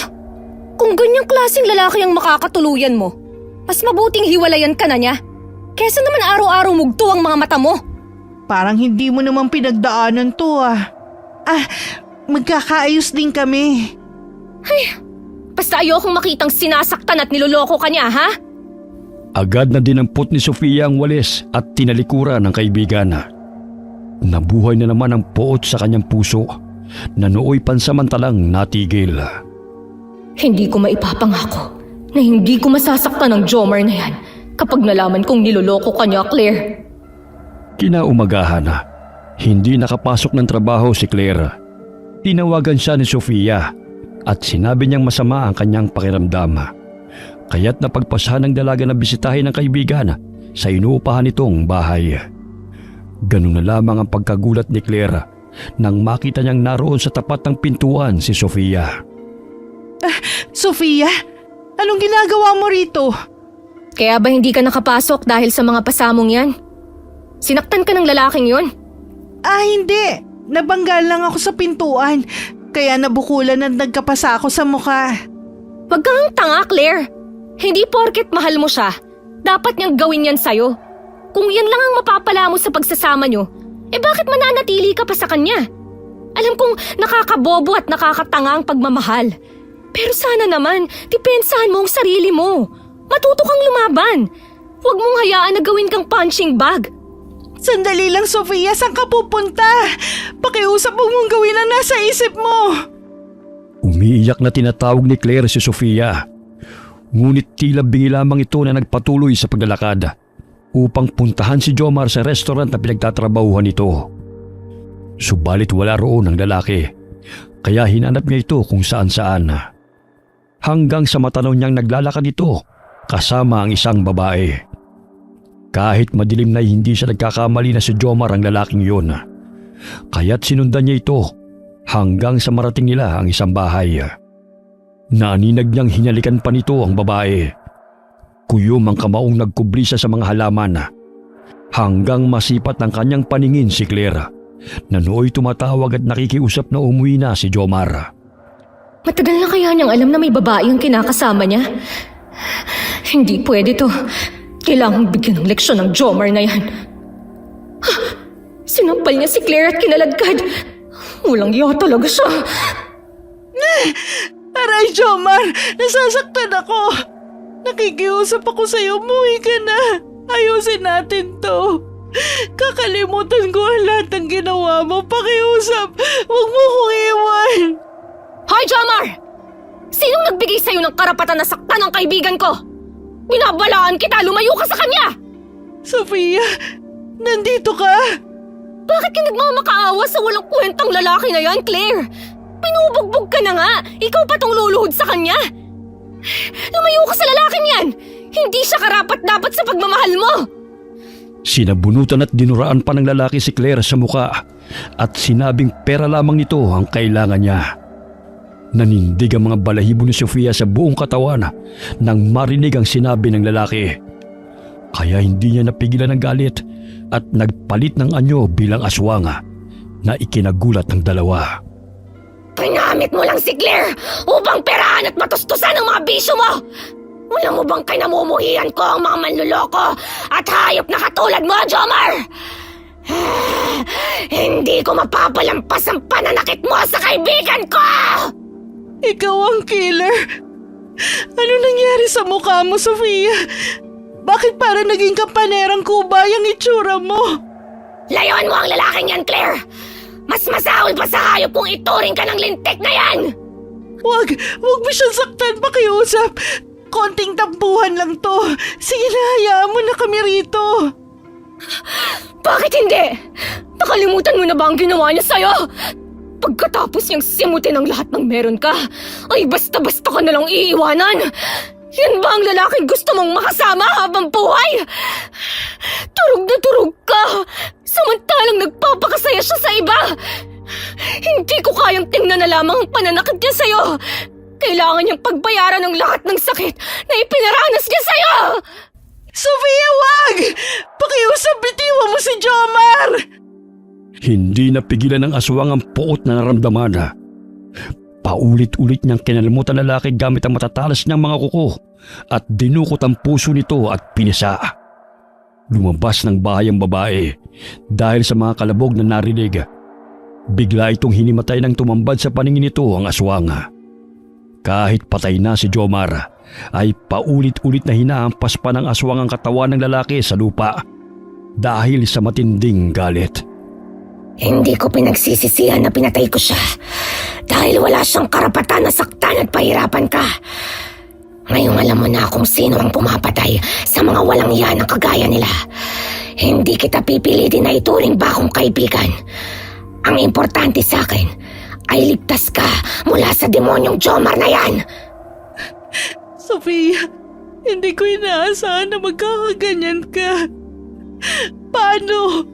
kung ganyang klaseng lalaki ang makakatuluyan mo, mas mabuting hiwalayan ka na niya. Kesa naman araw-araw mugto ang mga mata mo. Parang hindi mo naman pinagdaanan to ah. Magkakaayos din kami. Basta ayokong makitang sinasaktan at niloloko ka niya, ha? Agad na dinampot ni Sofia ang walis at tinalikuran ng kaibigan. Nabuhay na naman ang poot sa kanyang puso na nooy pansamantalang natigil. Hindi ko maipapangako na hindi ko masasaktan ng Jomar na yan kapag nalaman kong niloloko ka niya, Claire. Kinaumagahan, hindi nakapasok ng trabaho si Claire. Tinawagan siya ni Sofia at sinabi niyang masama ang kanyang pakiramdam. Kaya't napagpasahan ng dalaga na bisitahin ng kaibigan sa inuupahan nitong bahay. Ganun na lamang ang pagkagulat ni Claire nang makita niyang naroon sa tapat ng pintuan si Sofia. Sofia, anong ginagawa mo rito? Kaya ba hindi ka nakapasok dahil sa mga pasamong yan? Sinaktan ka ng lalaking yon? Hindi. Nabanggal lang ako sa pintuan. Kaya nabukulan at nagkapasa ako sa mukha. Wag kang tanga, Claire. Hindi porket mahal mo siya, dapat niyang gawin yan sa'yo. Kung yan lang ang mapapala mo sa pagsasama niyo, bakit mananatili ka pa sa kanya? Alam kong nakakabobo at nakakatanga ang pagmamahal. Pero sana naman, depensahan mo ang sarili mo. Matuto kang lumaban. Huwag mong hayaan na gawin kang punching bag. Sandali lang, Sofia. Saan ka pupunta? Pakiusap mo mong gawin ang nasa isip mo. Umiiyak na tinatawag ni Claire si Sofia. Ngunit tila bingi lamang ito na nagpatuloy sa paglalakad upang puntahan si Jomar sa restaurant na pinagtatrabahuhan nito. Subalit wala roon ang lalaki, kaya hinanap niya ito kung saan-saan. Hanggang sa matanaw niyang naglalakad ito kasama ang isang babae. Kahit madilim na hindi siya nagkakamali na si Jomar ang lalaking yun. Kaya't sinundan niya ito hanggang sa marating nila ang isang bahay. Naninag niyang hinalikan pa nito ang babae. Kuyom ang kamaong nagkubrisa sa mga halaman. Hanggang masipat ng kanyang paningin si Claire na nooy tumatawag at nakikiusap na umuwi na si Jomar. Matagal na kaya niyang alam na may babae ang kinakasama niya? Hindi pwede to. Kailangang bigyan ng leksyon ng Jomar na yan. Sinampal niya si Claire at kinaladkad. Walang iya talaga siya. Aray, Jomar! Nasasaktan ako! Nakikiusap ako sa'yo, umuwi ka na! Ayusin natin to! Kakalimutan ko ang lahat ng ginawa mo. Pakiusap! Huwag mo kong iwan! Hoy, Jomar! Sinong nagbigay sa'yo ng karapatan na saktan ng kaibigan ko? Binabalaan kita, lumayo ka sa kanya! Sofia, nandito ka? Bakit ka nagmamakaawa sa walang kwentang lalaki na yan, Claire? Pinubugbog ka na nga! Ikaw pa tong luluhod sa kanya! Lumayo ka sa lalaking yan! Hindi siya karapat-dapat sa pagmamahal mo! Sinabunutan at dinuraan pa ng lalaki si Claire sa muka at sinabing pera lamang nito ang kailangan niya. Nanindig ang mga balahibo ni Sofia sa buong katawan nang marinig ang sinabi ng lalaki. Kaya hindi niya napigilan ng galit at nagpalit ng anyo bilang aswang na ikinagulat ng dalawa. Pinamit mo lang si Claire upang perahan at matustusan ang mga bisyo mo! Wala mo bang kinamumuhian ko ang mga manluloko at hayop na katulad mo, Jomar? Hindi ko mapapalampas ang pananakit mo sa kaibigan ko! Ikaw ang killer. Ano nangyari sa mukha mo, Sofia? Bakit para naging kampanerang kubay ang itsura mo? Layuan mo ang lalaking yan, Claire! Mas masahol pa sa hayop kung ituring ka ng lintik na yan! Huwag mo siyang saktan, pakiusap. Konting tampuhan lang to. Sige na, hayaan mo na kami rito. Bakit hindi? Nakalimutan mo na ba ang ginawa niya sa'yo? Pagkatapos niyang simutin ang lahat ng meron ka, ay basta-basta ka nalang iiwanan. Yan ba ang lalaking gusto mong makasama habang buhay? Turog na turog ka! Samantalang nagpapakasaya siya sa iba! Hindi ko kayang tingnan na lamang ang pananakit niya sa'yo! Kailangan niyang pagbayaran ng lahat ng sakit na ipinaranas niya sa'yo! Sofia, wag! Pakiusap, bitiwan mo si Jomar! Hindi napigilan ng aswang ang puot na naramdaman. Paulit-ulit niyang kinalimutan ang lalaki gamit ang matatalas niyang mga kuko at dinukot ang puso nito at pinisa. Lumabas ng bahay ang babae dahil sa mga kalabog na narinig. Bigla itong hinimatay nang tumambad sa paningin nito ang aswang. Kahit patay na si Jomar, ay paulit-ulit na hinahampas pa ng aswang ang katawan ng lalaki sa lupa dahil sa matinding galit. Hindi ko pinagsisisihan na pinatay ko siya dahil wala siyang karapatan na saktan at pahirapan ka. Ngayong alam mo na kung sino ang pumapatay sa mga walang yan ang kagaya nila. Hindi kita pipilitin na ituring ba akong kaibigan. Ang importante sa akin ay ligtas ka mula sa demonyong Jomar na yan. Sofia, hindi ko inaasahan na magkakaganyan ka. Paano?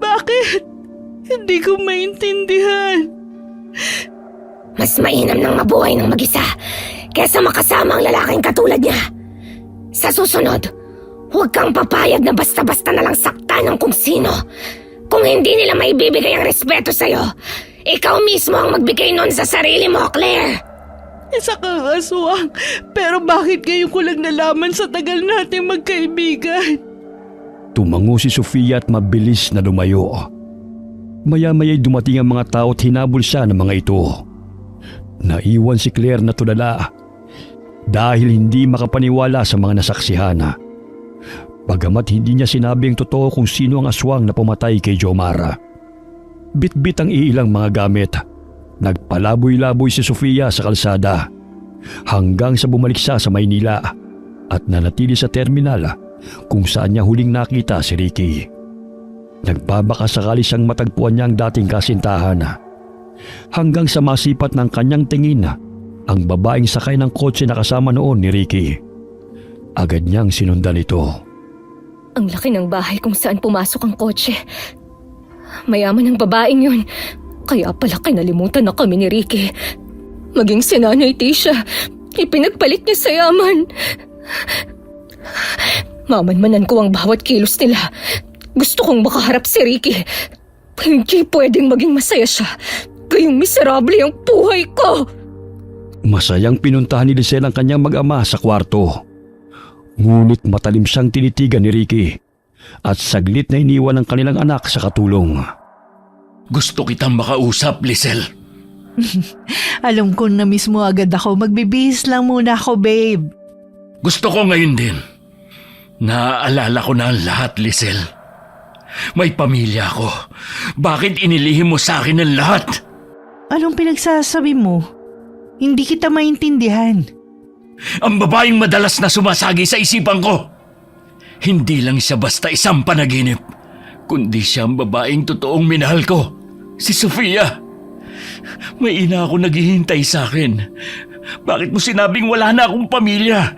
Bakit? Hindi ko maintindihan. Mas mainam nang mabuhay ng mag-isa kesa makasama ang lalaking katulad niya. Sa susunod, huwag kang papayag na basta-basta na lang saktan ng kung sino. Kung hindi nila maibibigay ang respeto sa'yo, ikaw mismo ang magbigay nun sa sarili mo, Claire. Isa kang aswang, pero bakit ngayon ko lang nalaman sa tagal nating magkaibigan? Tumango si Sofia at mabilis na lumayo. Maya-maya'y dumating ang mga tao at hinabol siya ng mga ito. Naiwan si Claire na tulala dahil hindi makapaniwala sa mga nasaksihan. Bagamat hindi niya sinabi ang totoo kung sino ang aswang na pumatay kay Jomar. Bit-bit ang iilang mga gamit. Nagpalaboy-laboy si Sofia sa kalsada hanggang sa bumalik siya sa Maynila at nanatili sa terminal kung saan niya huling nakita si Ricky. Nagbabaka sakali siyang matagpuan niya ang dating kasintahan hanggang sa masipat ng kanyang tingin ang babaeng sakay ng kotse na kasama noon ni Ricky. Agad niyang sinundan ito. Ang laki ng bahay kung saan pumasok ang kotse. Mayaman ang babaeng yun. Kaya pala kinalimutan na kami ni Ricky. Maging si Nanay Tisha, ipinagpalit niya sa yaman. Mamanmanan ko ang bawat kilos nila. Gusto kong makaharap si Ricky. Hindi pwedeng maging masaya siya. Gayong miserable ang buhay ko. Masayang pinuntahan ni Lisel ang kanyang mag-ama sa kwarto. Ngunit matalim siyang tinitigan ni Ricky at saglit na iniwan ang kanilang anak sa katulong. Gusto kitang makausap, Lisel. Alam ko na mismo agad ako. Magbibihis lang muna ako, babe. Gusto ko ngayon din. Naaalala ko na ang lahat, Lisel. May pamilya ako. Bakit inilihim mo sa akin ang lahat? Anong pinagsasabi mo? Hindi kita maintindihan. Ang babaeng madalas na sumasagi sa isipan ko. Hindi lang siya basta isang panaginip, kundi siya ang babaeng totoong minahal ko, si Sofia. May ina ako naghihintay sa akin. Bakit mo sinabing wala na akong pamilya?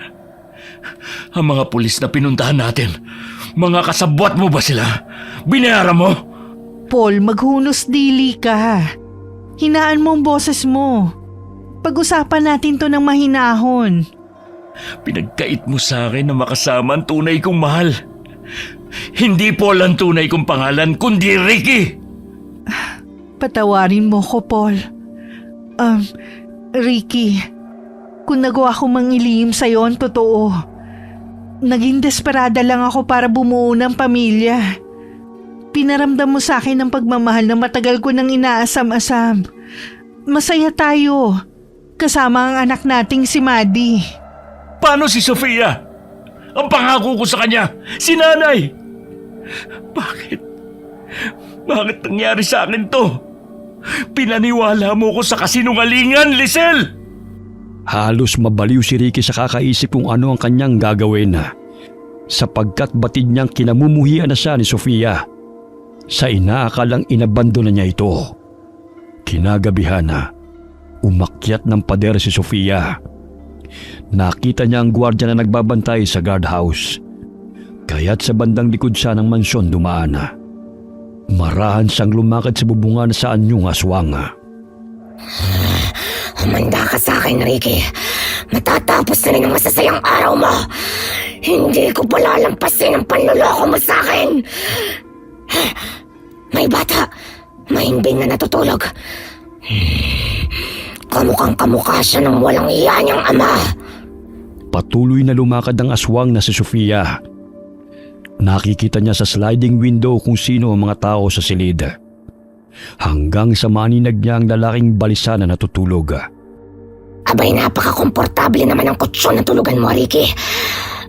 Ang mga pulis na pinuntahan natin, mga kasabwat mo ba sila? Binayaran mo? Paul, maghunos dili ka. Hinaan mo ang boses mo. Pag-usapan natin to ng mahinahon. Pinagkait mo sa akin na makasama ang tunay kong mahal. Hindi Paul ang tunay kong pangalan, kundi Ricky. Patawarin mo ko, Paul. Ricky, kung nagawa ko mangilihim sa'yo ang totoo, naging desperada lang ako para bumuo ng pamilya. Pinaramdam mo sa akin ang pagmamahal na matagal ko nang inaasam-asam. Masaya tayo, kasama ang anak nating si Maddie. Paano si Sofia? Ang pangako ko sa kanya, si Nanay. Bakit? Bakit nangyari sa akin to? Pinaniwala mo ko sa kasinungalingan, Lisel! Halos mabaliw si Ricky sa kakaisip kung ano ang kanyang gagawin sapagkat batid niyang kinamumuhian na siya ni Sofia sa inaakalang inabandona niya ito. Kinagabihan umakyat ng pader si Sofia. Nakita niya ang gwardiya na nagbabantay sa guardhouse kaya't sa bandang likod siya ng mansyon dumaan. Marahan siyang lumakad sa bubungan sa anyong aswang. Humanda ka sa akin, Ricky. Matatapos na rin ang masasayang araw mo. Hindi ko palalampasin ang panloloko mo sa akin. May bata. Mahimbing na natutulog. Kamukhang kamukha siya ng walang iya niyang ama. Patuloy na lumakad ang aswang na si Sofia. Nakikita niya sa sliding window kung sino ang mga tao sa silid. Hanggang sa maninag niya ang lalaking balisa na natutulog. Abay, napaka-komportable naman ang kutsyon na tulugan mo, Ricky.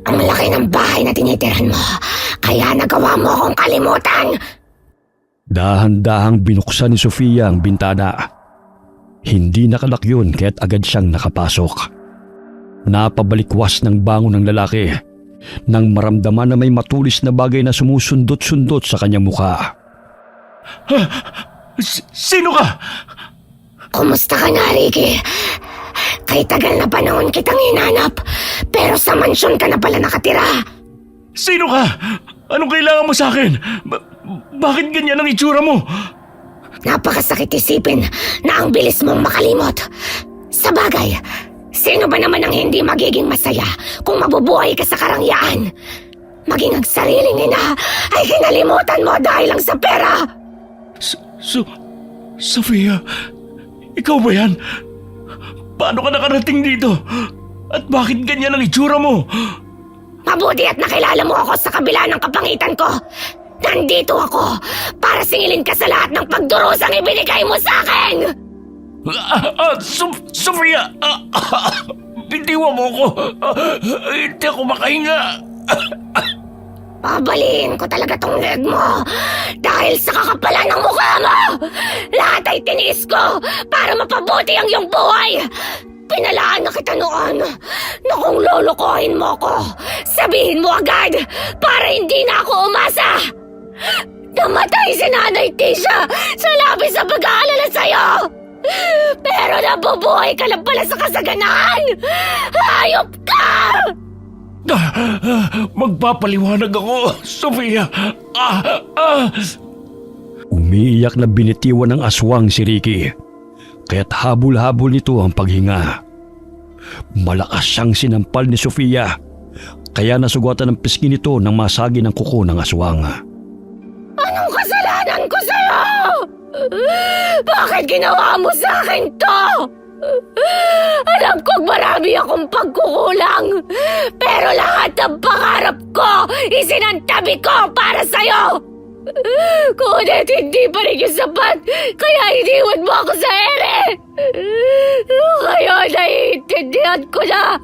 Ang laki ng bahay na tinitirahan mo. Kaya nagawa mo akong kalimutan. Dahan-dahang binuksan ni Sofia ang bintana. Hindi nakalak yun kaya't agad siyang nakapasok. Napabalikwas ng bangon ng lalaki nang maramdaman na may matulis na bagay na sumusundot-sundot sa kanyang mukha. Sino ka? Kumusta ka na, Ricky? Kay tagal na panahon kitang hinanap, pero sa mansyon ka na pala nakatira. Sino ka? Anong kailangan mo sa akin? Bakit ganyan ang itsura mo? Napakasakit isipin na ang bilis mong makalimot. Sa bagay, sino ba naman ang hindi magiging masaya kung mabubuhay ka sa karangyaan? Maging ang sariling ina ay kinalimutan mo dahil lang sa pera. Sofia, ikaw ba yan? Paano ka nakarating dito? At bakit ganyan ang itsura mo? Mabuti at nakilala mo ako sa kabila ng kapangitan ko. Nandito ako para singilin ka sa lahat ng pagdurusang ibinigay mo sa akin. Sofia! Bitiwan mo ko! Hindi ako makahinga! Babaliin ko talaga tong leg mo dahil sa kakapalan ng mukha mo. Lahat ay tiniis ko para mapabuti ang iyong buhay. Pinalaan na kita noon na kung lolokohin mo ko, sabihin mo agad para hindi na ako umasa. Namatay si Nanay Tisha sa labis sa pag-aalala sa'yo. Pero nabubuhay ka lang pala sa kasaganahan. Hayop ka! Magpapaliwanag ako, Sofia! Umiiyak na binitiwan ng aswang si Ricky, kaya't habol-habol nito ang paghinga. Malakas siyang sinampal ni Sofia, kaya nasugatan ng pisngi nito ng masagi ng kuko ng aswang. Anong kasalanan ko sa'yo? Bakit ginawa mo sa akin to? Alam kong marami akong pagkukulang, pero lahat ng pangarap ko isinantabi ko para sa'yo. Ngunit hindi pa rin yung sapat, kaya iniwan mo ako sa ere. Ngayon naiintindihan ko na.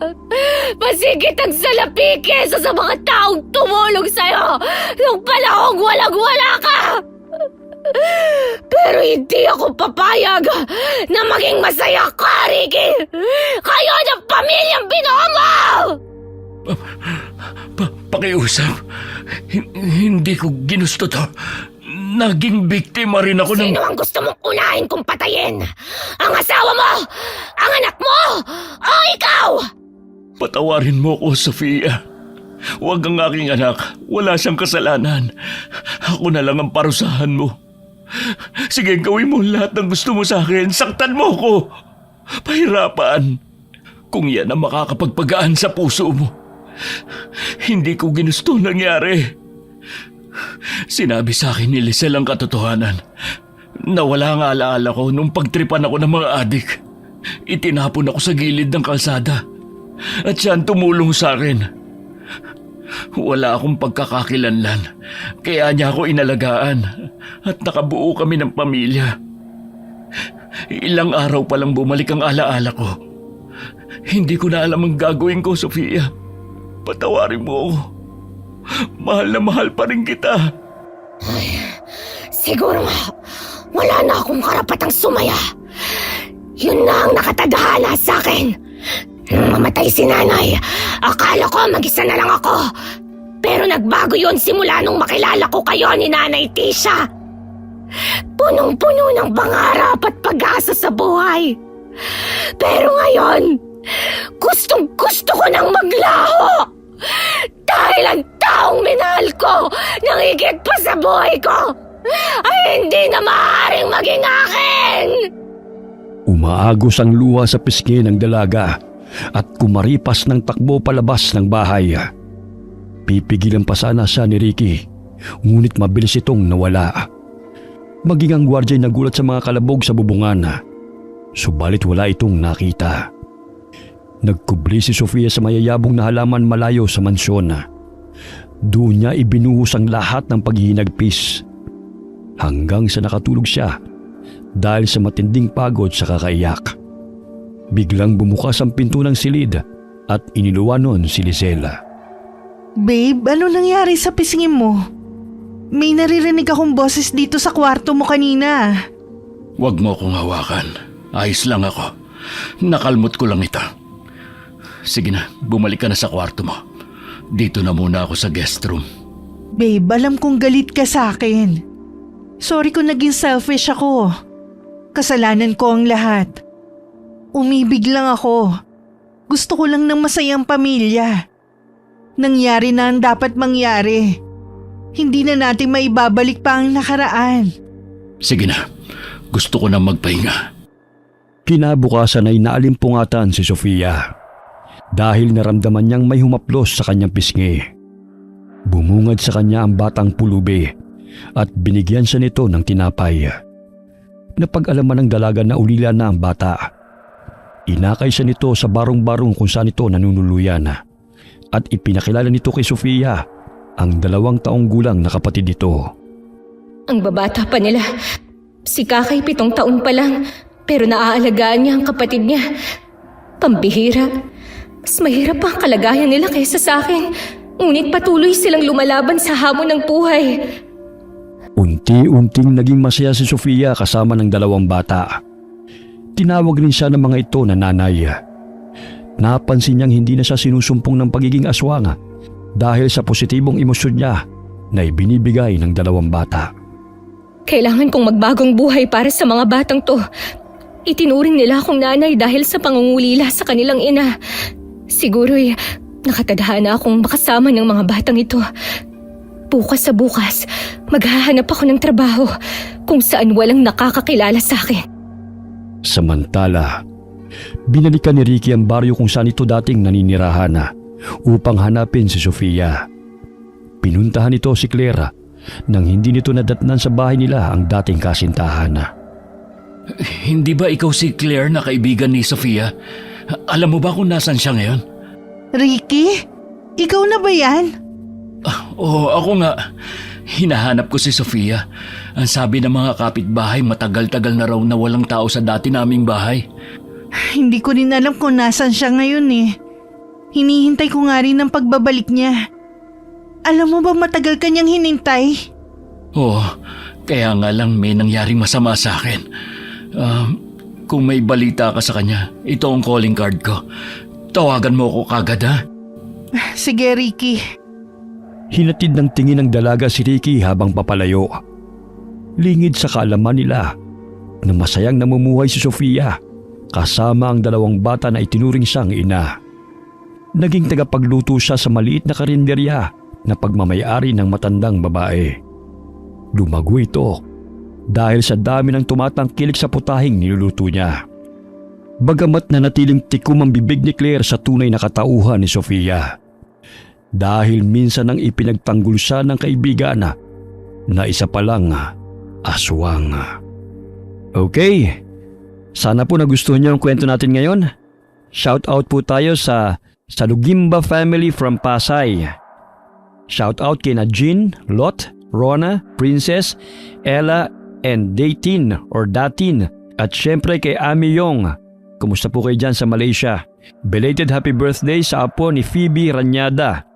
Masigit ang salapi kesa sa mga taong tumulong sa'yo nung panahong walang-wala ka. Pero hindi ako papayag na maging masaya ka, Ricky. Kayo ng pamilyang binuo mo! Pakiusap. Hindi ko ginusto to. Naging biktima rin ako ng... Sino ang gusto mong unahin kong patayin? Ang asawa mo? Ang anak mo? O ikaw? Patawarin mo ko, Sofia. Huwag ang aking anak. Wala siyang kasalanan. Ako na lang ang parusahan mo. Sige, gawin mo lahat ng gusto mo sa akin. Saktan mo ko. Pahirapan. Kung yan ang makakapagpagaan sa puso mo. Hindi ko ginusto nangyari. Sinabi sa akin ni Lisel ang katotohanan. Nawala ang alaala ko nung pagtripan ako ng mga adik. Itinapon ako sa gilid ng kalsada. At siya ang tumulong sa akin. Wala akong pagkakakilanlan, kaya niya ako inalagaan at nakabuo kami ng pamilya. Ilang araw pa lang bumalik ang alaala ko. Hindi ko na alam ang gagawin ko, Sofia. Patawarin mo ako. Mahal na mahal pa rin kita. Siguro nga, wala na akong karapatang sumaya. Yun na ang nakatadhana sa akin. Nung mamatay si nanay, akala ko mag-isa na lang ako. Pero nagbago yun simula nung makilala ko kayo ni Nanay Tisha. Punong-puno ng pangarap at pag-asa sa buhay. Pero ngayon, gustong-gusto ko nang maglaho. Dahil ang taong minahal ko nang higit pa sa buhay ko ay hindi na maaaring maging akin! Umaagos ang luha sa pisngi ng dalaga at kumaripas ng takbo palabas ng bahay. Pipigilan pa sana siya ni Ricky, ngunit mabilis itong nawala. Maging ang gwardiya ay nagulat sa mga kalabog sa bubungan, subalit wala itong nakita. Nagkubli si Sofia sa mayayabong na halaman malayo sa mansyon. Doon niya ibinuhos ang lahat ng paghihinagpis hanggang sa nakatulog siya dahil sa matinding pagod sa kakaiyak. Biglang bumukas ang pinto ng silid at iniluwan nun si Lizelle. Babe, ano nangyari sa pisngi mo? May naririnig akong boses dito sa kwarto mo kanina. Huwag mo akong hawakan. Ayos lang ako. Nakalmot ko lang ito. Sige na, bumalik ka na sa kwarto mo. Dito na muna ako sa guest room. Babe, alam kong galit ka sa akin. Sorry kung naging selfish ako. Kasalanan ko ang lahat. Umibig lang ako. Gusto ko lang ng masayang pamilya. Nangyari na ang dapat mangyari. Hindi na natin maibabalik pa ang nakaraan. Sige na, gusto ko na magpahinga. Kinabukasan ay naalimpungatan si Sofia dahil naramdaman niyang may humaplos sa kanyang pisngi. Bumungad sa kanya ang batang pulubi at binigyan siya nito ng tinapay. Napag-alaman ng dalaga na ulila na ang bata. Inakay siya nito sa barong-barong kung saan ito nanunuluyan at ipinakilala nito kay Sofia ang 2 taong gulang na kapatid nito. Ang babata pa nila. Si Kakay 7 taon pa lang, pero naaalagaan niya ang kapatid niya. Pambihira. Mas mahirap pa ang kalagayan nila kaysa sa akin. Ngunit patuloy silang lumalaban sa hamon ng buhay. Unti-unting naging masaya si Sofia kasama ng 2 bata. Tinawag rin siya ng mga ito na nanay. Napansin niyang hindi na siya sinusumpong ng pagiging aswang dahil sa positibong emosyon niya na ibinibigay ng 2 bata. Kailangan kong magbagong buhay para sa mga batang to. Itinuring nila akong nanay dahil sa pangungulila sa kanilang ina. Siguro'y nakatadhana akong makasama ng mga batang ito. Bukas sa bukas, maghahanap ako ng trabaho kung saan walang nakakakilala sa akin. Samantala, binalikan ni Ricky ang baryo kung saan ito dating naninirahan upang hanapin si Sofia. Pinuntahan nito si Claire nang hindi nito nadatnan sa bahay nila ang dating kasintahan. Hindi ba ikaw si Claire na kaibigan ni Sofia? Alam mo ba kung nasan siya ngayon? Ricky? Ikaw na ba yan? Oo, ako nga. Hinahanap ko si Sofia. Ang sabi ng mga kapitbahay, matagal-tagal na raw na walang tao sa dati naming bahay. Hindi ko rin alam kung nasan siya ngayon eh. Hinihintay ko nga rin ang pagbabalik niya. Alam mo ba matagal kanyang hinintay? Oo, kaya nga lang may nangyaring masama sa akin. Kung may balita ka sa kanya, ito ang calling card ko. Tawagan mo ako kagad ha? Sige, Ricky. Hinatid ng tingin ng dalaga si Ricky habang papalayo. Lingid sa kaalaman nila na masayang namumuhay si Sofia kasama ang 2 bata na itinuring siyang ina. Naging tagapagluto siya sa maliit na karinderya na pagmamayari ng matandang babae. Lumago ito dahil sa dami ng tumatangkilik sa putahing niluluto niya. Bagamat na natiling tikom ang bibig ni Claire sa tunay na katauhan ni Sofia. Dahil minsan nang ipinagtanggol siya ng kaibigan na isa palang aswang. Okay, sana po nagustuhan niyo ang kwento natin ngayon. Shout out po tayo sa Lugimba family from Pasay. Shout out kina Jean, Lot, Rona, Princess, Ella, and Datin or Datin. At syempre kay Ami Yong. Kumusta po kayo dyan sa Malaysia? Belated happy birthday sa apo ni Phoebe Ranyada.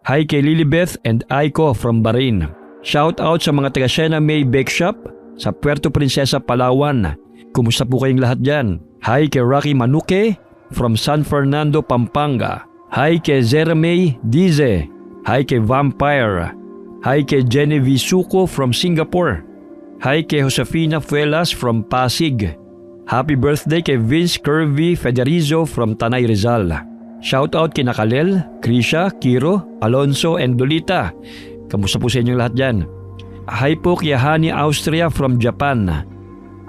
Hi kay Lilibeth and Aiko from Bahrain. Shout out sa mga taga Siena May Bake Shop sa Puerto Princesa, Palawan. Kumusta po kayong lahat dyan? Hi kay Rocky Manuke from San Fernando, Pampanga. Hi kay Jeremy Dize. Hi kay Vampire. Hi kay Genevieve Suko from Singapore. Hi kay Josefina Fuelas from Pasig. Happy birthday kay Vince Curvy Federizo from Tanay Rizal. Shout out kina Kalel, Krisha, Kiro, Alonso, and Dolita. Kamusta po sa inyong lahat dyan? Hi po kay Hani Austria from Japan.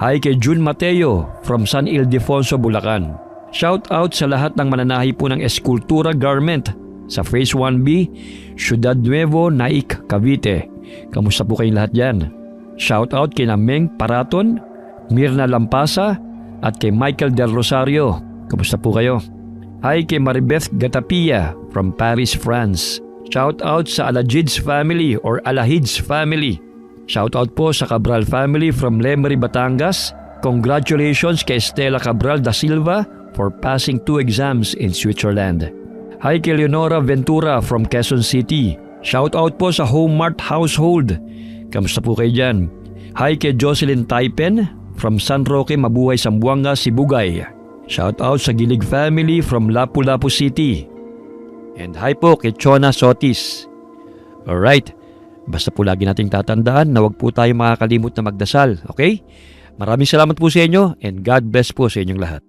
Hi kay June Mateo from San Ildefonso, Bulacan. Shout out sa lahat ng mananahi po ng Eskultura Garment sa Phase 1B, Ciudad Nuevo, Naic, Cavite. Kamusta po kayong lahat dyan? Shout out kay Meng Paraton, Mirna Lampasa at kay Michael Del Rosario. Kamusta po kayo? Hi kay Maribeth Gatapia from Paris, France. Shout out sa Alajids family or Alahids family. Shout out po sa Cabral family from Lemery, Batangas. Congratulations kay Estela Cabral da Silva for passing 2 exams in Switzerland. Hi kay Leonora Ventura from Quezon City. Shout out po sa Home Mart Household. Kamusta po kayo dyan? Hi kay Jocelyn Taipen from San Roque, Mabuhay, Zamboanga, Sibugay. Shout out sa Gilig family from Lapu-Lapu City. And hi po kay Chona Sotis. Alright, basta po lagi nating tatandaan na huwag po tayo makakalimot na magdasal, okay? Maraming salamat po sa inyo and God bless po sa inyong lahat.